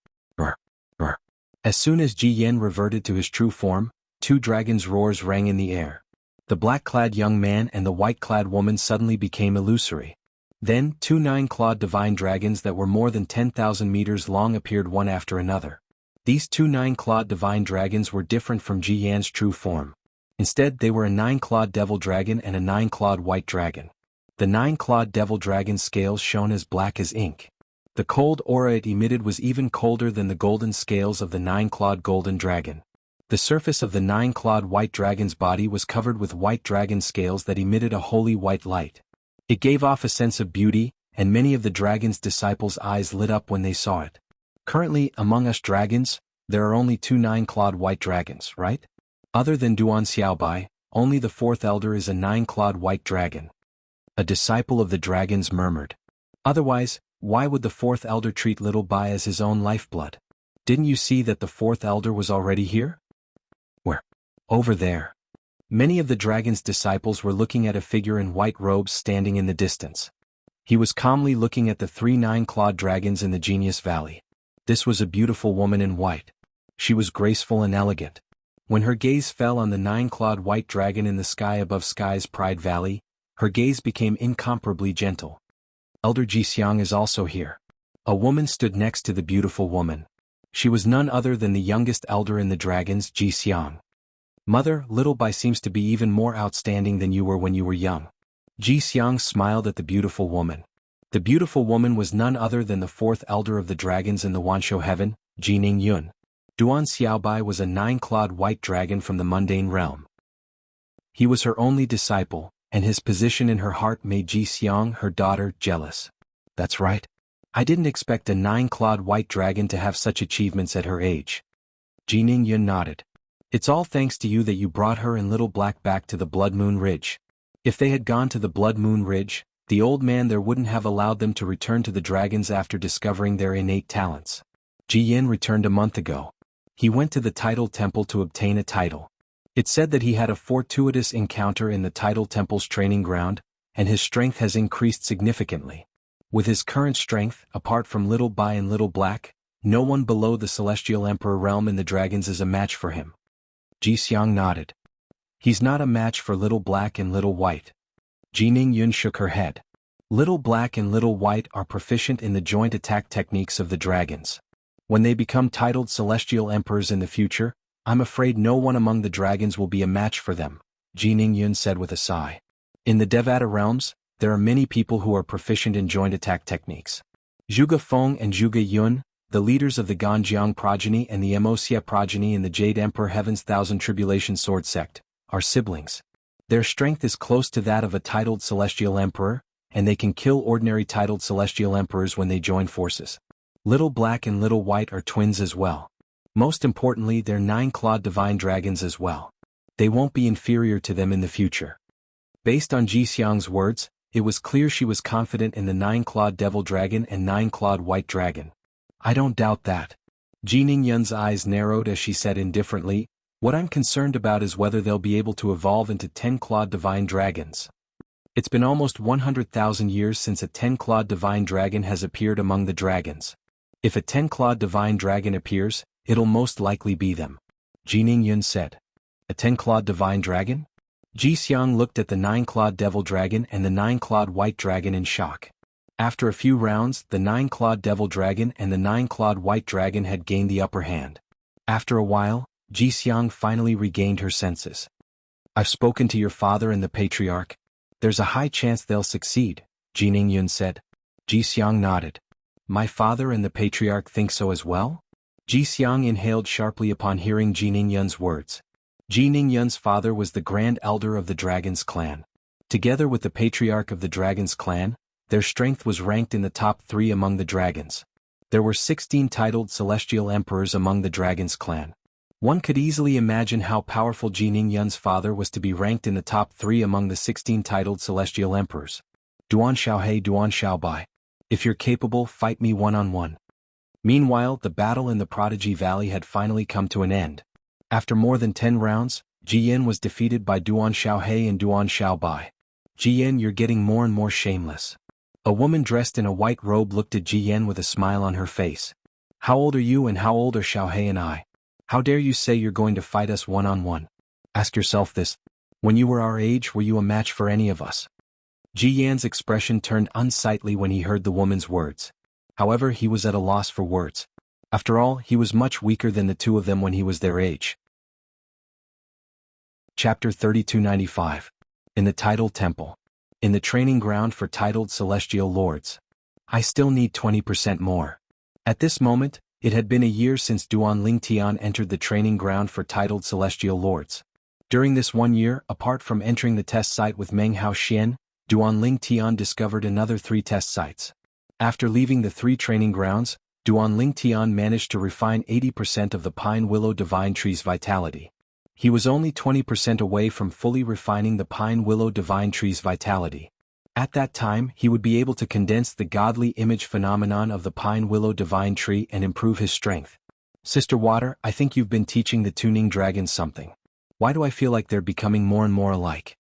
As soon as Ji Yan reverted to his true form, 2 dragons' roars rang in the air. The black-clad young man and the white-clad woman suddenly became illusory. Then, 2 9-clawed divine dragons that were more than 10,000 meters long appeared one after another. These 2 9-clawed divine dragons were different from Ji Yan's true form. Instead, they were a 9-clawed devil dragon and a 9-clawed white dragon. The 9-clawed devil dragon's scales shone as black as ink. The cold aura it emitted was even colder than the golden scales of the 9-clawed golden dragon. The surface of the 9-clawed white dragon's body was covered with white dragon scales that emitted a holy white light. It gave off a sense of beauty, and many of the dragon's disciples' eyes lit up when they saw it. Currently, among us dragons, there are only 2 9-clawed white dragons, right? Other than Duan Xiaobai, only the 4th elder is a 9-clawed white dragon. A disciple of the dragons murmured. Otherwise, why would the 4th elder treat little Bai as his own lifeblood? Didn't you see that the 4th elder was already here? Where? Over there. Many of the dragon's disciples were looking at a figure in white robes standing in the distance. He was calmly looking at the 3 9-clawed dragons in the Genius Valley. This was a beautiful woman in white. She was graceful and elegant. When her gaze fell on the 9-clawed white dragon in the sky above Sky's Pride Valley, her gaze became incomparably gentle. Elder Jixiang is also here. A woman stood next to the beautiful woman. She was none other than the youngest elder in the dragons, Jixiang. Mother, little Bai seems to be even more outstanding than you were when you were young. Jixiang smiled at the beautiful woman. The beautiful woman was none other than the 4th elder of the dragons in the Wanshou heaven, Jining Yun. Duan Xiaobai was a 9-clawed white dragon from the mundane realm. He was her only disciple, and his position in her heart made Jixiang, her daughter, jealous. That's right. I didn't expect a 9-clawed white dragon to have such achievements at her age. Jining Yun nodded. It's all thanks to you that you brought her and Little Black back to the Blood Moon Ridge. If they had gone to the Blood Moon Ridge, the old man there wouldn't have allowed them to return to the dragons after discovering their innate talents. Ji Yin returned a month ago. He went to the Tidal Temple to obtain a title. It said that he had a fortuitous encounter in the Tidal Temple's training ground, and his strength has increased significantly. With his current strength, apart from Little Bai and Little Black, no one below the Celestial Emperor realm in the dragons is a match for him. Jixiang nodded. He's not a match for Little Black and Little White. Jining Yun shook her head. Little Black and Little White are proficient in the joint attack techniques of the dragons. When they become titled Celestial Emperors in the future, I'm afraid no one among the dragons will be a match for them, Jining Yun said with a sigh. In the Devata realms, there are many people who are proficient in joint attack techniques. Zhuge Feng and Zhuge Yun, the leaders of the Ganjiang progeny and the Emosia progeny in the Jade Emperor Heaven's Thousand Tribulation Sword sect, are siblings. Their strength is close to that of a titled Celestial Emperor, and they can kill ordinary titled Celestial Emperors when they join forces. Little Black and Little White are twins as well. Most importantly, they're 9-clawed divine dragons as well. They won't be inferior to them in the future. Based on Jixiang's words, It was clear she was confident in the 9-clawed devil dragon and 9-clawed white dragon. I don't doubt that. Ji Ningyun's eyes narrowed as she said indifferently, what I'm concerned about is whether they'll be able to evolve into 10-clawed divine dragons. It's been almost 100,000 years since a 10-clawed divine dragon has appeared among the dragons. If a 10-clawed divine dragon appears, it'll most likely be them. Ji Ningyun said. A 10-clawed divine dragon? Ji Xiang looked at the 9-clawed devil dragon and the 9-clawed white dragon in shock. After a few rounds, the 9-clawed devil dragon and the 9-clawed white dragon had gained the upper hand. After a while, Ji Xiang finally regained her senses. I've spoken to your father and the patriarch. There's a high chance they'll succeed, Ji Ningyun said. Ji Xiang nodded. My father and the patriarch think so as well? Ji Xiang inhaled sharply upon hearing Ji Ningyun's words. Ji Ningyun's father was the Grand Elder of the Dragon's clan. Together with the patriarch of the Dragon's clan, their strength was ranked in the top 3 among the dragons. There were 16 titled celestial emperors among the Dragon's clan. One could easily imagine how powerful Ji Ningyun's father was to be ranked in the top 3 among the 16 titled celestial emperors. Duan Xiaohe, Duan Xiaobai. If you're capable, fight me one-on-one. Meanwhile, the battle in the Prodigy Valley had finally come to an end. After more than 10 rounds, Ji Yin was defeated by Duan Xiaohe and Duan Xiaobai. Ji Yin, you're getting more and more shameless. A woman dressed in a white robe looked at Ji Yin with a smile on her face. How old are you and how old are Xiaohe and I? How dare you say you're going to fight us one-on-one? Ask yourself this. When you were our age, were you a match for any of us? Ji Yan's expression turned unsightly when he heard the woman's words. However, he was at a loss for words. After all, he was much weaker than the two of them when he was their age. Chapter 3295. In the Tidal Temple. In the training ground for titled celestial lords. I still need 20% more. At this moment, it had been a year since Duan Lingtian entered the training ground for titled celestial lords. During this 1 year, apart from entering the test site with Meng Hao Xian, Duan Lingtian discovered another 3 test sites. After leaving the 3 training grounds, Duan Lingtian managed to refine 80% of the Pine Willow Divine Tree's vitality. He was only 20% away from fully refining the Pine Willow Divine Tree's vitality. At that time, he would be able to condense the godly image phenomenon of the Pine Willow Divine Tree and improve his strength. Sister Water, I think you've been teaching the tuning dragons something. Why do I feel like they're becoming more and more alike?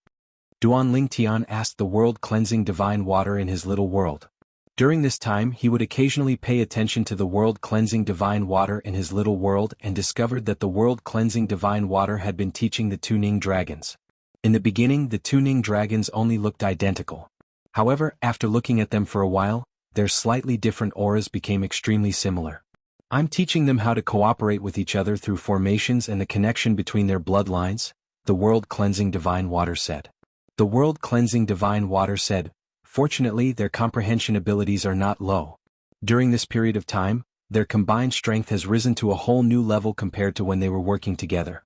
Duan Lingtian asked the world-cleansing divine water in his little world. During this time, he would occasionally pay attention to the world-cleansing divine water in his little world and discovered that the world-cleansing divine water had been teaching the tuning dragons. In the beginning, the tuning dragons only looked identical. However, after looking at them for a while, their slightly different auras became extremely similar. I'm teaching them how to cooperate with each other through formations and the connection between their bloodlines, the world-cleansing divine water said. The world-cleansing divine water said, fortunately, their comprehension abilities are not low. During this period of time, their combined strength has risen to a whole new level compared to when they were working together.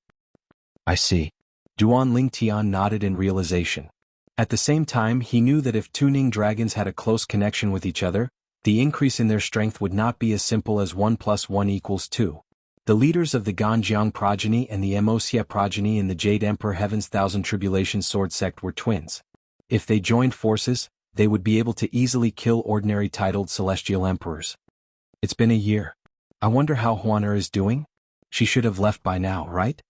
I see. Duan Lingtian nodded in realization. At the same time, he knew that if tuning dragons had a close connection with each other, the increase in their strength would not be as simple as 1 + 1 = 2. The leaders of the Ganjiang progeny and the Wuxia progeny in the Jade Emperor Heaven's Thousand Tribulation Sword sect were twins. If they joined forces, they would be able to easily kill ordinary titled celestial emperors. It's been a year. I wonder how Huaner is doing? She should have left by now, right?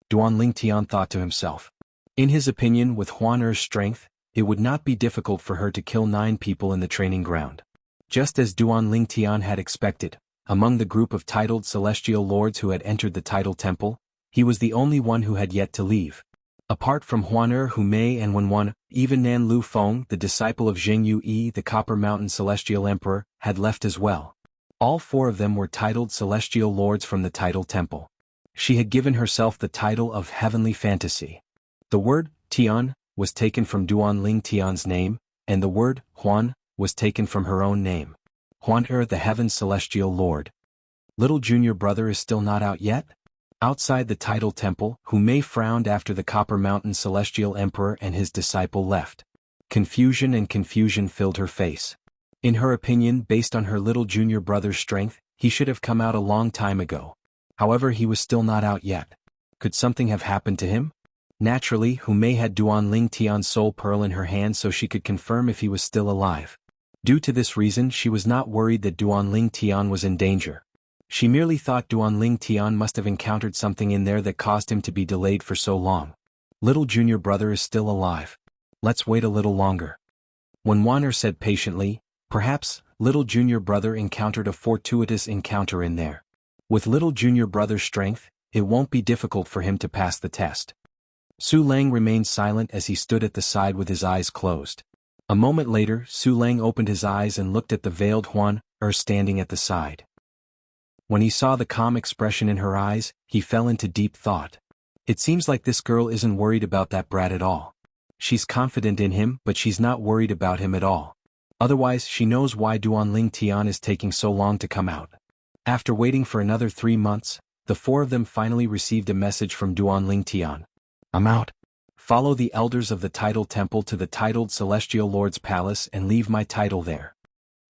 Duan Lingtian thought to himself. In his opinion, with Huaner's strength, it would not be difficult for her to kill 9 people in the training ground. Just as Duan Lingtian had expected, among the group of titled celestial lords who had entered the Tidal Temple, he was the only one who had yet to leave. Apart from Huaner, Hu Mei and Wenwan, even Nan Lu Feng, the disciple of Jianghu Yi, the Copper Mountain Celestial Emperor, had left as well. All 4 of them were titled celestial lords from the Tidal Temple. She had given herself the title of Heavenly Fantasy. The word, Tian, was taken from Duan Lingtian's name, and the word, Huan, was taken from her own name. Huaner, the Heaven's Celestial Lord. Little junior brother is still not out yet? Outside the Tidal Temple, Hu Mei frowned after the Copper Mountain Celestial Emperor and his disciple left. Confusion filled her face. In her opinion, based on her little junior brother's strength, he should have come out a long time ago. However, he was still not out yet. Could something have happened to him? Naturally, Hu Mei had Duan Ling Tian's soul pearl in her hand so she could confirm if he was still alive. Due to this reason she was not worried that Duan Ling Tian was in danger. She merely thought Duan Ling Tian must have encountered something in there that caused him to be delayed for so long. Little junior brother is still alive. Let's wait a little longer. When Wan'er said patiently, perhaps, little junior brother encountered a fortuitous encounter in there. With little junior brother's strength, it won't be difficult for him to pass the test. Su Lang remained silent as he stood at the side with his eyes closed. A moment later, Su Lang opened his eyes and looked at the veiled Wan'er standing at the side. When he saw the calm expression in her eyes, he fell into deep thought. It seems like this girl isn't worried about that brat at all. She's confident in him, but she's not worried about him at all. Otherwise, she knows why Duan Ling Tian is taking so long to come out. After waiting for another 3 months, the four of them finally received a message from Duan Ling Tian. I'm out. Follow the elders of the Tidal Temple to the titled Celestial Lord's Palace and leave my title there.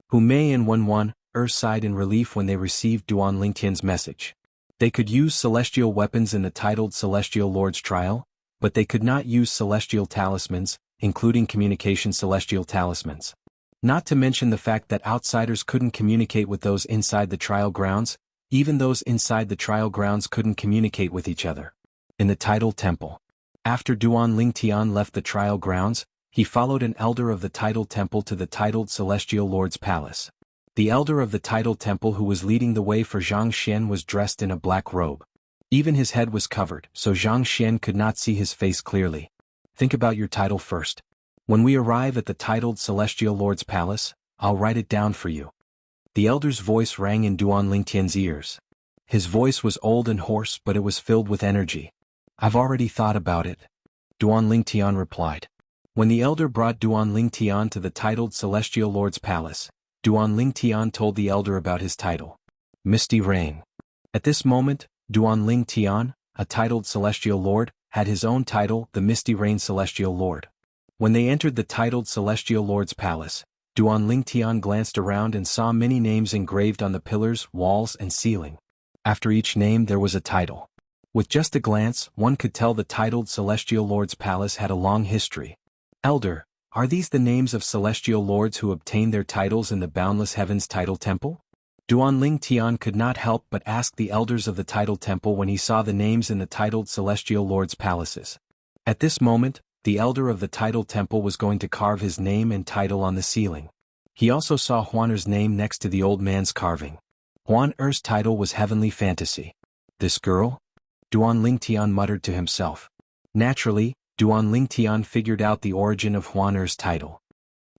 Hu Mei and Wan'er sighed in relief when they received Duan Ling Tian's message. They could use celestial weapons in the titled Celestial Lord's trial, but they could not use celestial talismans, including communication celestial talismans. Not to mention the fact that outsiders couldn't communicate with those inside the trial grounds, even those inside the trial grounds couldn't communicate with each other. In the Tidal Temple. After Duan Ling Tian left the trial grounds, he followed an elder of the Tidal Temple to the titled Celestial Lord's Palace. The elder of the Tidal Temple who was leading the way for Zhang Xian was dressed in a black robe. Even his head was covered, so Zhang Xian could not see his face clearly. Think about your title first. When we arrive at the titled Celestial Lord's Palace, I'll write it down for you. The elder's voice rang in Duan Ling Tian's ears. His voice was old and hoarse, but it was filled with energy. I've already thought about it. Duan Ling Tian replied. When the elder brought Duan Ling Tian to the titled Celestial Lord's Palace, Duan Ling Tian told the elder about his title. Misty Rain. At this moment, Duan Ling Tian, a titled Celestial Lord, had his own title, the Misty Rain Celestial Lord. When they entered the titled Celestial Lord's Palace, Duan Ling Tian glanced around and saw many names engraved on the pillars, walls, and ceiling. After each name there was a title. With just a glance, one could tell the titled Celestial Lord's Palace had a long history. Elder, are these the names of celestial lords who obtained their titles in the Boundless Heavens Tidal Temple? Duan Ling Tian could not help but ask the elders of the Tidal Temple when he saw the names in the titled Celestial Lords' palaces. At this moment, the elder of the Tidal Temple was going to carve his name and title on the ceiling. He also saw Wan'er's name next to the old man's carving. Wan'er's title was Heavenly Fantasy. This girl? Duan Ling Tian muttered to himself. Naturally, Duan Ling Tian figured out the origin of Wan'er's title.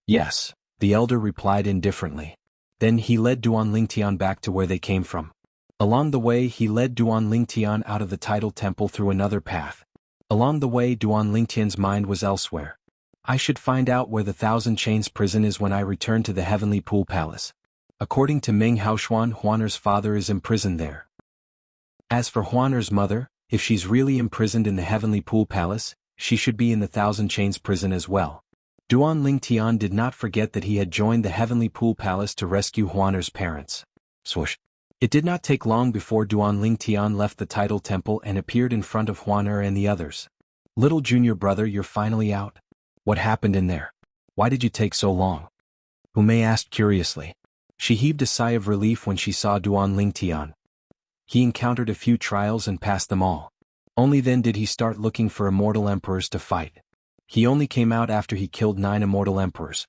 Yes, the elder replied indifferently. Then he led Duan Ling Tian back to where they came from. Along the way he led Duan Ling Tian out of the Tidal Temple through another path. Along the way Duan Ling Tian's mind was elsewhere. I should find out where the Thousand Chains prison is when I return to the Heavenly Pool Palace. According to Meng Haoxuan, Wan'er's father is imprisoned there. As for Wan'er's mother, if she's really imprisoned in the Heavenly Pool Palace, she should be in the Thousand Chains prison as well. Duan Ling Tian did not forget that he had joined the Heavenly Pool Palace to rescue Wan'er's parents. Swoosh. It did not take long before Duan Ling Tian left the Tidal Temple and appeared in front of Wan'er and the others. Little junior brother, you're finally out. What happened in there? Why did you take so long? Hu Mei asked curiously. She heaved a sigh of relief when she saw Duan Ling Tian. He encountered a few trials and passed them all. Only then did he start looking for immortal emperors to fight. He only came out after he killed 9 immortal emperors.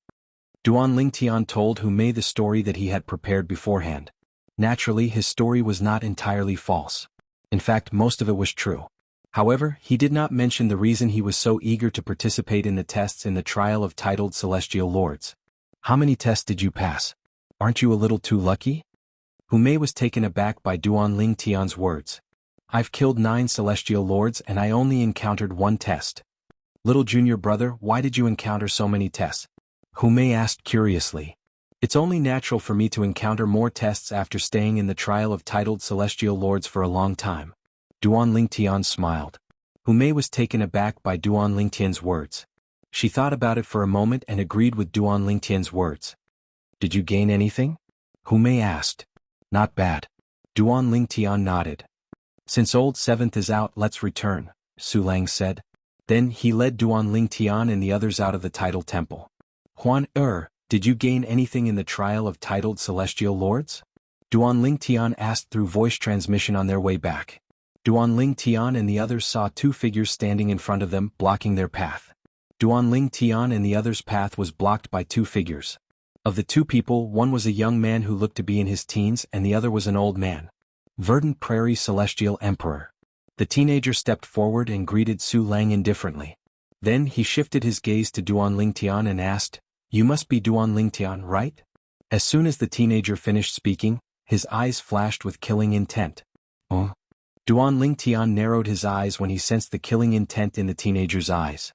Duan Ling Tian told Hu Mei the story that he had prepared beforehand. Naturally, his story was not entirely false. In fact, most of it was true. However, he did not mention the reason he was so eager to participate in the tests in the trial of titled Celestial Lords. How many tests did you pass? Aren't you a little too lucky? Hu Mei was taken aback by Duan Ling Tian's words. I've killed 9 celestial lords and I only encountered 1 test. Little junior brother, why did you encounter so many tests? Hu Mei asked curiously. It's only natural for me to encounter more tests after staying in the trial of titled celestial lords for a long time. Duan Ling Tian smiled. Hu Mei was taken aback by Duan Ling Tian's words. She thought about it for a moment and agreed with Duan Ling Tian's words. Did you gain anything? Hu Mei asked. Not bad. Duan Ling Tian nodded. Since Old Seventh is out, let's return, Su Lang said. Then he led Duan Ling Tian and the others out of the Tidal Temple. Huan did you gain anything in the trial of titled celestial lords? Duan Ling Tian asked through voice transmission on their way back. Duan Ling Tian and the others saw two figures standing in front of them, blocking their path. Duan Ling Tian and the others' path was blocked by two figures. Of the two people, one was a young man who looked to be in his teens and the other was an old man. Verdant Prairie Celestial Emperor. The teenager stepped forward and greeted Su Lang indifferently. Then he shifted his gaze to Duan Ling Tian and asked, "You must be Duan Ling Tian, right?" As soon as the teenager finished speaking, his eyes flashed with killing intent. Duan Ling Tian narrowed his eyes when he sensed the killing intent in the teenager's eyes.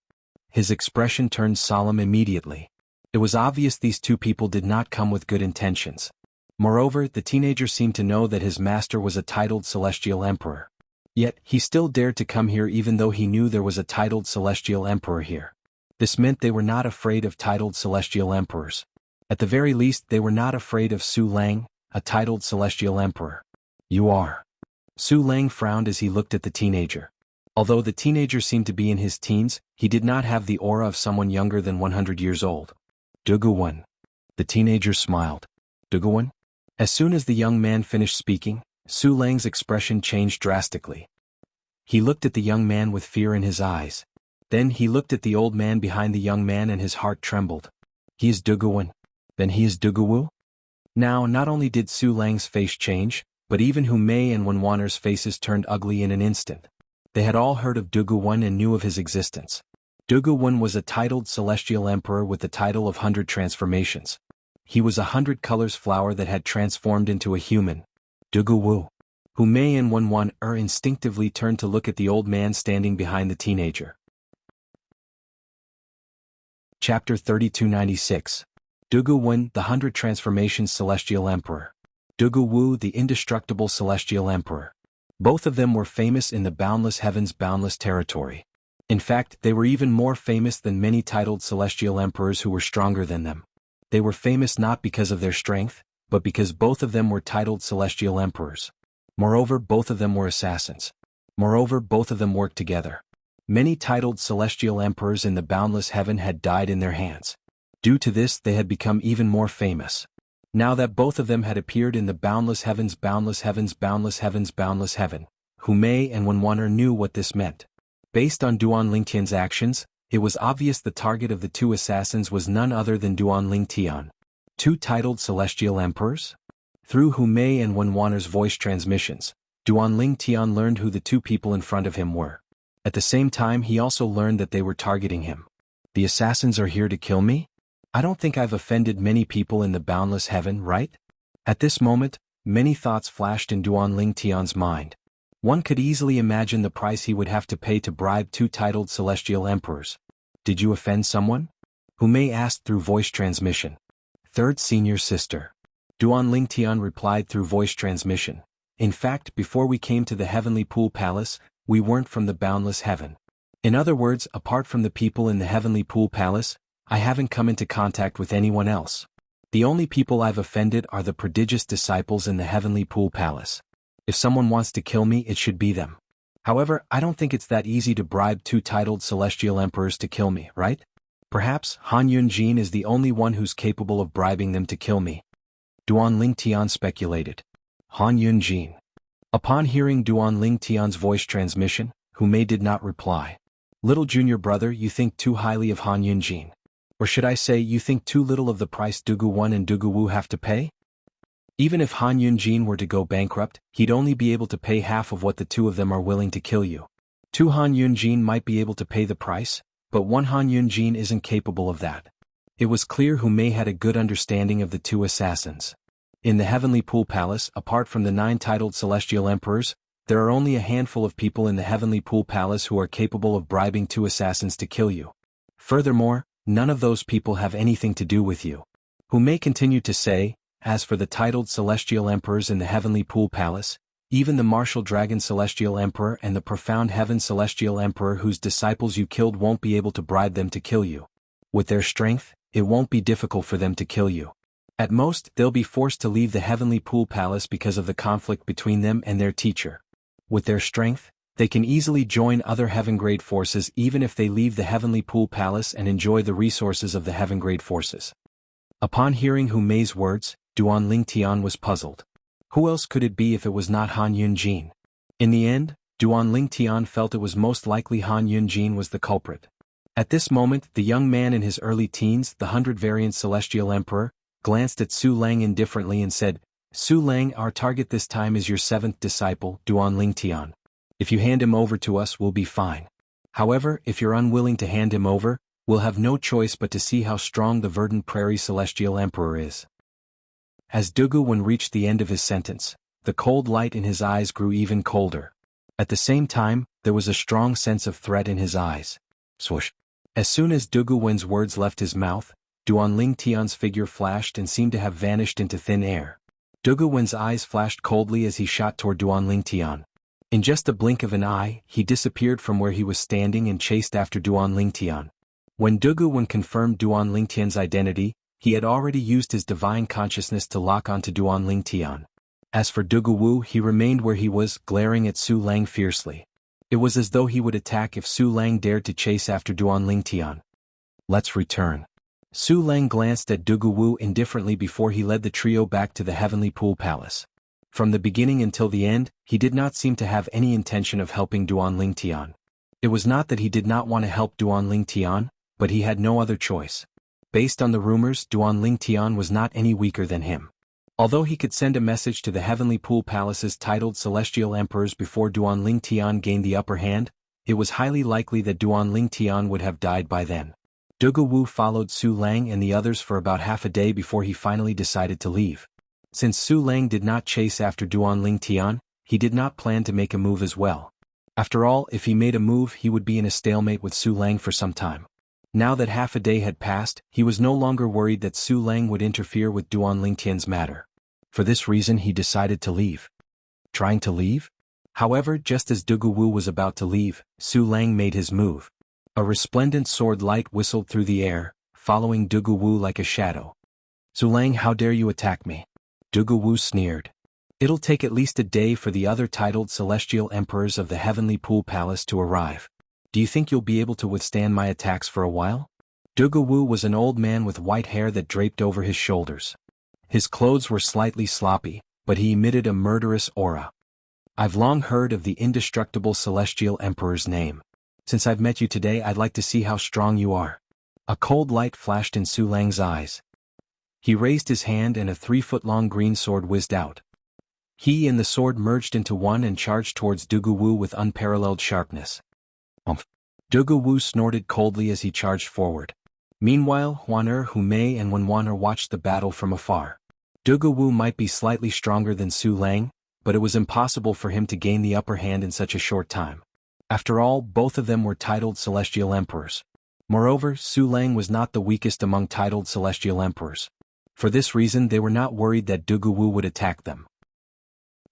His expression turned solemn immediately. It was obvious these two people did not come with good intentions. Moreover, the teenager seemed to know that his master was a titled celestial emperor. Yet, he still dared to come here even though he knew there was a titled celestial emperor here. This meant they were not afraid of titled celestial emperors. At the very least, they were not afraid of Su Lang, a titled celestial emperor. You are. Su Lang frowned as he looked at the teenager. Although the teenager seemed to be in his teens, he did not have the aura of someone younger than 100 years old. Duguwan. The teenager smiled. Duguwan? As soon as the young man finished speaking, Su Lang's expression changed drastically. He looked at the young man with fear in his eyes. Then he looked at the old man behind the young man and his heart trembled. He is Duguwan. Then he is Duguwu? Now not only did Su Lang's face change, but even Hu Mei and Wen Wan'er's faces turned ugly in an instant. They had all heard of Duguwan and knew of his existence. Duguwan was a titled celestial emperor with the title of 100 transformations. He was 100 colors flower that had transformed into a human. Duguwu. Hu Mei and Wen Wan'er instinctively turned to look at the old man standing behind the teenager. Chapter 3296. Duguwan, the 100 transformations celestial emperor. Duguwu, the indestructible celestial emperor. Both of them were famous in the boundless heavens' boundless territory. In fact, they were even more famous than many titled celestial emperors who were stronger than them. They were famous not because of their strength, but because both of them were titled celestial emperors. Moreover, both of them were assassins. Moreover, both of them worked together. Many titled celestial emperors in the boundless heaven had died in their hands. Due to this, they had become even more famous. Now that both of them had appeared in the boundless heavens, boundless heavens, boundless heavens, boundless heaven, Hu Mei and Wen Wan'er knew what this meant. Based on Duan Ling Tian's actions, it was obvious the target of the two assassins was none other than Duan Ling Tian. Two titled celestial emperors? Through Hu Mei and Wen Wan'er's voice transmissions, Duan Ling Tian learned who the two people in front of him were. At the same time, he also learned that they were targeting him. The assassins are here to kill me? I don't think I've offended many people in the boundless heaven, right? At this moment, many thoughts flashed in Duan Ling Tian's mind. One could easily imagine the price he would have to pay to bribe two titled celestial emperors. Did you offend someone? Hu Mei asked through voice transmission. Third senior sister. Duan Ling Tian replied through voice transmission. In fact, before we came to the heavenly pool palace, we weren't from the boundless heaven. In other words, apart from the people in the heavenly pool palace, I haven't come into contact with anyone else. The only people I've offended are the prodigious disciples in the heavenly pool palace. If someone wants to kill me, it should be them. However, I don't think it's that easy to bribe two titled celestial emperors to kill me, right? Perhaps Han Yunjin is the only one who's capable of bribing them to kill me. Duan Ling Tian speculated. Han Yunjin. Upon hearing Duan Ling Tian's voice transmission, Hu Mei did not reply. Little junior brother, you think too highly of Han Yunjin. Or should I say, you think too little of the price Duguwan and Duguwu have to pay? Even if Han Yunjin were to go bankrupt, he'd only be able to pay half of what the two of them are willing to kill you. Two Han Yunjin might be able to pay the price, but one Han Yunjin isn't capable of that. It was clear Hu Mei had a good understanding of the two assassins. In the heavenly pool palace, apart from the 9 titled celestial emperors, there are only a handful of people in the heavenly pool palace who are capable of bribing 2 assassins to kill you. Furthermore, none of those people have anything to do with you. Hu Mei continued to say, as for the titled celestial emperors in the heavenly pool palace, even the martial dragon celestial emperor and the profound heaven celestial emperor whose disciples you killed won't be able to bribe them to kill you. With their strength, it won't be difficult for them to kill you. At most, they'll be forced to leave the heavenly pool palace because of the conflict between them and their teacher. With their strength, They can easily join other heaven-grade forces even if they leave the Heavenly Pool Palace and enjoy the resources of the heaven-grade forces. Upon hearing Hu Mei's words, Duan Lingtian was puzzled. Who else could it be if it was not Han Yunjin? In the end, Duan Lingtian felt it was most likely Han Yunjin was the culprit. At this moment, the young man in his early teens, the 100-variant Celestial Emperor, glanced at Su Lang indifferently and said, Su Lang, our target this time is your 7th disciple, Duan Lingtian. If you hand him over to us, we'll be fine. However, if you're unwilling to hand him over, we'll have no choice but to see how strong the Verdant Prairie Celestial Emperor is. As Duguwen reached the end of his sentence, the cold light in his eyes grew even colder. At the same time, there was a strong sense of threat in his eyes. Swoosh. As soon as Duguwen's words left his mouth, Duan Lingtian's figure flashed and seemed to have vanished into thin air. Duguwen's eyes flashed coldly as he shot toward Duan Lingtian. In just a blink of an eye, he disappeared from where he was standing and chased after Duan Lingtian. When Duguwen confirmed Duan Lingtian's identity, he had already used his divine consciousness to lock onto Duan Lingtian. As for Duguwu, he remained where he was, glaring at Su Lang fiercely. It was as though he would attack if Su Lang dared to chase after Duan Lingtian. Let's return. Su Lang glanced at Duguwu indifferently before he led the trio back to the Heavenly Pool Palace. From the beginning until the end, he did not seem to have any intention of helping Duan Lingtian. It was not that he did not want to help Duan Lingtian, but he had no other choice. Based on the rumors, Duan Lingtian was not any weaker than him. Although he could send a message to the Heavenly Pool Palace's titled Celestial Emperors before Duan Lingtian gained the upper hand, it was highly likely that Duan Lingtian would have died by then. Duguwu followed Su Lang and the others for about half a day before he finally decided to leave. Since Su Lang did not chase after Duan Lingtian, he did not plan to make a move as well. After all, if he made a move, he would be in a stalemate with Su Lang for some time. Now that half a day had passed, he was no longer worried that Su Lang would interfere with Duan Lingtian's matter. For this reason he decided to leave. Trying to leave? However, just as Duguwu was about to leave, Su Lang made his move. A resplendent sword light whistled through the air, following Duguwu like a shadow. Su Lang, how dare you attack me? Duguwu sneered. It'll take at least a day for the other titled Celestial Emperors of the Heavenly Pool Palace to arrive. Do you think you'll be able to withstand my attacks for a while? Duguwu was an old man with white hair that draped over his shoulders. His clothes were slightly sloppy, but he emitted a murderous aura. I've long heard of the indestructible Celestial Emperor's name. Since I've met you today, I'd like to see how strong you are. A cold light flashed in Su Lang's eyes. He raised his hand and a 3-foot-long green sword whizzed out. He and the sword merged into one and charged towards Duguwu with unparalleled sharpness. Duguwu snorted coldly as he charged forward. Meanwhile, Huaner, Hu Mei and Wenwaner watched the battle from afar. Duguwu might be slightly stronger than Su Lang, but it was impossible for him to gain the upper hand in such a short time. After all, both of them were titled Celestial Emperors. Moreover, Su Lang was not the weakest among titled Celestial Emperors. For this reason they were not worried that Duguwu would attack them.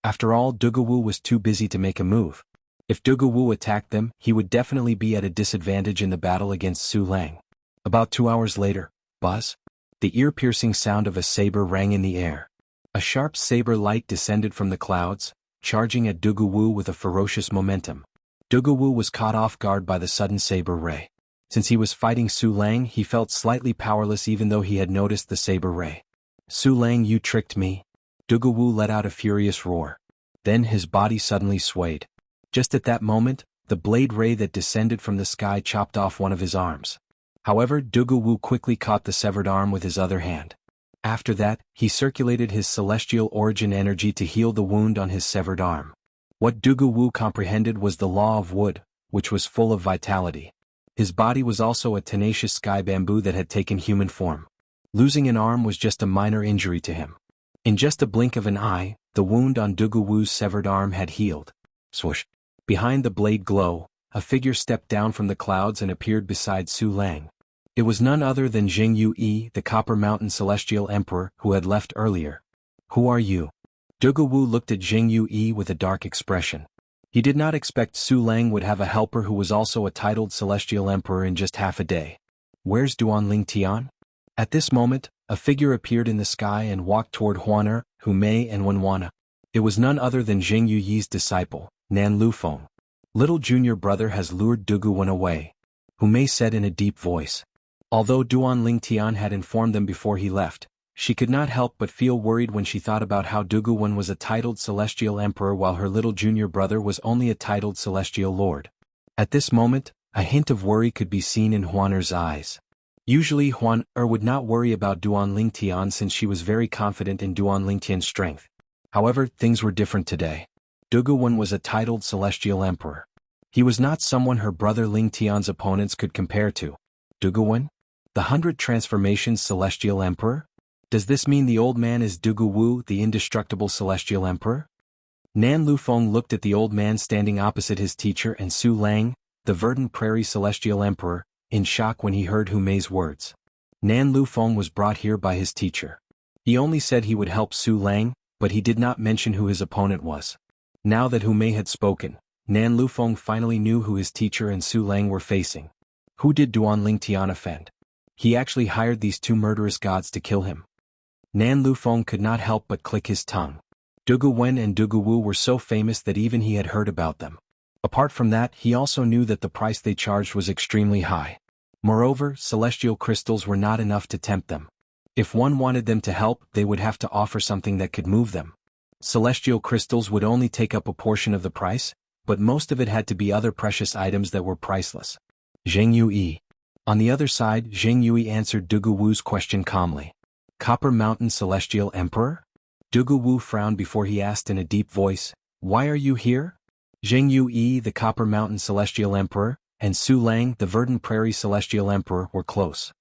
After all, Duguwu was too busy to make a move. If Duguwu attacked them, he would definitely be at a disadvantage in the battle against Su Lang. About 2 hours later, buzz! The ear-piercing sound of a saber rang in the air. A sharp saber light descended from the clouds, charging at Duguwu with a ferocious momentum. Duguwu was caught off guard by the sudden saber ray. Since he was fighting Su Lang, he felt slightly powerless even though he had noticed the saber ray. Su Lang, you tricked me. Duguwu let out a furious roar. Then his body suddenly swayed. Just at that moment, the blade ray that descended from the sky chopped off one of his arms. However, Duguwu quickly caught the severed arm with his other hand. After that, he circulated his celestial origin energy to heal the wound on his severed arm. What Duguwu comprehended was the law of wood, which was full of vitality. His body was also a tenacious sky bamboo that had taken human form. Losing an arm was just a minor injury to him. In just a blink of an eye, the wound on Duguwu's severed arm had healed. Swoosh! Behind the blade glow, a figure stepped down from the clouds and appeared beside Su Lang. It was none other than Jianghu, the Copper Mountain Celestial Emperor, who had left earlier. Who are you? Duguwu looked at Jianghu with a dark expression. He did not expect Su Lang would have a helper who was also a titled Celestial Emperor in just half a day. Where's Duan Lingtian? At this moment, a figure appeared in the sky and walked toward Huaner, Hu Mei and Wenwana. It was none other than Jianghu's disciple, Nan Lufeng. Little junior brother has lured Duguwen away, Hu Mei said in a deep voice. Although Duan Lingtian had informed them before he left, she could not help but feel worried when she thought about how Duguwen was a titled celestial emperor while her little junior brother was only a titled celestial lord. At this moment, a hint of worry could be seen in Huaner's eyes. Usually Huan would not worry about Duan Lingtian since she was very confident in Duan Lingtian's strength. However, things were different today. Duguwen was a titled celestial emperor. He was not someone her brother Lingtian's opponents could compare to. Duguwen? The 100 Transformations Celestial Emperor? Does this mean the old man is Dugu Wu, the indestructible celestial emperor? Nan Lufeng looked at the old man standing opposite his teacher and Su Lang, the verdant prairie celestial emperor, in shock when he heard Hu Mei's words. Nan Lufeng was brought here by his teacher. He only said he would help Su Lang, but he did not mention who his opponent was. Now that Hu Mei had spoken, Nan Lufeng finally knew who his teacher and Su Lang were facing. Who did Duan Lingtian offend? He actually hired these two murderous gods to kill him. Nan Lufeng could not help but click his tongue. Dugu Wen and Dugu Wu were so famous that even he had heard about them. Apart from that, he also knew that the price they charged was extremely high. Moreover, celestial crystals were not enough to tempt them. If one wanted them to help, they would have to offer something that could move them. Celestial crystals would only take up a portion of the price, but most of it had to be other precious items that were priceless. Zheng Yui. On the other side, Zheng Yui answered Dugu Wu's question calmly. Copper Mountain Celestial Emperor? Dugu Wu frowned before he asked in a deep voice, "Why are you here?" Zheng Yui, the Copper Mountain Celestial Emperor, and Su Lang, the Verdant Prairie Celestial Emperor, were close.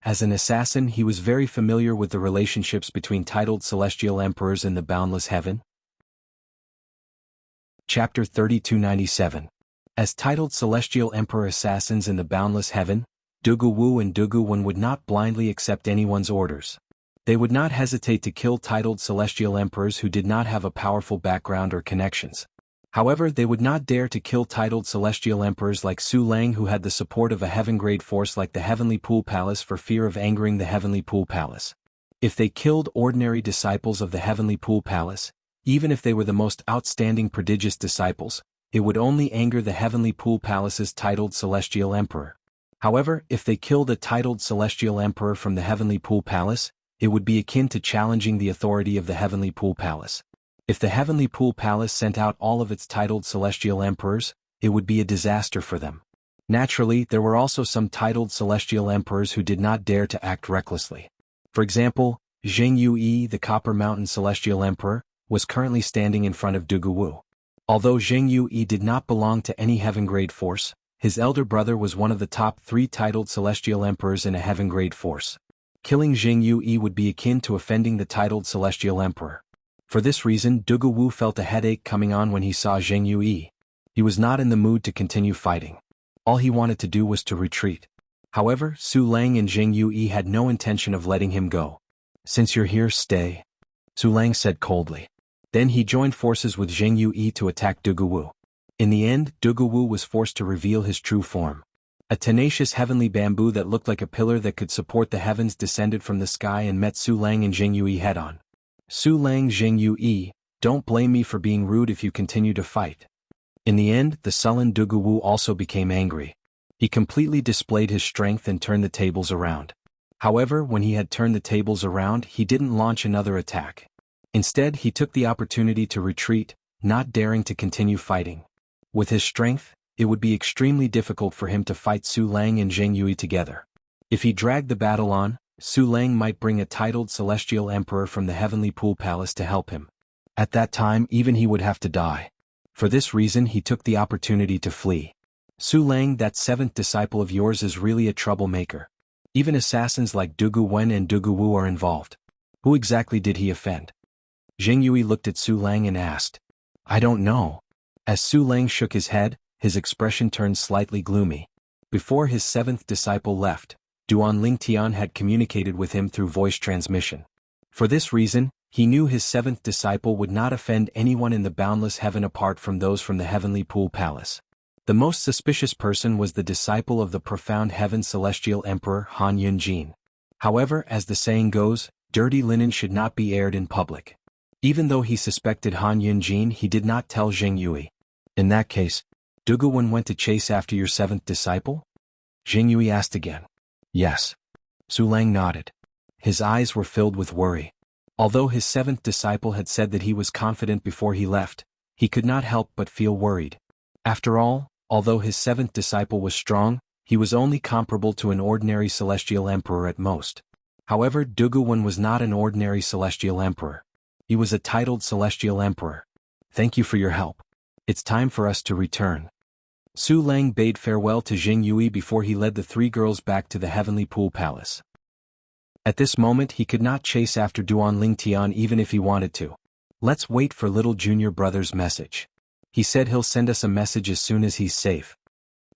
As an assassin, he was very familiar with the relationships between titled celestial emperors in the boundless heaven. Chapter 3297. As titled celestial emperor assassins in the boundless heaven, Dugu Wu and Dugu Wen would not blindly accept anyone's orders. They would not hesitate to kill titled celestial emperors who did not have a powerful background or connections. However, they would not dare to kill titled celestial emperors like Su Lang who had the support of a heaven-grade force like the Heavenly Pool Palace for fear of angering the Heavenly Pool Palace. If they killed ordinary disciples of the Heavenly Pool Palace, even if they were the most outstanding prodigious disciples, it would only anger the Heavenly Pool Palace's titled celestial emperor. However, if they killed a titled celestial emperor from the Heavenly Pool Palace, it would be akin to challenging the authority of the Heavenly Pool Palace. If the Heavenly Pool Palace sent out all of its titled celestial emperors, it would be a disaster for them. Naturally, there were also some titled celestial emperors who did not dare to act recklessly. For example, Zheng Yui, the Copper Mountain Celestial Emperor, was currently standing in front of Dugu Wu. Although Zheng Yui did not belong to any heaven-grade force, his elder brother was one of the top 3 titled celestial emperors in a heaven-grade force. Killing Zheng Yui would be akin to offending the titled celestial emperor. For this reason, Dugu Wu felt a headache coming on when he saw Zheng Yui. He was not in the mood to continue fighting. All he wanted to do was to retreat. However, Su Lang and Zheng Yui had no intention of letting him go. "Since you're here, stay," Su Lang said coldly. Then he joined forces with Zheng Yui to attack Dugu Wu. In the end, Dugu Wu was forced to reveal his true form. A tenacious heavenly bamboo that looked like a pillar that could support the heavens descended from the sky and met Su Lang and Zheng Yui head-on. Su Lang, Zheng Yui, don't blame me for being rude if you continue to fight. In the end, the sullen Dugu Wu also became angry. He completely displayed his strength and turned the tables around. However, when he had turned the tables around, he didn't launch another attack. Instead, he took the opportunity to retreat, not daring to continue fighting. With his strength, it would be extremely difficult for him to fight Su Lang and Zheng Yui together. If he dragged the battle on, Su Lang might bring a titled celestial emperor from the Heavenly Pool Palace to help him. At that time, even he would have to die. For this reason, he took the opportunity to flee. "Su Lang, that 7th disciple of yours is really a troublemaker. Even assassins like Dugu Wen and Dugu Wu are involved. Who exactly did he offend?" Zheng Yui looked at Su Lang and asked. "I don't know." As Su Lang shook his head, his expression turned slightly gloomy. Before his 7th disciple left, Duan Lingtian had communicated with him through voice transmission. For this reason, he knew his 7th disciple would not offend anyone in the boundless heaven apart from those from the Heavenly Pool Palace. The most suspicious person was the disciple of the profound heaven celestial emperor Han Yunjin. However, as the saying goes, dirty linen should not be aired in public. Even though he suspected Han Yunjin, he did not tell Zheng Yui. In that case, Duguwen went to chase after your seventh disciple? Jianghu asked again. Yes. Su Lang nodded. His eyes were filled with worry. Although his seventh disciple had said that he was confident before he left, he could not help but feel worried. After all, although his seventh disciple was strong, he was only comparable to an ordinary celestial emperor at most. However, Duguwen was not an ordinary celestial emperor. He was a titled celestial emperor. Thank you for your help. It's time for us to return. Su Lang bade farewell to Jianghu before he led the three girls back to the Heavenly Pool Palace. At this moment he could not chase after Duan Tian even if he wanted to. Let's wait for little junior brother's message. He said he'll send us a message as soon as he's safe.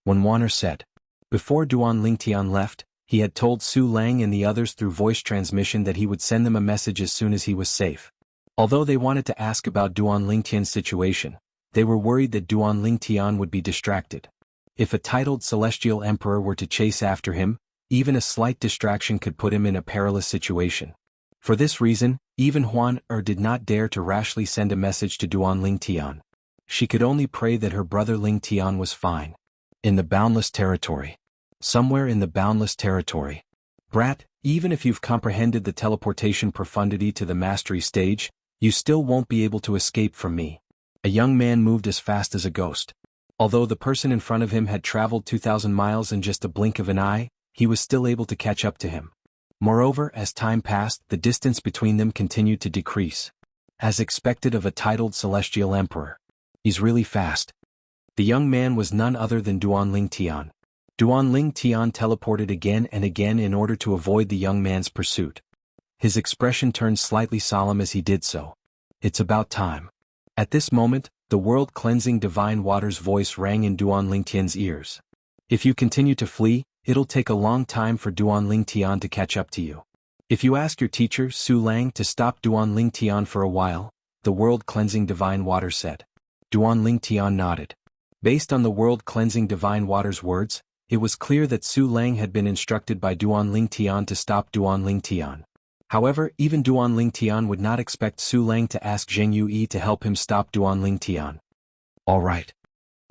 Wen Wanner said. Before Duan Tian left, he had told Su Lang and the others through voice transmission that he would send them a message as soon as he was safe. Although they wanted to ask about Duan Tian's situation, they were worried that Duan Tian would be distracted. If a titled celestial emperor were to chase after him, even a slight distraction could put him in a perilous situation. For this reason, even Huan did not dare to rashly send a message to Duan Tian. She could only pray that her brother Ling Tian was fine. In the boundless territory. Somewhere in the boundless territory. Brat, even if you've comprehended the teleportation profundity to the mastery stage, you still won't be able to escape from me. A young man moved as fast as a ghost. Although the person in front of him had traveled 2,000 miles in just a blink of an eye, he was still able to catch up to him. Moreover, as time passed, the distance between them continued to decrease. As expected of a titled celestial emperor. He's really fast. The young man was none other than Duan Tian. Duan Tian teleported again and again in order to avoid the young man's pursuit. His expression turned slightly solemn as he did so. It's about time. At this moment, the world-cleansing divine water's voice rang in Duan Tian's ears. If you continue to flee, it'll take a long time for Duan Tian to catch up to you. If you ask your teacher, Su Lang, to stop Duan Tian for a while, the world-cleansing divine water said. Duan Tian nodded. Based on the world-cleansing divine water's words, it was clear that Su Lang had been instructed by Duan Tian to stop Duan Tian. However, even Duan Tian would not expect Su Lang to ask Jianghu to help him stop Duan Tian. All right.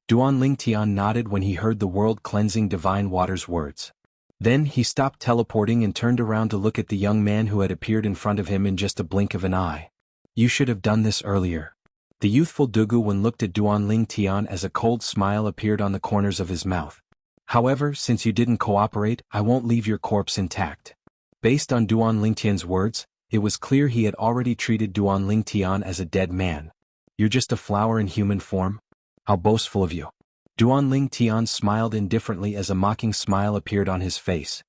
Duan Tian nodded when he heard the world-cleansing divine water's words. Then he stopped teleporting and turned around to look at the young man who had appeared in front of him in just a blink of an eye. You should have done this earlier. The youthful Duguwen looked at Duan Tian as a cold smile appeared on the corners of his mouth. However, since you didn't cooperate, I won't leave your corpse intact. Based on Duan Tian's words, it was clear he had already treated Duan Tian as a dead man. You're just a flower in human form? How boastful of you. Duan Tian smiled indifferently as a mocking smile appeared on his face.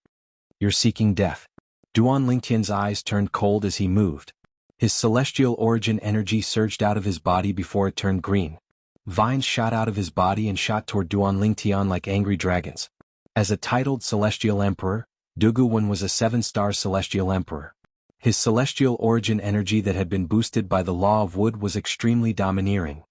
You're seeking death. Duan Tian's eyes turned cold as he moved. His celestial origin energy surged out of his body before it turned green. Vines shot out of his body and shot toward Duan Tian like angry dragons. As a titled celestial emperor, Duguwen was a 7-star celestial emperor. His celestial origin energy that had been boosted by the law of wood was extremely domineering.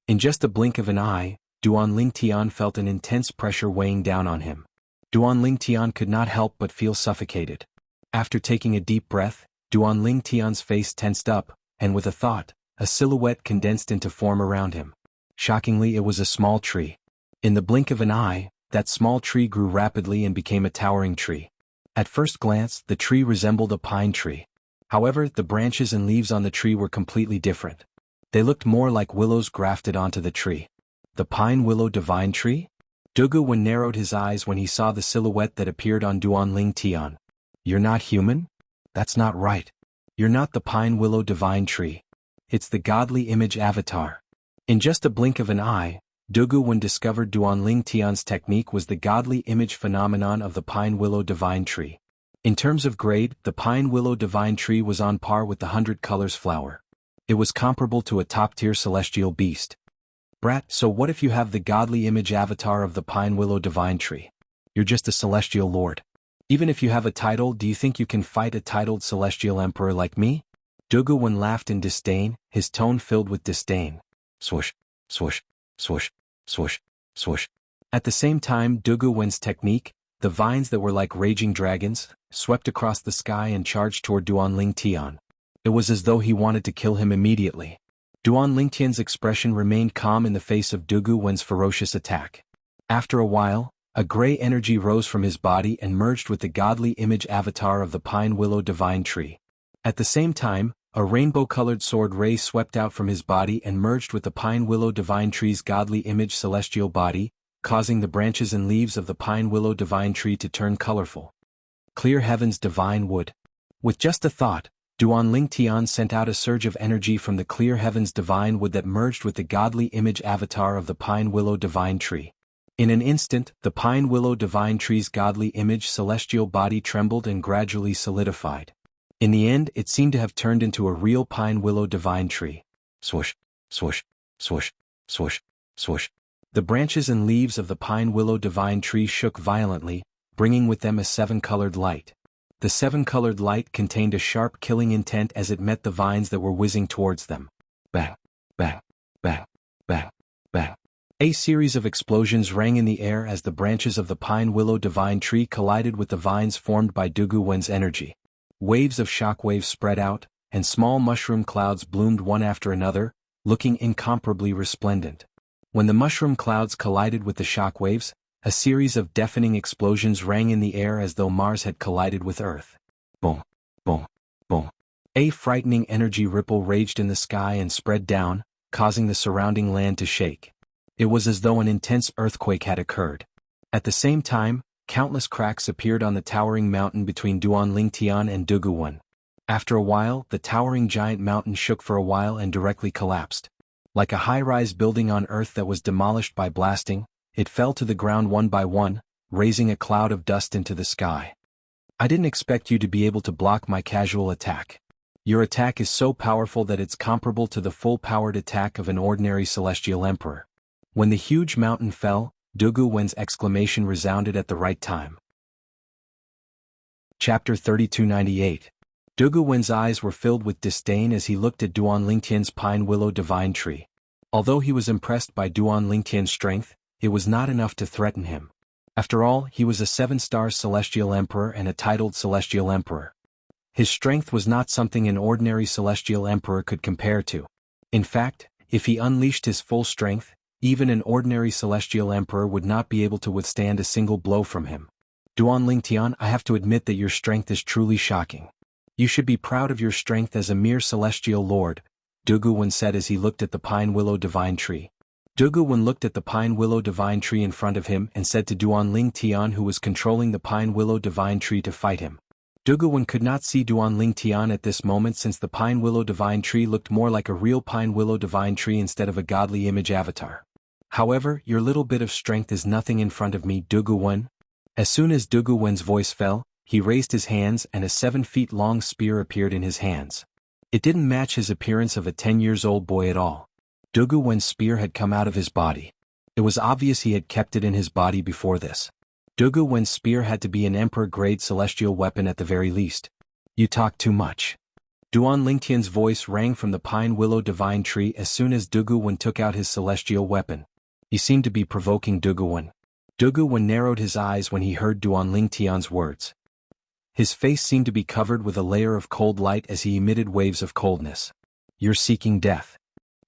In just a blink of an eye, Duan Tian felt an intense pressure weighing down on him. Duan Tian could not help but feel suffocated. After taking a deep breath, Duan Tian's face tensed up, and with a thought, a silhouette condensed into form around him. Shockingly, it was a small tree. In the blink of an eye, that small tree grew rapidly and became a towering tree. At first glance, the tree resembled a pine tree. However, the branches and leaves on the tree were completely different. They looked more like willows grafted onto the tree. The pine willow divine tree? Duguwen narrowed his eyes when he saw the silhouette that appeared on Duan Tian. You're not human? That's not right. You're not the pine willow divine tree. It's the godly image avatar. In just a blink of an eye, Duguwen discovered Duan Tian's technique was the godly image phenomenon of the pine willow divine tree. In terms of grade, the pine willow divine tree was on par with the 100 colors flower. It was comparable to a top-tier celestial beast. Brat, so what if you have the godly image avatar of the pine willow divine tree? You're just a celestial lord. Even if you have a title, do you think you can fight a titled celestial emperor like me? Duguwen laughed in disdain, his tone filled with disdain. Swoosh, swoosh, swoosh, swoosh, swoosh. At the same time, Duguwen's technique, the vines that were like raging dragons, swept across the sky and charged toward Duan Tian. It was as though he wanted to kill him immediately. Duan Lingtian's expression remained calm in the face of Dugu Wen's ferocious attack. After a while, a gray energy rose from his body and merged with the godly image avatar of the pine willow divine tree. At the same time, a rainbow-colored sword ray swept out from his body and merged with the pine willow divine tree's godly image celestial body, causing the branches and leaves of the pine willow divine tree to turn colorful. Clear heaven's divine wood. With just a thought, Duan Lingtian sent out a surge of energy from the clear heaven's divine wood that merged with the godly image avatar of the pine willow divine tree. In an instant, the pine willow divine tree's godly image celestial body trembled and gradually solidified. In the end, it seemed to have turned into a real pine willow divine tree. Swoosh, swoosh, swoosh, swoosh, swoosh. The branches and leaves of the pine willow divine tree shook violently, bringing with them a seven-colored light. The seven-colored light contained a sharp killing intent as it met the vines that were whizzing towards them. Bang, bang, bang, bang, bang. A series of explosions rang in the air as the branches of the pine willow divine tree collided with the vines formed by Dugu Wen's energy. Waves of shockwaves spread out, and small mushroom clouds bloomed one after another, looking incomparably resplendent. When the mushroom clouds collided with the shockwaves, a series of deafening explosions rang in the air as though Mars had collided with Earth. Boom, boom, boom. A frightening energy ripple raged in the sky and spread down, causing the surrounding land to shake. It was as though an intense earthquake had occurred. At the same time, countless cracks appeared on the towering mountain between Duan Lingtian and Dugu Wen. After a while, the towering giant mountain shook for a while and directly collapsed. Like a high-rise building on Earth that was demolished by blasting, it fell to the ground one by one, raising a cloud of dust into the sky. I didn't expect you to be able to block my casual attack. Your attack is so powerful that it's comparable to the full-powered attack of an ordinary celestial emperor. When the huge mountain fell, Dugu Wen's exclamation resounded at the right time. Chapter 3298. Dugu Wen's eyes were filled with disdain as he looked at Duan Lingtian's pine willow divine tree. Although he was impressed by Duan Lingtian's strength, it was not enough to threaten him. After all, he was a 7-star celestial emperor and a titled celestial emperor. His strength was not something an ordinary celestial emperor could compare to. In fact, if he unleashed his full strength, even an ordinary celestial emperor would not be able to withstand a single blow from him. Duan Lingtian, I have to admit that your strength is truly shocking. You should be proud of your strength as a mere celestial lord, Dugu Wen said as he looked at the pine willow divine tree. Dugu Wen looked at the pine willow divine tree in front of him and said to Duan Lingtian, who was controlling the pine willow divine tree, to fight him. Dugu Wen could not see Duan Lingtian at this moment since the pine willow divine tree looked more like a real pine willow divine tree instead of a godly image avatar. However, your little bit of strength is nothing in front of me, Dugu Wen. As soon as Dugu Wen's voice fell, he raised his hands and a 7-feet-long spear appeared in his hands. It didn't match his appearance of a 10-year-old boy at all. Dugu Wen's spear had come out of his body. It was obvious he had kept it in his body before this. Dugu Wen's spear had to be an emperor-grade celestial weapon at the very least. You talk too much. Duan Lingtian's voice rang from the pine willow divine tree as soon as Dugu Wen took out his celestial weapon. He seemed to be provoking Dugu Wen. Dugu Wen narrowed his eyes when he heard Duan Lingtian's words. His face seemed to be covered with a layer of cold light as he emitted waves of coldness. You're seeking death,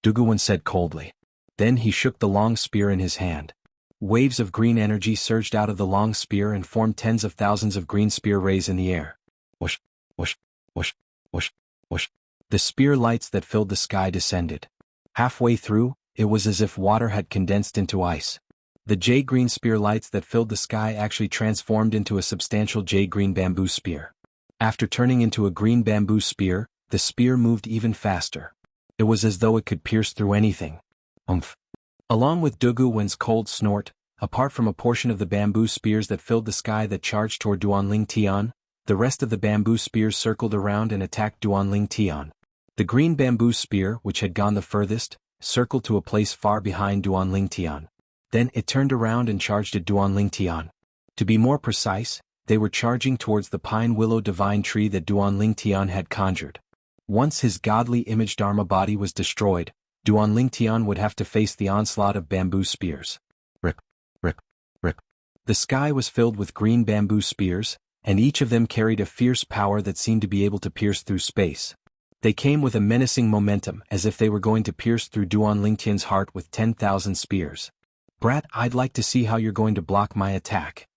Dugu Wen said coldly. Then he shook the long spear in his hand. Waves of green energy surged out of the long spear and formed tens of thousands of green spear rays in the air. Whoosh, whoosh, whoosh, whoosh, whoosh. The spear lights that filled the sky descended. Halfway through, it was as if water had condensed into ice. The jade-green spear lights that filled the sky actually transformed into a substantial jade-green bamboo spear. After turning into a green bamboo spear, the spear moved even faster. It was as though it could pierce through anything. Umph. Along with Dugu Wen's cold snort, apart from a portion of the bamboo spears that filled the sky that charged toward Duan Lingtian, the rest of the bamboo spears circled around and attacked Duan Lingtian. The green bamboo spear, which had gone the furthest, circled to a place far behind Duan Lingtian. Then it turned around and charged at Duan Lingtian. To be more precise, they were charging towards the pine willow divine tree that Duan Lingtian had conjured. Once his godly image Dharma body was destroyed, Duan Lingtian would have to face the onslaught of bamboo spears. Rip, rip, rip. The sky was filled with green bamboo spears, and each of them carried a fierce power that seemed to be able to pierce through space. They came with a menacing momentum, as if they were going to pierce through Duan Lingtian's heart with 10,000 spears. "Brat, I'd like to see how you're going to block my attack."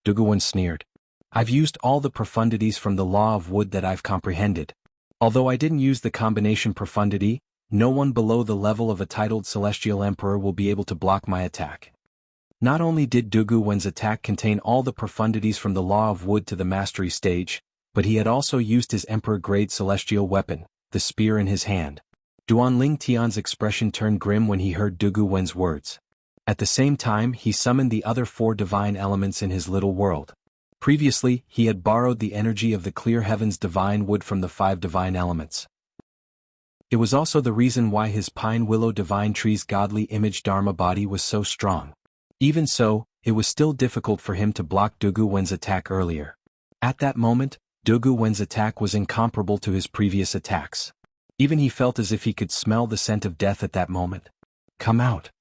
Duguan sneered. "I've used all the profundities from the law of wood that I've comprehended. Although I didn't use the combination profundity, no one below the level of a titled Celestial Emperor will be able to block my attack." Not only did Dugu Wen's attack contain all the profundities from the law of wood to the mastery stage, but he had also used his emperor-grade celestial weapon, the spear in his hand. Duan Ling Tian's expression turned grim when he heard Dugu Wen's words. At the same time, he summoned the other 4 divine elements in his little world. Previously, he had borrowed the energy of the clear heaven's divine wood from the 5 divine elements. It was also the reason why his pine willow divine tree's godly image Dharma body was so strong. Even so, it was still difficult for him to block Dugu Wen's attack earlier. At that moment, Dugu Wen's attack was incomparable to his previous attacks. Even he felt as if he could smell the scent of death at that moment. "Come out."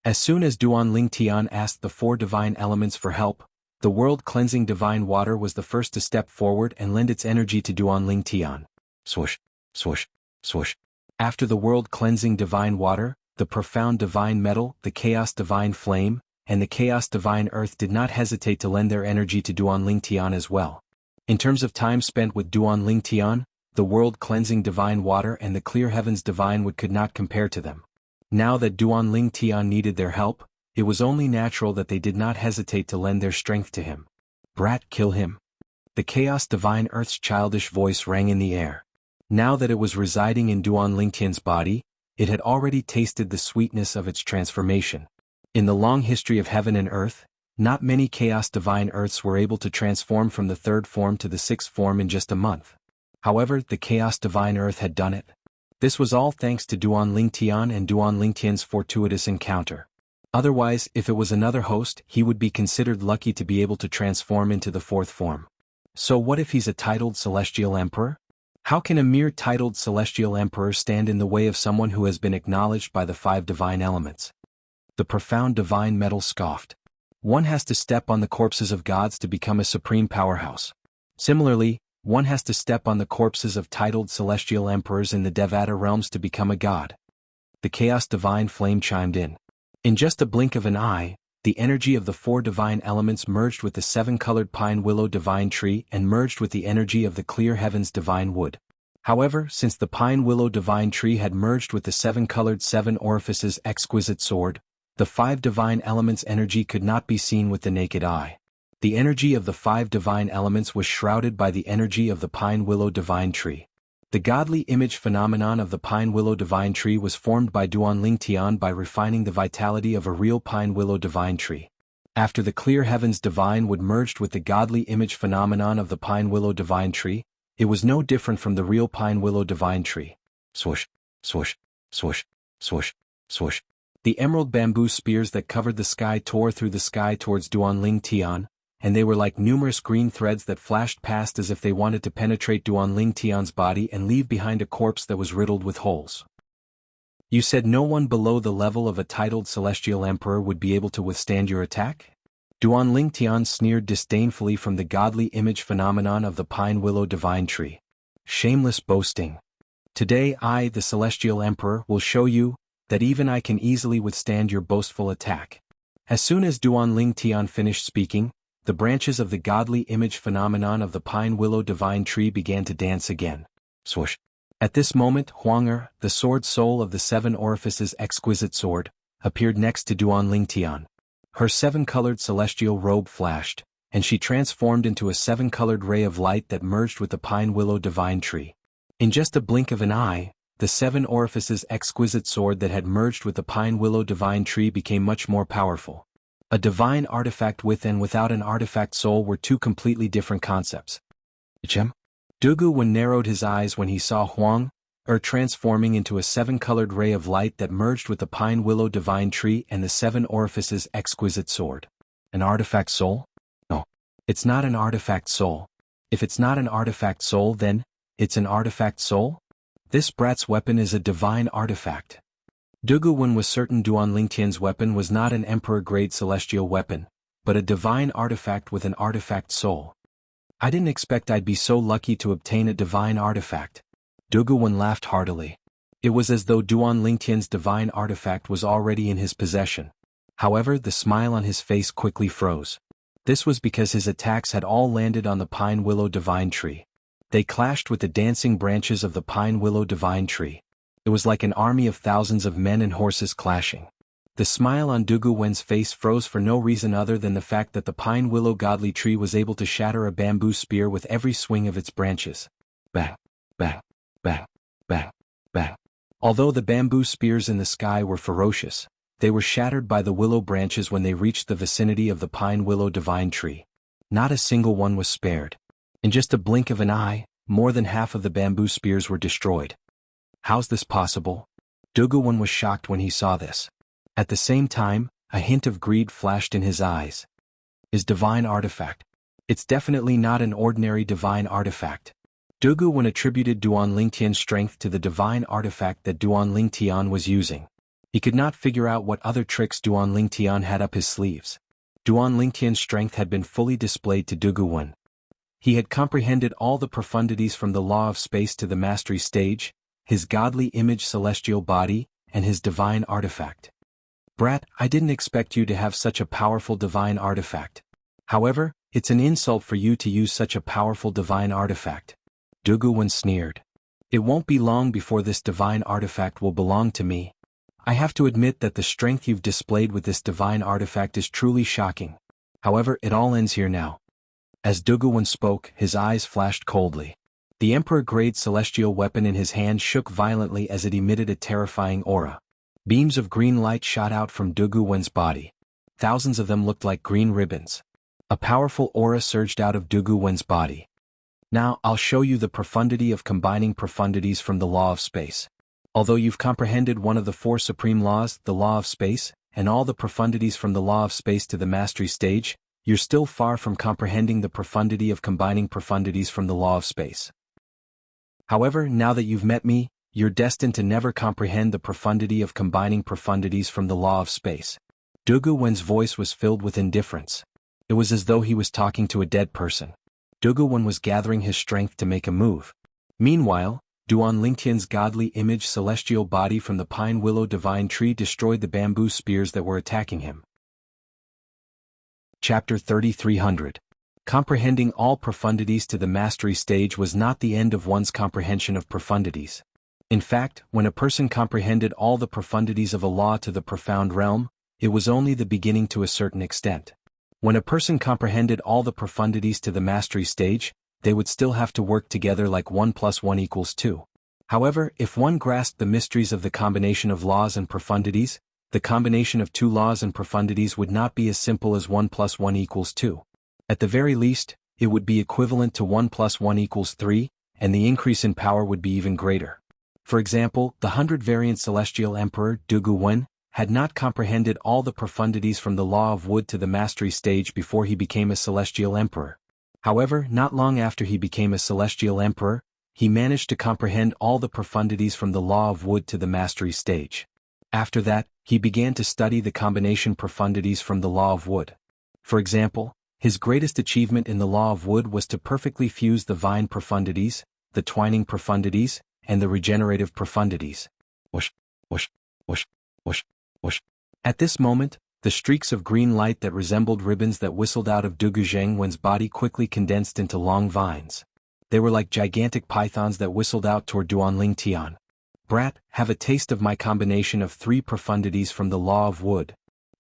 As soon as Duan Ling Tian asked the 4 divine elements for help, the world-cleansing divine water was the first to step forward and lend its energy to Duan Ling Tian. Swoosh, swoosh, swoosh. After the world-cleansing divine water, the profound divine metal, the chaos divine flame, and the chaos divine earth did not hesitate to lend their energy to Duan Ling Tian as well. In terms of time spent with Duan Ling Tian, the world-cleansing divine water and the clear heavens divine wood could not compare to them. Now that Duan Ling Tian needed their help, it was only natural that they did not hesitate to lend their strength to him. "Brat, kill him." The chaos divine earth's childish voice rang in the air. Now that it was residing in Duan Ling Tian's body, it had already tasted the sweetness of its transformation. In the long history of heaven and earth, not many chaos divine earths were able to transform from the 3rd form to the 6th form in just a month. However, the chaos divine earth had done it. This was all thanks to Duan Ling Tian and Duan Ling Tian's fortuitous encounter. Otherwise, if it was another host, he would be considered lucky to be able to transform into the 4th form. So what if he's a titled Celestial Emperor? How can a mere titled Celestial Emperor stand in the way of someone who has been acknowledged by the 5 divine elements? The profound divine metal scoffed. One has to step on the corpses of gods to become a supreme powerhouse. Similarly, one has to step on the corpses of titled celestial emperors in the Devata realms to become a god. The chaos divine flame chimed in. In just a blink of an eye, the energy of the 4 divine elements merged with the 7-colored pine willow divine tree and merged with the energy of the clear heavens divine wood. However, since the pine willow divine tree had merged with the 7-colored 7 orifices exquisite sword, the 5 divine elements' energy could not be seen with the naked eye. The energy of the 5 divine elements was shrouded by the energy of the pine willow divine tree. The godly image phenomenon of the pine willow divine tree was formed by Duan Ling Tian by refining the vitality of a real pine willow divine tree. After the clear heavens divine wood merged with the godly image phenomenon of the pine willow divine tree, it was no different from the real pine willow divine tree. Swoosh, swoosh, swoosh, swoosh, swoosh. The emerald bamboo spears that covered the sky tore through the sky towards Duan Ling Tian, and they were like numerous green threads that flashed past as if they wanted to penetrate Duan Ling Tian's body and leave behind a corpse that was riddled with holes. "You said no one below the level of a titled celestial emperor would be able to withstand your attack?" Duan Ling Tian sneered disdainfully from the godly image phenomenon of the pine willow divine tree. "Shameless boasting. Today I, the celestial emperor, will show you that even I can easily withstand your boastful attack." As soon as Duan Ling Tian finished speaking, the branches of the godly image phenomenon of the pine willow divine tree began to dance again. Swoosh. At this moment Huang the sword soul of the 7 orifices exquisite sword, appeared next to Duan Ling Tian. Her 7-colored celestial robe flashed, and she transformed into a 7-colored ray of light that merged with the pine willow divine tree. In just a blink of an eye, the 7 orifices exquisite sword that had merged with the pine willow divine tree became much more powerful. A divine artifact with and without an artifact soul were 2 completely different concepts. Dugu Wen narrowed his eyes when he saw Huang transforming into a 7-colored ray of light that merged with the pine willow divine tree and the 7 orifices exquisite sword. An artifact soul? No. It's not an artifact soul. If it's not an artifact soul, then it's an artifact soul? This brat's weapon is a divine artifact. Dugu Wen was certain Duan Ling Tian's weapon was not an emperor-grade celestial weapon, but a divine artifact with an artifact soul. I didn't expect I'd be so lucky to obtain a divine artifact. Duguwen laughed heartily. It was as though Duan Lingtian's divine artifact was already in his possession. However, the smile on his face quickly froze. This was because his attacks had all landed on the Pine Willow Divine Tree. They clashed with the dancing branches of the Pine Willow Divine Tree. It was like an army of thousands of men and horses clashing. The smile on Duguwen's face froze for no reason other than the fact that the Pine Willow Godly Tree was able to shatter a bamboo spear with every swing of its branches. Bang, bang, bang, bang, bang. Although the bamboo spears in the sky were ferocious, they were shattered by the willow branches when they reached the vicinity of the Pine Willow Divine Tree. Not a single one was spared. In just a blink of an eye, more than half of the bamboo spears were destroyed. How's this possible? Duguwen was shocked when he saw this. At the same time, a hint of greed flashed in his eyes. His divine artifact. It's definitely not an ordinary divine artifact. Duguwen attributed Duan Lingtian's strength to the divine artifact that Duan Lingtian was using. He could not figure out what other tricks Duan Lingtian had up his sleeves. Duan Lingtian's strength had been fully displayed to Duguwen. He had comprehended all the profundities from the law of space to the mastery stage, his godly image celestial body, and his divine artifact. Brat, I didn't expect you to have such a powerful divine artifact. However, it's an insult for you to use such a powerful divine artifact. Duguwen sneered. It won't be long before this divine artifact will belong to me. I have to admit that the strength you've displayed with this divine artifact is truly shocking. However, it all ends here now. As Duguwen spoke, his eyes flashed coldly. The Emperor-grade celestial weapon in his hand shook violently as it emitted a terrifying aura. Beams of green light shot out from Duguwen's body. Thousands of them looked like green ribbons. A powerful aura surged out of Duguwen's body. Now, I'll show you the profundity of combining profundities from the law of space. Although you've comprehended one of the four supreme laws, the law of space, and all the profundities from the law of space to the mastery stage, you're still far from comprehending the profundity of combining profundities from the law of space. However, now that you've met me, you're destined to never comprehend the profundity of combining profundities from the law of space. Duguwen's voice was filled with indifference. It was as though he was talking to a dead person. Duguwen was gathering his strength to make a move. Meanwhile, Duan Lingtian's godly image celestial body from the Pine Willow Divine Tree destroyed the bamboo spears that were attacking him. Chapter 3300. Comprehending all profundities to the mastery stage was not the end of one's comprehension of profundities. In fact, when a person comprehended all the profundities of a law to the profound realm, it was only the beginning to a certain extent. When a person comprehended all the profundities to the mastery stage, they would still have to work together like 1 + 1 = 2. However, if one grasped the mysteries of the combination of laws and profundities, the combination of two laws and profundities would not be as simple as 1 + 1 = 2. At the very least, it would be equivalent to 1 + 1 = 3, and the increase in power would be even greater. For example, the 100-variant celestial emperor, Duguwen, had not comprehended all the profundities from the law of wood to the mastery stage before he became a celestial emperor. However, not long after he became a celestial emperor, he managed to comprehend all the profundities from the law of wood to the mastery stage. After that, he began to study the combination profundities from the law of wood. For example, his greatest achievement in the law of wood was to perfectly fuse the vine profundities, the twining profundities, and the regenerative profundities. Whoosh, whoosh, whoosh, whoosh, whoosh. At this moment, the streaks of green light that resembled ribbons that whistled out of Duguwen's body quickly condensed into long vines. They were like gigantic pythons that whistled out toward Duan Lingtian. Brat, have a taste of my combination of 3 profundities from the law of wood.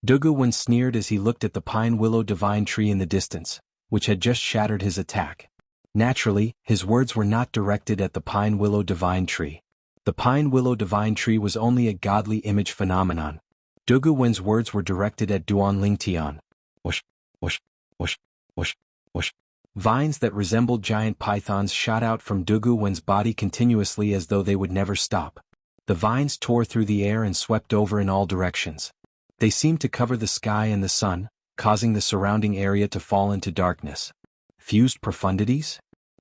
Duguwen sneered as he looked at the Pine Willow Divine Tree in the distance, which had just shattered his attack. Naturally, his words were not directed at the Pine Willow Divine Tree. The Pine Willow Divine Tree was only a godly image phenomenon. Duguwen's words were directed at Duan Lingtian. Whoosh, whoosh, whoosh, whoosh, whoosh. Vines that resembled giant pythons shot out from Duguwen's body continuously as though they would never stop. The vines tore through the air and swept over in all directions. They seemed to cover the sky and the sun, causing the surrounding area to fall into darkness. Fused profundities?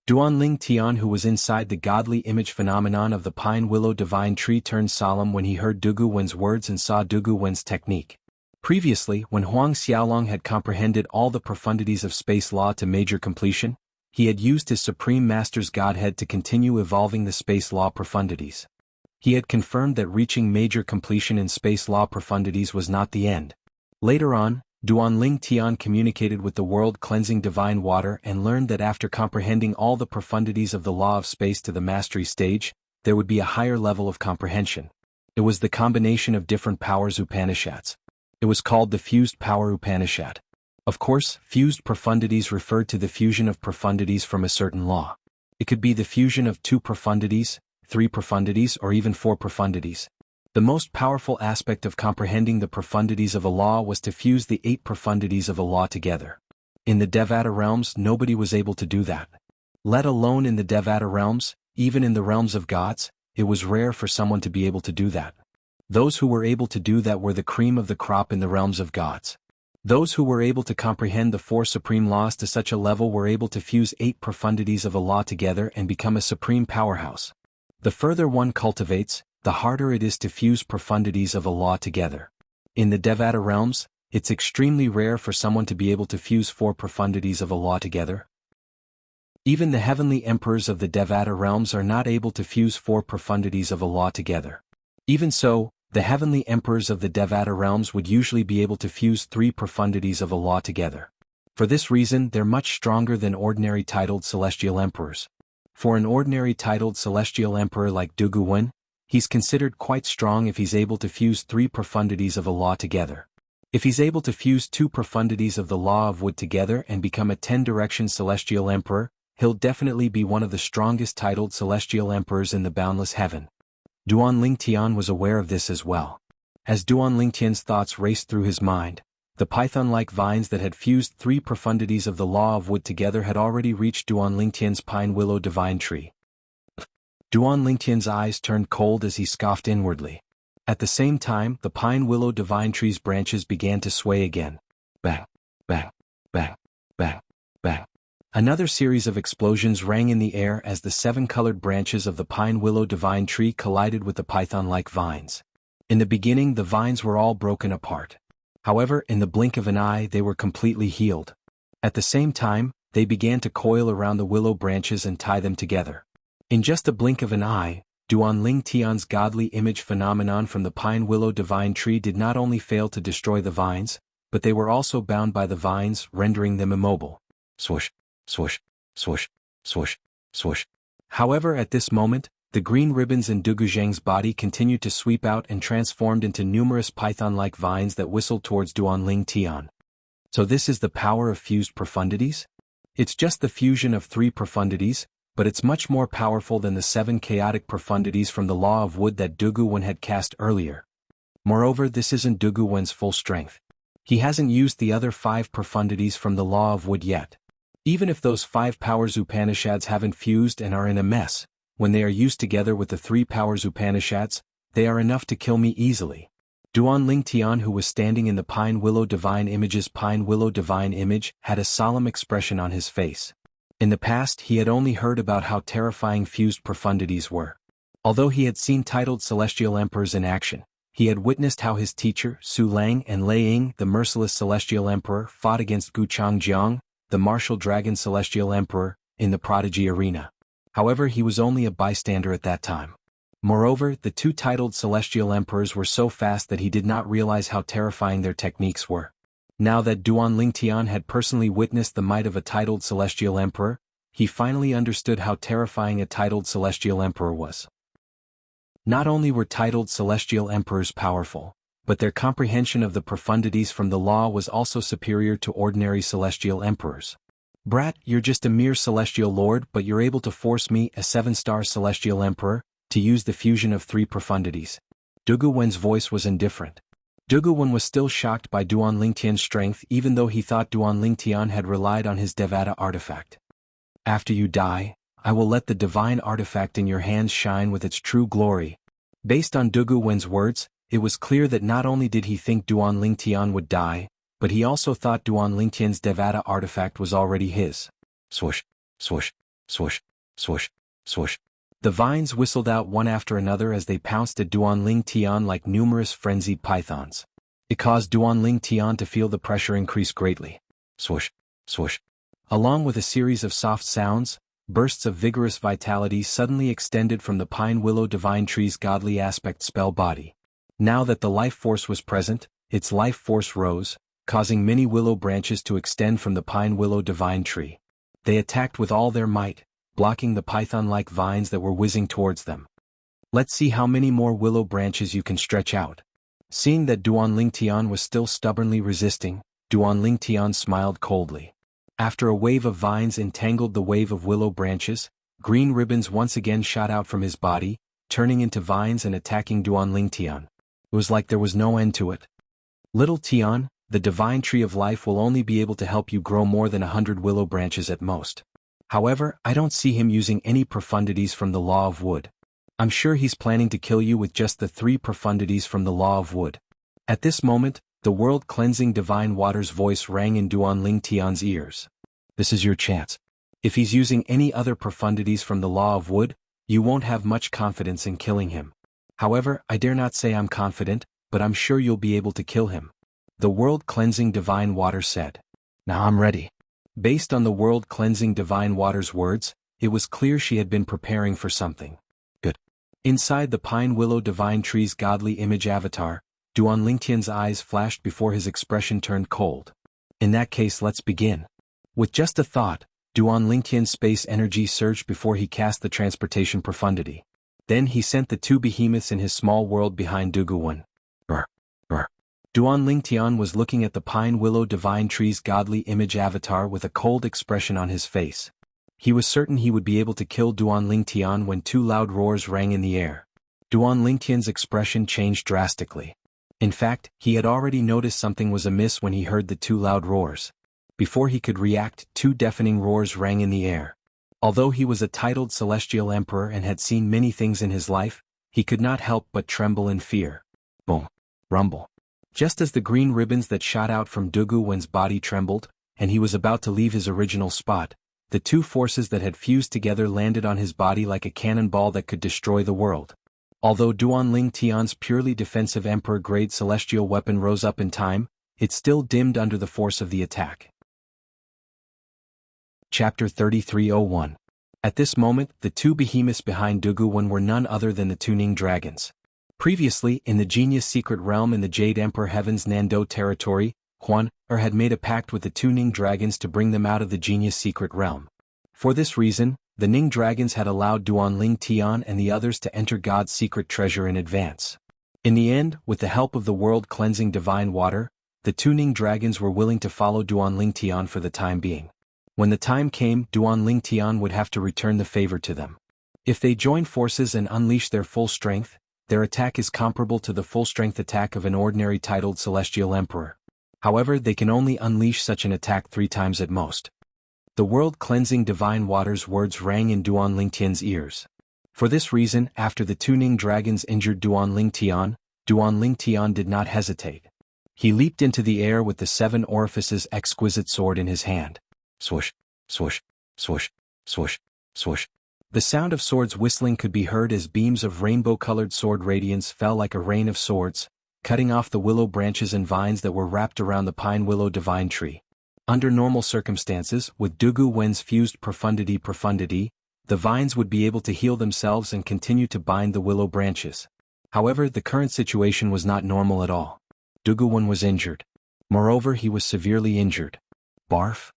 Duan Lingtian, who was inside the godly image phenomenon of the Pine Willow Divine Tree, turned solemn when he heard Duguwen's words and saw Duguwen's technique. Previously, when Huang Xiaolong had comprehended all the profundities of space law to major completion, He had used his Supreme Master's Godhead to continue evolving the space law profundities. He had confirmed that reaching major completion in space law profundities was not the end. Later on, Duanling Tian communicated with the world-cleansing divine water and learned that after comprehending all the profundities of the law of space to the mastery stage, there would be a higher level of comprehension. It was the combination of different powers Upanishads. It was called the fused power Upanishad. Of course, fused profundities referred to the fusion of profundities from a certain law. It could be the fusion of 2 profundities, 3 profundities, or even 4 profundities. The most powerful aspect of comprehending the profundities of a law was to fuse the 8 profundities of a law together. In the Devata realms, nobody was able to do that. Let alone in the Devata realms, even in the realms of gods, it was rare for someone to be able to do that. Those who were able to do that were the cream of the crop in the realms of gods. Those who were able to comprehend the 4 supreme laws to such a level were able to fuse 8 profundities of a law together and become a supreme powerhouse. The further one cultivates, the harder it is to fuse profundities of a law together. In the Devata realms, it's extremely rare for someone to be able to fuse 4 profundities of a law together. Even the heavenly emperors of the Devata realms are not able to fuse 4 profundities of a law together. Even so, the heavenly emperors of the Devata realms would usually be able to fuse 3 profundities of a law together. For this reason, they're much stronger than ordinary titled celestial emperors. For an ordinary titled celestial emperor like Dugu Wen, he's considered quite strong if he's able to fuse 3 profundities of a law together. If he's able to fuse 2 profundities of the law of wood together and become a 10-direction celestial emperor, he'll definitely be one of the strongest titled celestial emperors in the boundless heaven. Duanling Tian was aware of this as well. As Duanling Tian's thoughts raced through his mind, the python-like vines that had fused 3 profundities of the law of wood together had already reached Duanling Tian's pine willow divine tree. Duanling Tian's eyes turned cold as he scoffed inwardly. At the same time, the pine willow divine tree's branches began to sway again. Bang, bang, bang, bang, bang. Another series of explosions rang in the air as the 7-colored branches of the pine willow divine tree collided with the python-like vines. In the beginning, the vines were all broken apart. However, in the blink of an eye, they were completely healed. At the same time, they began to coil around the willow branches and tie them together. In just a blink of an eye, Duanling Tian's godly image phenomenon from the pine willow divine tree did not only fail to destroy the vines, but they were also bound by the vines, rendering them immobile. Swoosh. Swoosh, swoosh, swoosh, swoosh. However, at this moment, the green ribbons in Dugu Zheng's body continued to sweep out and transformed into numerous python-like vines that whistled towards Duanling Tian. So this is the power of fused profundities? It's just the fusion of 3 profundities, but it's much more powerful than the 7 chaotic profundities from the law of wood that Dugu Wen had cast earlier. Moreover, this isn't Dugu Wen's full strength. He hasn't used the other 5 profundities from the law of wood yet. Even if those 5 powers Upanishads haven't fused and are in a mess, when they are used together with the 3 powers Upanishads, they are enough to kill me easily. Duanling Tian, who was standing in the pine willow divine image's pine willow divine image, had a solemn expression on his face. In the past, he had only heard about how terrifying fused profundities were. Although he had seen titled celestial emperors in action, he had witnessed how his teacher, Su Lang and Lei Ying, the merciless celestial emperor, fought against Gu Changjiang, the martial dragon celestial emperor, in the prodigy arena. However, he was only a bystander at that time. Moreover, the 2 titled celestial emperors were so fast that he did not realize how terrifying their techniques were. Now that Duanling Tian had personally witnessed the might of a titled celestial emperor, he finally understood how terrifying a titled celestial emperor was. Not only were titled celestial emperors powerful, but their comprehension of the profundities from the law was also superior to ordinary celestial emperors. Brat, you're just a mere celestial lord, but you're able to force me, a 7-star celestial emperor, to use the fusion of 3 profundities. Dugu Wen's voice was indifferent. Dugu Wen was still shocked by Duanling Tian's strength, even though he thought Duanling Tian had relied on his Devata artifact. After you die, I will let the divine artifact in your hands shine with its true glory. Based on Dugu Wen's words, it was clear that not only did he think Duanling Tian would die, but he also thought Duanling Tian's Devata artifact was already his. Swoosh, swoosh, swoosh, swoosh, swoosh. The vines whistled out one after another as they pounced at Duanling Tian like numerous frenzied pythons. It caused Duanling Tian to feel the pressure increase greatly. Swoosh, swoosh. Along with a series of soft sounds, bursts of vigorous vitality suddenly extended from the pine willow divine tree's godly aspect spell body. Now that the life force was present, its life force rose, causing many willow branches to extend from the pine willow divine tree. They attacked with all their might, blocking the python-like vines that were whizzing towards them. Let's see how many more willow branches you can stretch out. Seeing that Duan Lingtian was still stubbornly resisting, Duan Lingtian smiled coldly. After a wave of vines entangled the wave of willow branches, green ribbons once again shot out from his body, turning into vines and attacking Duan Lingtian. It was like there was no end to it. Little Tian, the divine tree of life will only be able to help you grow more than 100 willow branches at most. However, I don't see him using any profundities from the law of wood. I'm sure he's planning to kill you with just the 3 profundities from the law of wood. At this moment, the world-cleansing divine water's voice rang in Duan Lingtian's ears. This is your chance. If he's using any other profundities from the law of wood, you won't have much confidence in killing him. However, I dare not say I'm confident, but I'm sure you'll be able to kill him. The world-cleansing divine water said. Now I'm ready. Based on the world-cleansing divine water's words, it was clear she had been preparing for something. Good. Inside the pine willow divine tree's godly image avatar, Duan Lingtian's eyes flashed before his expression turned cold. In that case, let's begin. With just a thought, Duan Lingtian's space energy surged before he cast the transportation profundity. Then he sent the 2 behemoths in his small world behind Duguwan. Duan Lingtian was looking at the pine willow divine tree's godly image avatar with a cold expression on his face. He was certain he would be able to kill Duan Lingtian when 2 loud roars rang in the air. Duan Lingtian's expression changed drastically. In fact, he had already noticed something was amiss when he heard the 2 loud roars. Before he could react, 2 deafening roars rang in the air. Although he was a titled celestial emperor and had seen many things in his life, he could not help but tremble in fear. Boom. Rumble. Just as the green ribbons that shot out from Duguwan's body trembled, and he was about to leave his original spot, the 2 forces that had fused together landed on his body like a cannonball that could destroy the world. Although Duan Lingtian's purely defensive emperor-grade celestial weapon rose up in time, it still dimmed under the force of the attack. Chapter 3301. At this moment, the 2 behemoths behind Duguwan were none other than the 2 Ning dragons. Previously, in the Genius Secret Realm in the Jade Emperor Heaven's Nando territory, Huan-Er had made a pact with the 2 Ning dragons to bring them out of the Genius Secret Realm. For this reason, the Ning dragons had allowed Duan Lingtian and the others to enter God's secret treasure in advance. In the end, with the help of the world-cleansing divine water, the 2 Ning dragons were willing to follow Duan Lingtian for the time being. When the time came, Duan Lingtian would have to return the favor to them. If they join forces and unleash their full strength, their attack is comparable to the full-strength attack of an ordinary titled celestial emperor. However, they can only unleash such an attack 3 times at most. The world-cleansing divine water's words rang in Duan Lingtian's ears. For this reason, after the 2 Ning dragons injured Duan Lingtian did not hesitate. He leaped into the air with the 7 orifices exquisite sword in his hand. Swoosh, swoosh, swoosh, swoosh, swoosh. The sound of swords whistling could be heard as beams of rainbow-colored sword radiance fell like a rain of swords, cutting off the willow branches and vines that were wrapped around the pine willow divine tree. Under normal circumstances, with Dugu Wen's fused profundity, the vines would be able to heal themselves and continue to bind the willow branches. However, the current situation was not normal at all. Dugu Wen was injured. Moreover, he was severely injured. Barf.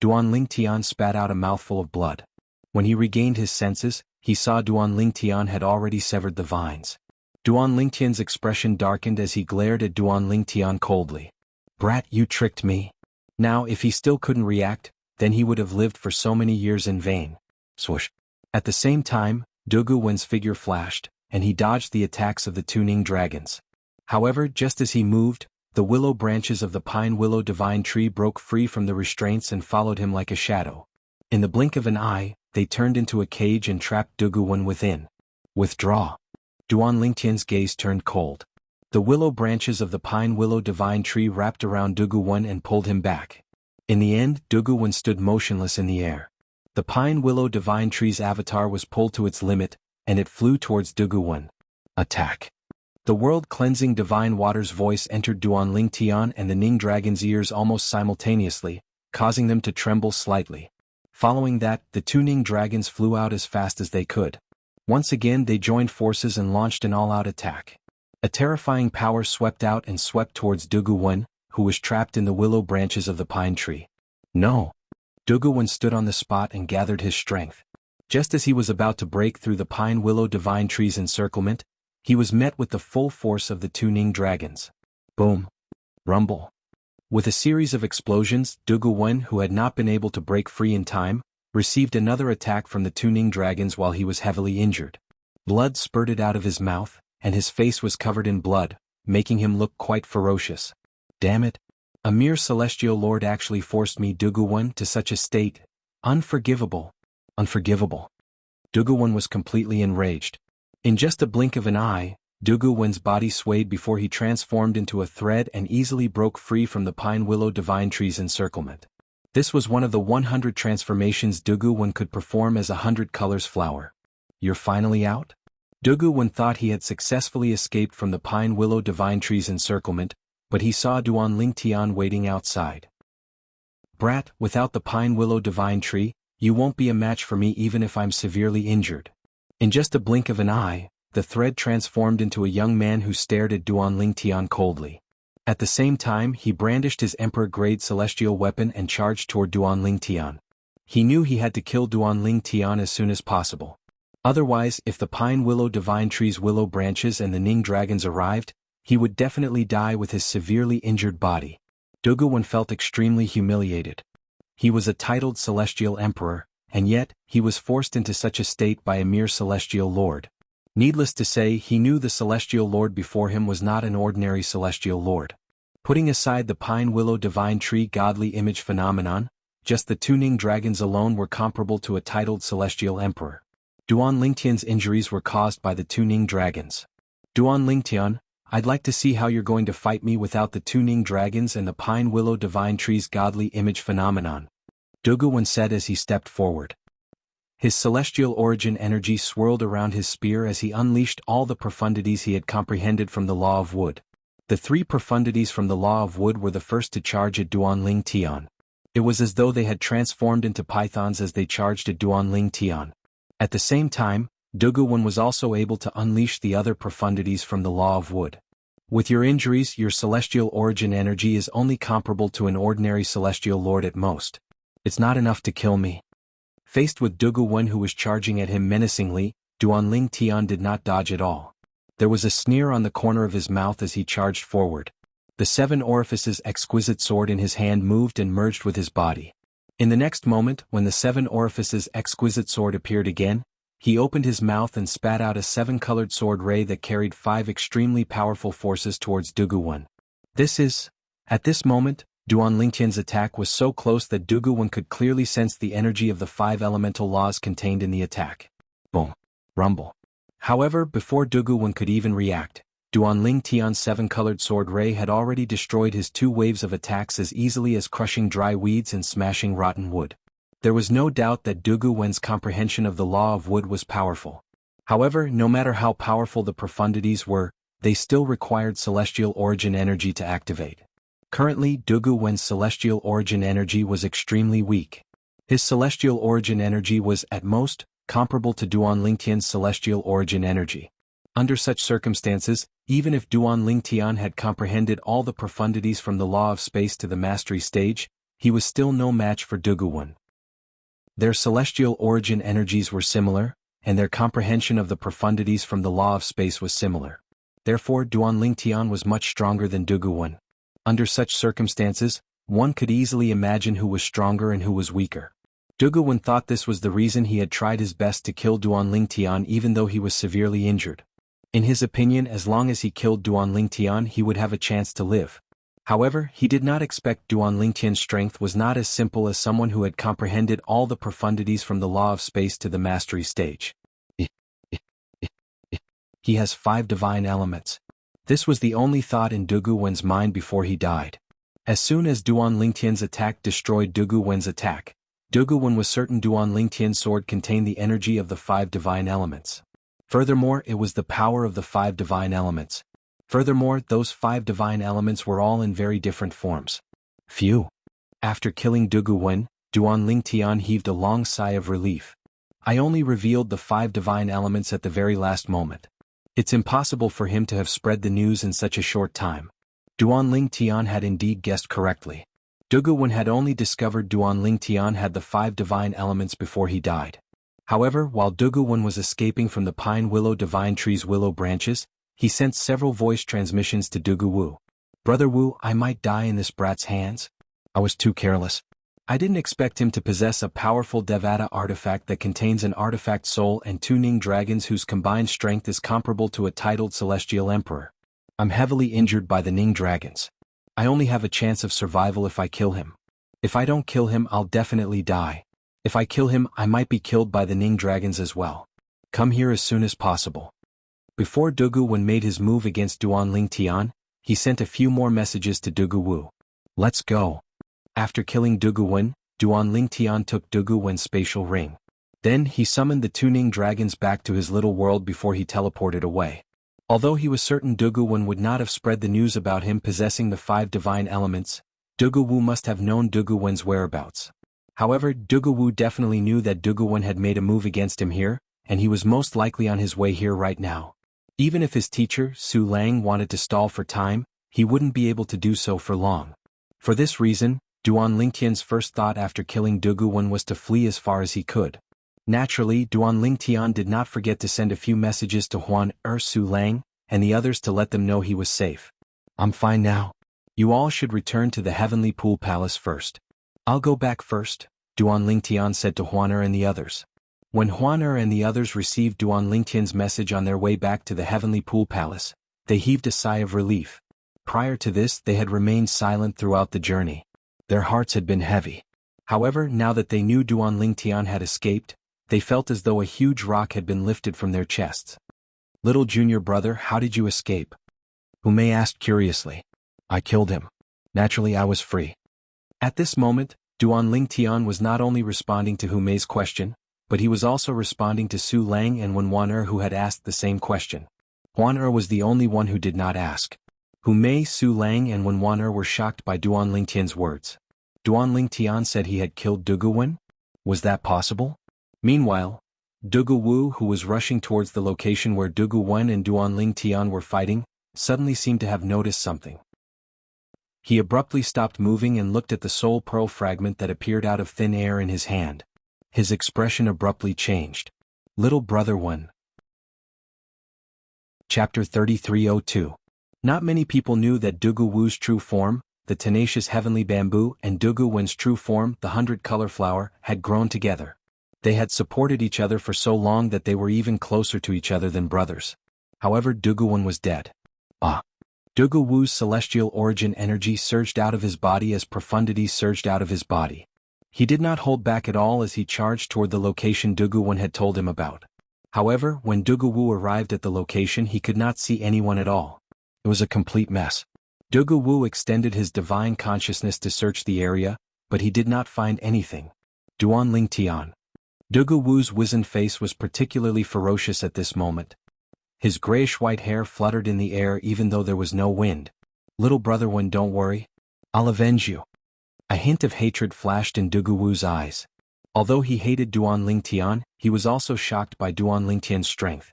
Duan Lingtian spat out a mouthful of blood. When he regained his senses, he saw Duan Lingtian had already severed the vines. Duan Lingtian's expression darkened as he glared at Duan Lingtian coldly. Brat, you tricked me. Now, if he still couldn't react, then he would have lived for so many years in vain. Swoosh. At the same time, Dugu Wen's figure flashed, and he dodged the attacks of the 2 Ning dragons. However, just as he moved, the willow branches of the pine willow divine tree broke free from the restraints and followed him like a shadow. In the blink of an eye, they turned into a cage and trapped Dugu Wen within. Withdraw. Duan Lingtian's gaze turned cold. The willow branches of the pine willow divine tree wrapped around Dugu Wen and pulled him back. In the end, Dugu Wen stood motionless in the air. The pine willow divine tree's avatar was pulled to its limit, and it flew towards Dugu Wen. Attack. The world-cleansing divine water's voice entered Duan Lingtian and the Ning dragon's ears almost simultaneously, causing them to tremble slightly. Following that, the two Ning dragons flew out as fast as they could. Once again they joined forces and launched an all-out attack. A terrifying power swept out and swept towards Dugu-wen, who was trapped in the willow branches of the pine tree. No! Dugu-wen stood on the spot and gathered his strength. Just as he was about to break through the pine willow divine tree's encirclement, he was met with the full force of the two Ning dragons. Boom! Rumble! With a series of explosions, Dugu-wen, who had not been able to break free in time, received another attack from the two Ning dragons while he was heavily injured. Blood spurted out of his mouth, and his face was covered in blood, making him look quite ferocious. Damn it! A mere celestial lord actually forced me, Dugu-wen, to such a state. Unforgivable! Unforgivable! Dugu-wen was completely enraged. In just a blink of an eye, Dugu-wen's body swayed before he transformed into a thread and easily broke free from the pine willow divine tree's encirclement. This was one of the 100 transformations Dugu-wen could perform as 100 colors flower. You're finally out? Dugu-wen thought he had successfully escaped from the pine willow divine tree's encirclement, but he saw Duan Lingtian waiting outside. Brat, without the pine willow divine tree, you won't be a match for me even if I'm severely injured. In just a blink of an eye, the thread transformed into a young man who stared at Duan Lingtian coldly. At the same time he brandished his emperor-grade celestial weapon and charged toward Duan Lingtian. He knew he had to kill Duan Lingtian as soon as possible. Otherwise, if the pine willow divine tree's willow branches and the Ning dragons arrived, he would definitely die with his severely injured body. Dugu-wen felt extremely humiliated. He was a titled celestial emperor, and yet, he was forced into such a state by a mere celestial lord. Needless to say, he knew the celestial lord before him was not an ordinary celestial lord. Putting aside the pine willow divine tree godly image phenomenon, just the two Ning dragons alone were comparable to a titled celestial emperor. Duan Lingtian's injuries were caused by the two Ning dragons. Duan Lingtian, I'd like to see how you're going to fight me without the two Ning dragons and the pine willow divine tree's godly image phenomenon. Dugu-wen said as he stepped forward. His celestial origin energy swirled around his spear as he unleashed all the profundities he had comprehended from the law of wood. The three profundities from the law of wood were the first to charge at Duan Lingtian. It was as though they had transformed into pythons as they charged at Duan Lingtian. At the same time, Dugu-wen was also able to unleash the other profundities from the law of wood. With your injuries, your celestial origin energy is only comparable to an ordinary celestial lord at most. It's not enough to kill me. Faced with Dugu-wen who was charging at him menacingly, Duan Lingtian did not dodge at all. There was a sneer on the corner of his mouth as he charged forward. The seven orifices exquisite sword in his hand moved and merged with his body. In the next moment, when the seven orifices exquisite sword appeared again, he opened his mouth and spat out a seven-colored sword ray that carried 5 extremely powerful forces towards Dugu-wen. At this moment, Duan Lingtian's attack was so close that Dugu-wen could clearly sense the energy of the 5 elemental laws contained in the attack. Boom! Rumble! However, before Dugu-wen could even react, Duan Lingtian's 7-colored sword ray had already destroyed his 2 waves of attacks as easily as crushing dry weeds and smashing rotten wood. There was no doubt that Dugu-wen's comprehension of the law of wood was powerful. However, no matter how powerful the profundities were, they still required celestial origin energy to activate. Currently, Dugu-wen's celestial origin energy was extremely weak. His celestial origin energy was, at most, comparable to Duan Lingtian's celestial origin energy. Under such circumstances, even if Duan Lingtian had comprehended all the profundities from the law of space to the mastery stage, he was still no match for Dugu-wen. Their celestial origin energies were similar, and their comprehension of the profundities from the law of space was similar. Therefore, Duan Lingtian was much stronger than Dugu-wen. Under such circumstances, one could easily imagine who was stronger and who was weaker. Dugu-wen thought this was the reason he had tried his best to kill Duan Lingtian even though he was severely injured. In his opinion, as long as he killed Duan Lingtian, he would have a chance to live. However, he did not expect Duan Lingtian's strength was not as simple as someone who had comprehended all the profundities from the law of space to the mastery stage. He has 5 divine elements. This was the only thought in Dugu-wen's mind before he died. As soon as Duan Lingtian's attack destroyed Dugu-wen's attack, Dugu-wen was certain Duan Lingtian's sword contained the energy of the 5 divine elements. Furthermore, it was the power of the 5 divine elements. Furthermore, those 5 divine elements were all in very different forms. Phew! After killing Dugu Wen, Duan Ling Tian heaved a long sigh of relief. I only revealed the 5 divine elements at the very last moment. It's impossible for him to have spread the news in such a short time. Duan Ling Tian had indeed guessed correctly. Dugu Wen had only discovered Duan Ling Tian had the 5 divine elements before he died. However, while Dugu Wen was escaping from the pine willow divine tree's willow branches, he sent several voice transmissions to Dugu Wu. Brother Wu, I might die in this brat's hands? I was too careless. I didn't expect him to possess a powerful Devata artifact that contains an artifact soul and 2 Ning dragons whose combined strength is comparable to a titled celestial emperor. I'm heavily injured by the Ning dragons. I only have a chance of survival if I kill him. If I don't kill him, I'll definitely die. If I kill him, I might be killed by the Ning dragons as well. Come here as soon as possible. Before Dugu Wen made his move against Duan Ling Tian, he sent a few more messages to Dugu Wu. Let's go. After killing Dugu Wen, Duan Ling Tian took Dugu Wen's spatial ring. Then he summoned the 2 Ning dragons back to his little world before he teleported away. Although he was certain Dugu Wen would not have spread the news about him possessing the 5 divine elements, Dugu Wu must have known Dugu Wen's whereabouts. However, Dugu Wu definitely knew that Dugu Wen had made a move against him here, and he was most likely on his way here right now. Even if his teacher, Su Lang, wanted to stall for time, he wouldn't be able to do so for long. For this reason, Duan Lingtian's first thought after killing Dugu Wen was to flee as far as he could. Naturally, Duan Lingtian did not forget to send a few messages to Huan Su Lang and the others to let them know he was safe. I'm fine now. You all should return to the Heavenly Pool Palace first. I'll go back first, Duan Lingtian said to Huan and the others. When Huan and the others received Duan Lingtian's message on their way back to the Heavenly Pool Palace, they heaved a sigh of relief. Prior to this, they had remained silent throughout the journey. Their hearts had been heavy. However, now that they knew Duan Lingtian had escaped, they felt as though a huge rock had been lifted from their chests. Little junior brother, how did you escape? Humei asked curiously. I killed him. Naturally, I was free. At this moment, Duan Lingtian was not only responding to Humei's question, but he was also responding to Su Lang and Wan who had asked the same question. Wan was the only one who did not ask. Humei, Su Lang and Wan were shocked by Duan Lingtian's words. Duan Lingtian said he had killed Dugu Wen? Was that possible? Meanwhile, Dugu Wu, who was rushing towards the location where Dugu Wen and Duan Lingtian were fighting, suddenly seemed to have noticed something. He abruptly stopped moving and looked at the soul pearl fragment that appeared out of thin air in his hand. His expression abruptly changed. Little brother Wen. Chapter 3302. Not many people knew that Dugu Wu's true form, the tenacious heavenly bamboo, and Dugu Wen's true form, the 100-color flower, had grown together. They had supported each other for so long that they were even closer to each other than brothers. However, Dugu Wen was dead. Dugu Wu's celestial origin energy surged out of his body as profundity surged out of his body. He did not hold back at all as he charged toward the location Dugu Wen had told him about. However, when Dugu Wu arrived at the location, he could not see anyone at all. It was a complete mess. Dugu Wu extended his divine consciousness to search the area, but he did not find anything. Duan Lingtian. Dugu Wu's wizened face was particularly ferocious at this moment. His grayish-white hair fluttered in the air even though there was no wind. Little brother Wen, don't worry. I'll avenge you. A hint of hatred flashed in Dugu Wu's eyes. Although he hated Duan Lingtian, he was also shocked by Duan Lingtian's strength.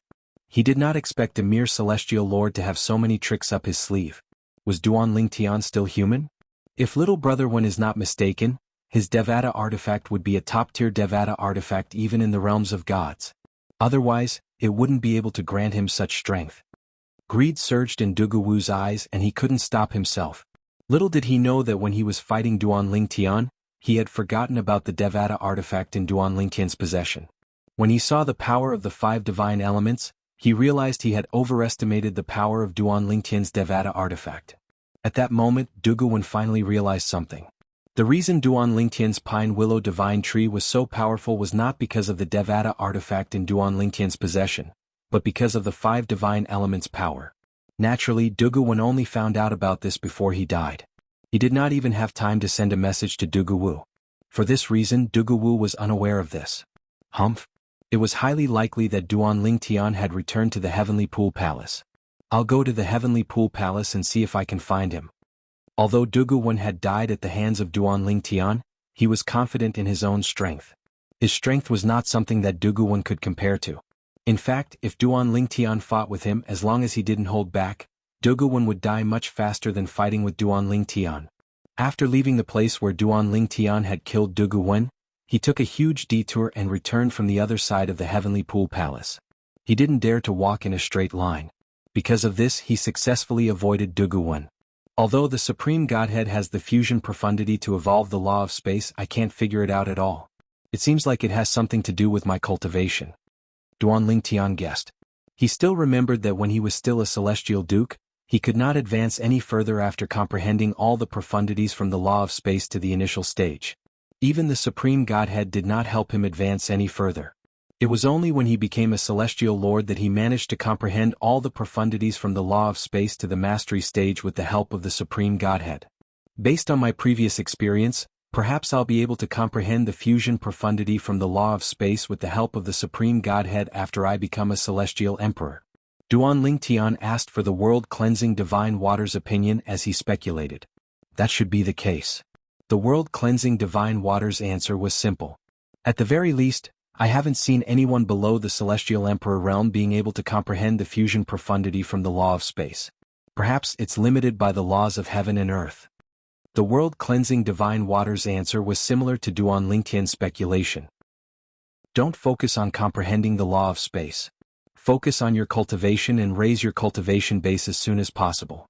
He did not expect a mere celestial lord to have so many tricks up his sleeve. Was Duan Lingtian still human? If little brother Wen is not mistaken, his Devata artifact would be a top-tier Devata artifact even in the realms of gods. Otherwise, it wouldn't be able to grant him such strength. Greed surged in Dugu Wu's eyes and he couldn't stop himself. Little did he know that when he was fighting Duan Lingtian, he had forgotten about the Devata artifact in Duan Lingtian's possession. When he saw the power of the 5 divine elements, he realized he had overestimated the power of Duan Lingtian's Devata artifact. At that moment, Dugu Wen finally realized something. The reason Duan Lingtian's pine willow divine tree was so powerful was not because of the Devata artifact in Duan Lingtian's possession, but because of the 5 divine elements' power. Naturally, Dugu Wen only found out about this before he died. He did not even have time to send a message to Dugu Wu. For this reason, Dugu Wu was unaware of this. Humph. It was highly likely that Duan Lingtian had returned to the Heavenly Pool Palace. I'll go to the Heavenly Pool Palace and see if I can find him. Although Dugu Wen had died at the hands of Duan Ling Tian, he was confident in his own strength. His strength was not something that Dugu Wen could compare to. In fact, if Duan Ling Tian fought with him as long as he didn't hold back, Dugu Wen would die much faster than fighting with Duan Ling Tian. After leaving the place where Duan Ling Tian had killed Dugu Wen, he took a huge detour and returned from the other side of the Heavenly Pool Palace. He didn't dare to walk in a straight line. Because of this, he successfully avoided Dugu Wen. Although the Supreme Godhead has the fusion profundity to evolve the law of space, I can't figure it out at all. It seems like it has something to do with my cultivation. Duan Ling Tian guessed. He still remembered that when he was still a celestial duke, he could not advance any further after comprehending all the profundities from the law of space to the initial stage. Even the Supreme Godhead did not help him advance any further. It was only when he became a celestial lord that he managed to comprehend all the profundities from the law of space to the mastery stage with the help of the Supreme Godhead. Based on my previous experience, perhaps I'll be able to comprehend the fusion profundity from the law of space with the help of the Supreme Godhead after I become a celestial emperor. Duan Ling Tian asked for the world-cleansing divine water's opinion as he speculated. That should be the case. The world-cleansing divine water's answer was simple. At the very least, I haven't seen anyone below the celestial emperor realm being able to comprehend the fusion profundity from the law of space. Perhaps it's limited by the laws of heaven and earth. The world-cleansing divine water's answer was similar to Duan Ling Tian's speculation. Don't focus on comprehending the law of space. Focus on your cultivation and raise your cultivation base as soon as possible.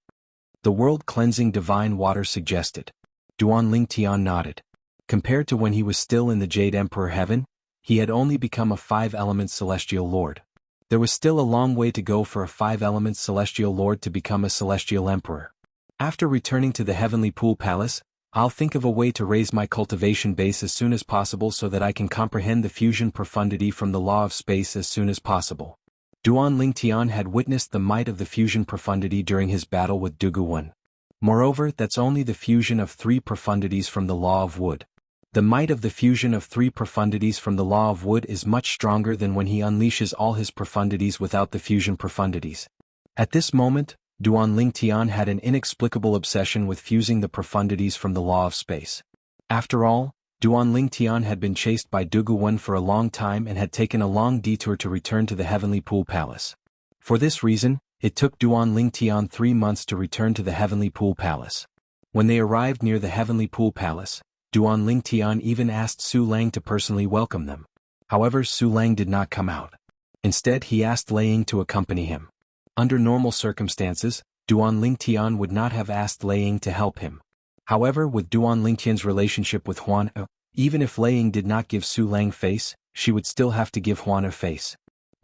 The world-cleansing divine water suggested. Duan Ling Tian nodded. Compared to when he was still in the Jade Emperor heaven, he had only become a 5-element celestial lord. There was still a long way to go for a 5-element celestial lord to become a celestial emperor. After returning to the Heavenly Pool Palace, I'll think of a way to raise my cultivation base as soon as possible so that I can comprehend the fusion profundity from the law of space as soon as possible. Duan Ling Tian had witnessed the might of the fusion profundity during his battle with Dugu Wen. Moreover, that's only the fusion of 3 profundities from the law of wood. The might of the fusion of 3 profundities from the law of wood is much stronger than when he unleashes all his profundities without the fusion profundities. At this moment, Duan Ling Tian had an inexplicable obsession with fusing the profundities from the law of space. After all, Duan Ling Tian had been chased by Dugu Wen for a long time and had taken a long detour to return to the Heavenly Pool Palace. For this reason, it took Duan Ling Tian 3 months to return to the Heavenly Pool Palace. When they arrived near the Heavenly Pool Palace, Duan Ling Tian even asked Su Lang to personally welcome them. However, Su Lang did not come out. Instead, he asked Lei Ying to accompany him. Under normal circumstances, Duan Ling Tian would not have asked Lei Ying to help him. However, with Duan Ling Tian's relationship with Huan, even if Lei Ying did not give Su Lang face, she would still have to give Huan a face.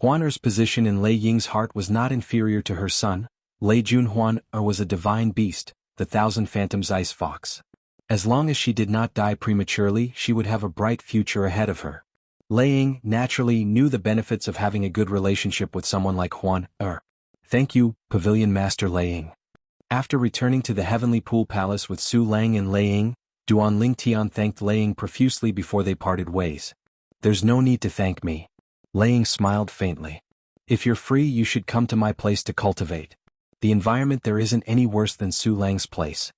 Huan Er's position in Lei Ying's heart was not inferior to her son. Lei Jun Huan Er was a divine beast, the 1,000 Phantoms Ice Fox. As long as she did not die prematurely, she would have a bright future ahead of her. Lei Ying, naturally, knew the benefits of having a good relationship with someone like Huan Er. Thank you, Pavilion Master Lei Ying. After returning to the Heavenly Pool Palace with Su Lang and Lei Ying, Duan Ling Tian thanked Lei Ying profusely before they parted ways. There's no need to thank me. Lei Ying smiled faintly. If you're free, you should come to my place to cultivate. The environment there isn't any worse than Su Lang's place.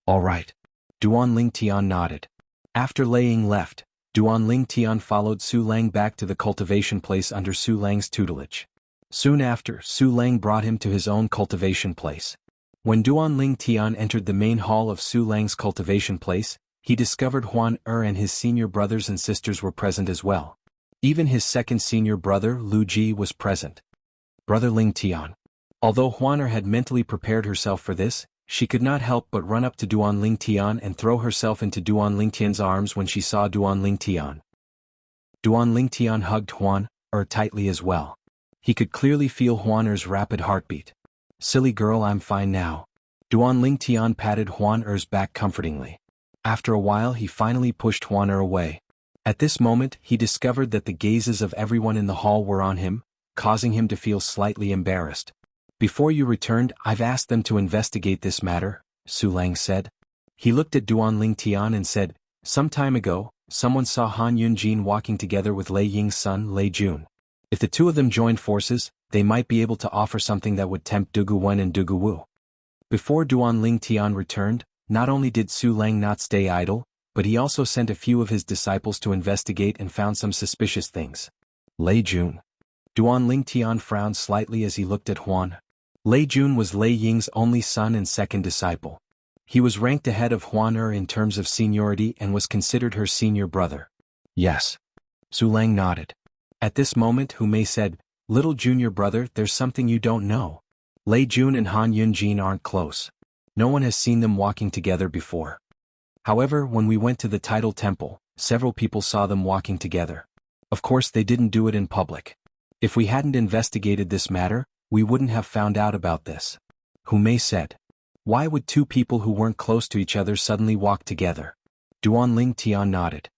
All right. Duan Ling Tian nodded. After Lei Ying left, Duan Ling Tian followed Su Lang back to the cultivation place under Su Lang's tutelage. Soon after, Su Lang brought him to his own cultivation place. When Duan Ling Tian entered the main hall of Su Lang's cultivation place, he discovered Huan Er and his senior brothers and sisters were present as well. Even his second senior brother, Lu Ji, was present. Brother Ling Tian. Although Huan Er had mentally prepared herself for this, she could not help but run up to Duan Ling Tian and throw herself into Duan Ling Tian's arms when she saw Duan Ling Tian. Duan Ling Tian hugged Huan Er tightly as well. He could clearly feel Huan Er's rapid heartbeat. Silly girl, I'm fine now. Duan Ling Tian patted Huan Er's back comfortingly. After a while, he finally pushed Huan Er away. At this moment, he discovered that the gazes of everyone in the hall were on him, causing him to feel slightly embarrassed. Before you returned, I've asked them to investigate this matter, Su Lang said. He looked at Duan Ling Tian and said, some time ago, someone saw Han Yunjin walking together with Lei Ying's son Lei Jun. If the two of them joined forces, they might be able to offer something that would tempt Dugu Wen and Dugu Wu. Before Duan Ling Tian returned, not only did Su Lang not stay idle, but he also sent a few of his disciples to investigate and found some suspicious things. Lei Jun. Duan Ling Tian frowned slightly as he looked at Huan. Lei Jun was Lei Ying's only son and second disciple. He was ranked ahead of Huan in terms of seniority and was considered her senior brother. Yes. Su Lang nodded. At this moment Hu Mei said, "Little junior brother, there's something you don't know. Lei Jun and Han Yunjin aren't close. No one has seen them walking together before. However, when we went to the Tidal Temple, several people saw them walking together. Of course they didn't do it in public. If we hadn't investigated this matter, we wouldn't have found out about this." Hu Mei said. Why would two people who weren't close to each other suddenly walk together? Duan Ling Tian nodded.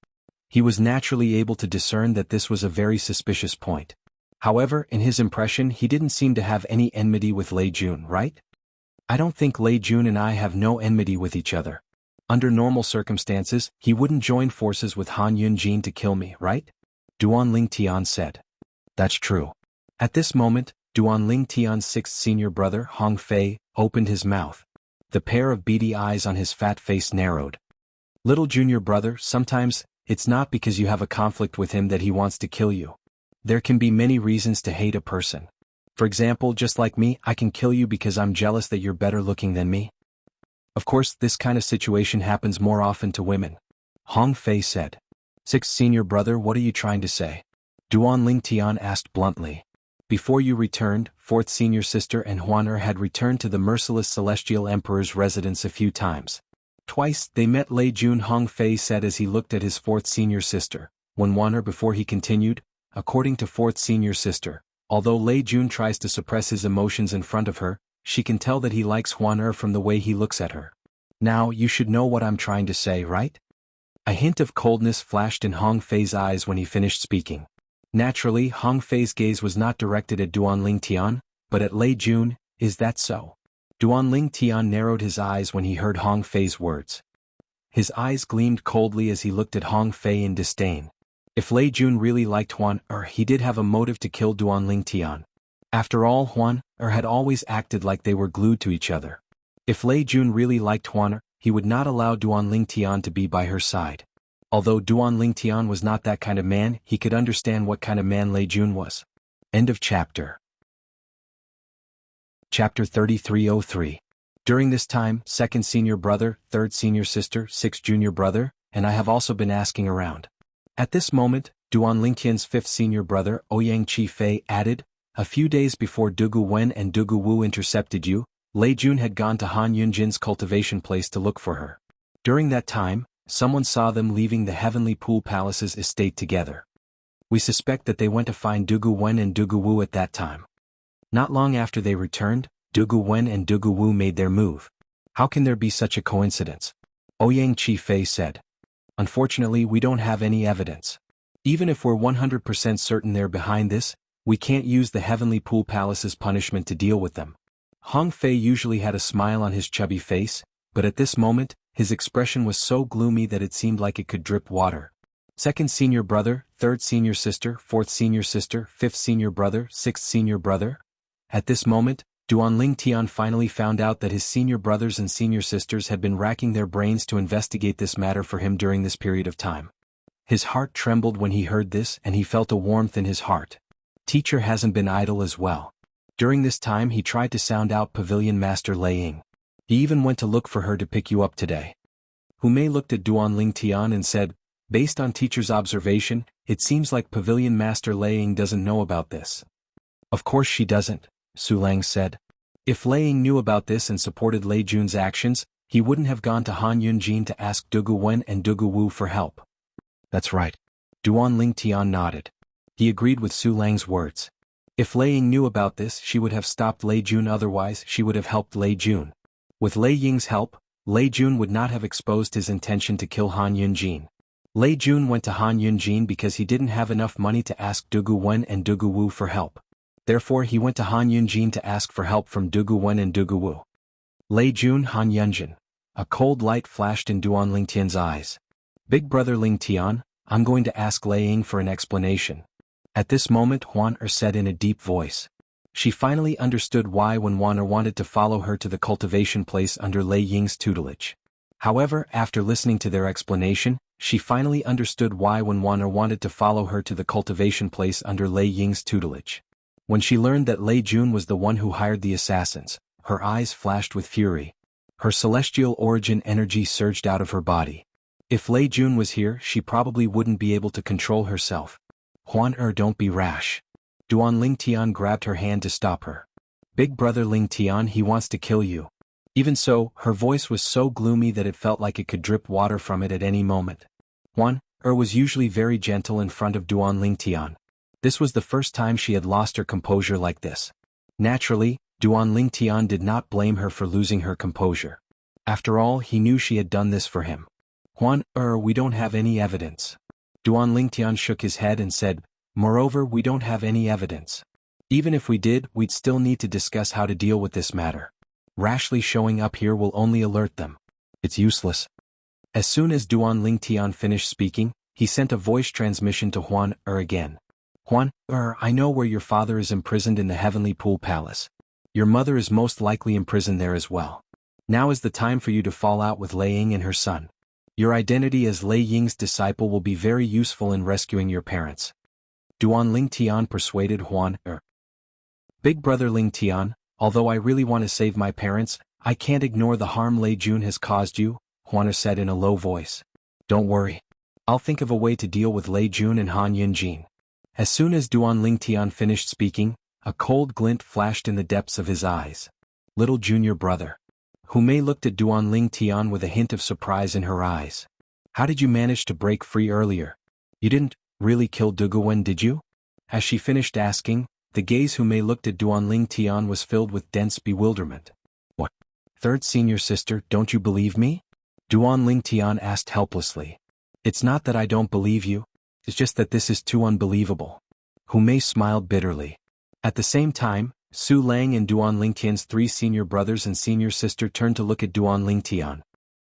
He was naturally able to discern that this was a very suspicious point. However, in his impression he didn't seem to have any enmity with Lei Jun, right? I don't think Lei Jun and I have no enmity with each other. Under normal circumstances, he wouldn't join forces with Han Yunjin to kill me, right? Duan Ling Tian said. That's true. At this moment, Duan Ling Tian's sixth senior brother, Hong Fei, opened his mouth. The pair of beady eyes on his fat face narrowed. Little junior brother, sometimes, it's not because you have a conflict with him that he wants to kill you. There can be many reasons to hate a person. For example, just like me, I can kill you because I'm jealous that you're better looking than me. Of course, this kind of situation happens more often to women. Hong Fei said. Sixth senior brother, what are you trying to say? Duan Ling Tian asked bluntly. Before you returned, fourth senior sister and Huan had returned to the merciless celestial emperor's residence a few times. Twice, they met Lei Jun, Hong Fei said as he looked at his fourth senior sister. When Huan before he continued, according to fourth senior sister, although Lei Jun tries to suppress his emotions in front of her, she can tell that he likes Huan from the way he looks at her. Now, you should know what I'm trying to say, right? A hint of coldness flashed in Hong Fei's eyes when he finished speaking. Naturally, Hong Fei's gaze was not directed at Duan Ling Tian, but at Lei Jun. Is that so? Duan Ling Tian narrowed his eyes when he heard Hong Fei's words. His eyes gleamed coldly as he looked at Hong Fei in disdain. If Lei Jun really liked Huan he did have a motive to kill Duan Ling Tian. After all, Huan had always acted like they were glued to each other. If Lei Jun really liked Huan he would not allow Duan Ling Tian to be by her side. Although Duan Ling Tian was not that kind of man, he could understand what kind of man Lei Jun was. End of chapter. Chapter 3303. During this time, second senior brother, third senior sister, sixth junior brother, and I have also been asking around. At this moment, Duan Ling Tian's fifth senior brother, Ouyang Chi Fei, added, a few days before Dugu Wen and Dugu Wu intercepted you, Lei Jun had gone to Han Yunjin's cultivation place to look for her. During that time, someone saw them leaving the Heavenly Pool Palace's estate together. We suspect that they went to find Dugu Wen and Dugu Wu at that time. Not long after they returned, Dugu Wen and Dugu Wu made their move. How can there be such a coincidence? Ouyang Chi Fei said. Unfortunately, we don't have any evidence. Even if we're 100% certain they're behind this, we can't use the Heavenly Pool Palace's punishment to deal with them. Hong Fei usually had a smile on his chubby face, but at this moment, his expression was so gloomy that it seemed like it could drip water. Second senior brother, third senior sister, fourth senior sister, fifth senior brother, sixth senior brother. At this moment, Duan Ling Tian finally found out that his senior brothers and senior sisters had been racking their brains to investigate this matter for him during this period of time. His heart trembled when he heard this and he felt a warmth in his heart. Teacher hasn't been idle as well. During this time he tried to sound out Pavilion Master Lei Ying. He even went to look for her to pick you up today. Hu Mei looked at Duan Ling Tian and said, based on teacher's observation, it seems like Pavilion Master Lei Ying doesn't know about this. Of course she doesn't, Su Lang said. If Lei Ying knew about this and supported Lei Jun's actions, he wouldn't have gone to Han Yunjin to ask Dugu Wen and Dugu Wu for help. That's right. Duan Ling Tian nodded. He agreed with Su Lang's words. If Lei Ying knew about this, she would have stopped Lei Jun, otherwise she would have helped Lei Jun. With Lei Ying's help, Lei Jun would not have exposed his intention to kill Han Yunjin. Lei Jun went to Han Yunjin because he didn't have enough money to ask Dugu Wen and Dugu Wu for help. Therefore he went to Han Yunjin to ask for help from Dugu Wen and Dugu Wu. Lei Jun, Han Yunjin. A cold light flashed in Duan Ling Tian's eyes. Big brother Ling Tian, I'm going to ask Lei Ying for an explanation. At this moment Huan said in a deep voice. She finally understood why when Wan'er wanted to follow her to the cultivation place under Lei Ying's tutelage. However, after listening to their explanation, she finally understood why when Wan'er wanted to follow her to the cultivation place under Lei Ying's tutelage. When she learned that Lei Jun was the one who hired the assassins, her eyes flashed with fury. Her celestial origin energy surged out of her body. If Lei Jun was here, she probably wouldn't be able to control herself. Huan don't be rash. Duan Lingtian grabbed her hand to stop her. Big brother Lingtian, he wants to kill you. Even so, her voice was so gloomy that it felt like it could drip water from it at any moment. Huan was usually very gentle in front of Duan Lingtian. This was the first time she had lost her composure like this. Naturally, Duan Lingtian did not blame her for losing her composure. After all, he knew she had done this for him. Huan, we don't have any evidence. Duan Lingtian shook his head and said, moreover, we don't have any evidence. Even if we did, we'd still need to discuss how to deal with this matter. Rashly showing up here will only alert them. It's useless. As soon as Duan Lingtian finished speaking, he sent a voice transmission to Huan again. Huan, I know where your father is imprisoned in the Heavenly Pool Palace. Your mother is most likely imprisoned there as well. Now is the time for you to fall out with Lei Ying and her son. Your identity as Lei Ying's disciple will be very useful in rescuing your parents. Duan Lingtian persuaded Huan. Big brother Lingtian, although I really want to save my parents, I can't ignore the harm Lei Jun has caused you, Huan said in a low voice. Don't worry. I'll think of a way to deal with Lei Jun and Han Yunjin. As soon as Duan Lingtian finished speaking, a cold glint flashed in the depths of his eyes. Little junior brother. Humei looked at Duan Lingtian with a hint of surprise in her eyes. How did you manage to break free earlier? You didn't really kill Duguwen, did you? As she finished asking, the gaze Humei looked at Duan Lingtian was filled with dense bewilderment. What? Third senior sister, don't you believe me? Duan Lingtian asked helplessly. It's not that I don't believe you, it's just that this is too unbelievable. Humei smiled bitterly. At the same time, Su Lang and Duan Lingtian's 3 senior brothers and senior sister turned to look at Duan Lingtian.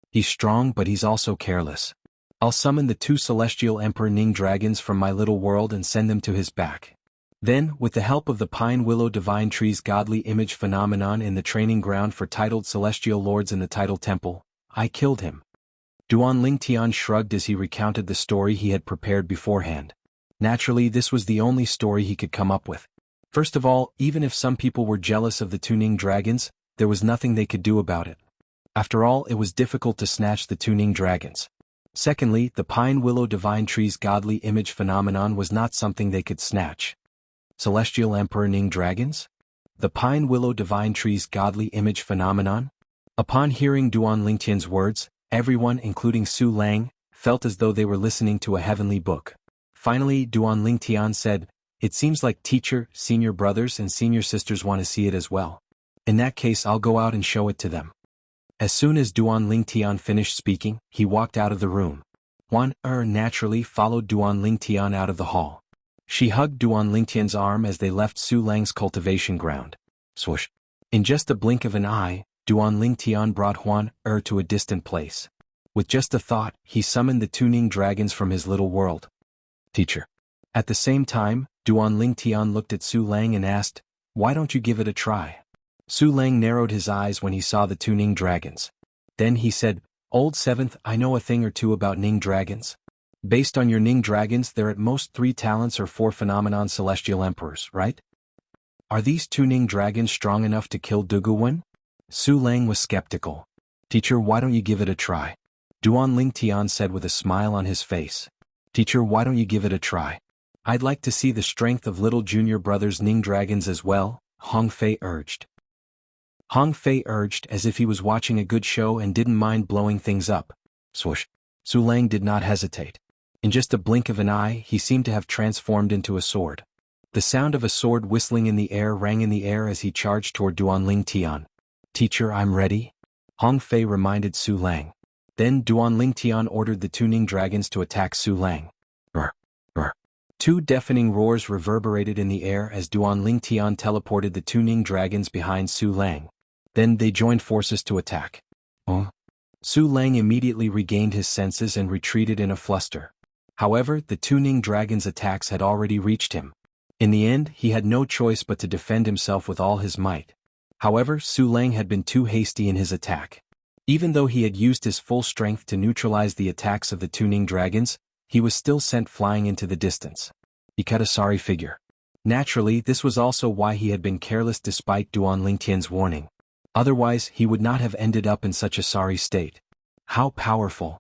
He's strong but he's also careless. I'll summon the 2 celestial Emperor Ning dragons from my little world and send them to his back. Then, with the help of the Pine Willow Divine Tree's godly image phenomenon in the training ground for titled celestial lords in the Tidal Temple, I killed him. Duan Lingtian shrugged as he recounted the story he had prepared beforehand. Naturally, this was the only story he could come up with. First of all, even if some people were jealous of the 2 Ning dragons, there was nothing they could do about it. After all, it was difficult to snatch the 2 Ning dragons. Secondly, the Pine Willow Divine Tree's godly image phenomenon was not something they could snatch. Celestial Emperor Ning dragons? The Pine Willow Divine Tree's godly image phenomenon? Upon hearing Duan Lingtian's words, everyone, including Su Lang, felt as though they were listening to a heavenly book. Finally, Duan Lingtian said, it seems like teacher, senior brothers and senior sisters want to see it as well. In that case, I'll go out and show it to them. As soon as Duan Lingtian finished speaking, he walked out of the room. Huan naturally followed Duan Lingtian out of the hall. She hugged Duan Lingtian's arm as they left Su Lang's cultivation ground. Swoosh. In just a blink of an eye, Duan Lingtian brought Huan to a distant place. With just a thought, he summoned the 2 Ning dragons from his little world. Teacher. At the same time, Duan Lingtian looked at Su Lang and asked, why don't you give it a try? Su Lang narrowed his eyes when he saw the 2 Ning dragons. Then he said, Old 7th, I know a thing or two about Ning dragons. Based on your Ning dragons, they're at most 3 talents or 4 phenomenon celestial emperors, right? Are these 2 Ning dragons strong enough to kill Duguwen? Su Lang was skeptical. Teacher, why don't you give it a try? Duan Lingtian said with a smile on his face. Teacher, why don't you give it a try? I'd like to see the strength of little junior brother's Ning dragons as well, Hong Fei urged. Hong Fei urged as if he was watching a good show and didn't mind blowing things up. Swoosh. Su Lang did not hesitate. In just a blink of an eye, he seemed to have transformed into a sword. The sound of a sword whistling in the air rang in the air as he charged toward Duan Lingtian. Teacher, I'm ready. Hong Fei reminded Su Lang. Then Duan Lingtian ordered the 2 Ning dragons to attack Su Lang. Roar, roar. 2 deafening roars reverberated in the air as Duan Lingtian teleported the 2 Ning dragons behind Su Lang. Then they joined forces to attack. Su Lang immediately regained his senses and retreated in a fluster. However, the 2 Ning dragons' attacks had already reached him. In the end, he had no choice but to defend himself with all his might. However, Su Lang had been too hasty in his attack. Even though he had used his full strength to neutralize the attacks of the tuning dragons, he was still sent flying into the distance. He cut a sorry figure. Naturally, this was also why he had been careless despite Duan Lingtian's warning. Otherwise, he would not have ended up in such a sorry state. How powerful!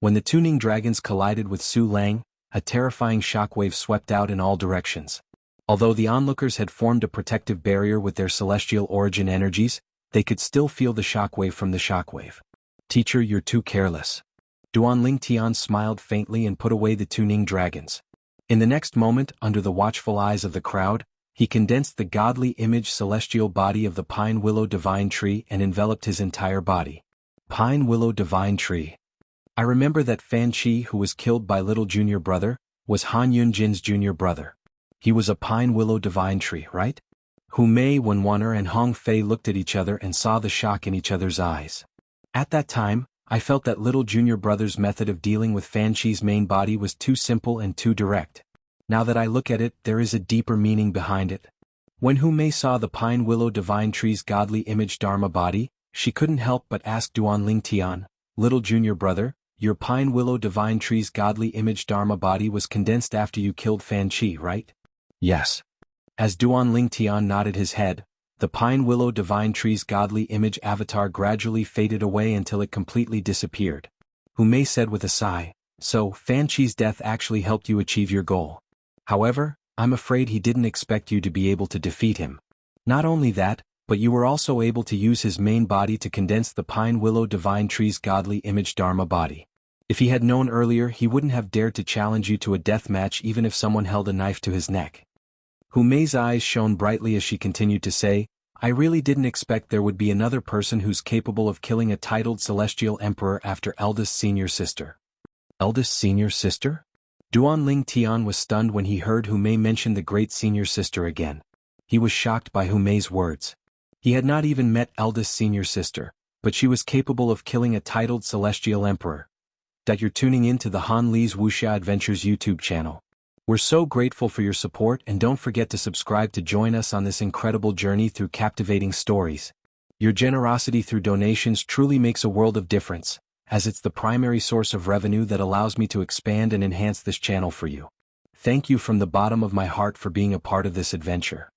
When the tuning dragons collided with Su Lang, a terrifying shockwave swept out in all directions. Although the onlookers had formed a protective barrier with their celestial origin energies, they could still feel the shockwave from the shockwave. Teacher, you're too careless. Duan Lingtian smiled faintly and put away the tuning dragons. In the next moment, under the watchful eyes of the crowd, he condensed the godly image celestial body of the Pine Willow Divine Tree and enveloped his entire body. Pine Willow Divine Tree. I remember that Fan Chi, who was killed by little junior brother, was Han Yunjin's junior brother. He was a Pine Willow Divine Tree, right? Hu Mei, Wenwaner and Hong Fei looked at each other and saw the shock in each other's eyes. At that time, I felt that little junior brother's method of dealing with Fan Chi's main body was too simple and too direct. Now that I look at it, there is a deeper meaning behind it. When Hu Mei saw the Pine Willow Divine Tree's godly image Dharma body, she couldn't help but ask Duan Lingtian, little junior brother, your Pine Willow Divine Tree's godly image Dharma body was condensed after you killed Fan Chi, right? Yes. As Duan Lingtian nodded his head, the Pine Willow Divine Tree's godly image avatar gradually faded away until it completely disappeared. Hu Mei said with a sigh, so Fan Chi's death actually helped you achieve your goal. However, I'm afraid he didn't expect you to be able to defeat him. Not only that, but you were also able to use his main body to condense the Pine Willow Divine Tree's godly image Dharma body. If he had known earlier, he wouldn't have dared to challenge you to a death match even if someone held a knife to his neck. Hu Mei's eyes shone brightly as she continued to say, I really didn't expect there would be another person who's capable of killing a titled celestial emperor after eldest senior sister. Eldest senior sister? Duan Lingtian was stunned when he heard Hu Mei mention the great senior sister again. He was shocked by Hu Mei's words. He had not even met eldest senior sister, but she was capable of killing a titled celestial emperor. That you're tuning in to the Han Li's Wuxia Adventures YouTube channel. We're so grateful for your support, and don't forget to subscribe to join us on this incredible journey through captivating stories. Your generosity through donations truly makes a world of difference, as it's the primary source of revenue that allows me to expand and enhance this channel for you. Thank you from the bottom of my heart for being a part of this adventure.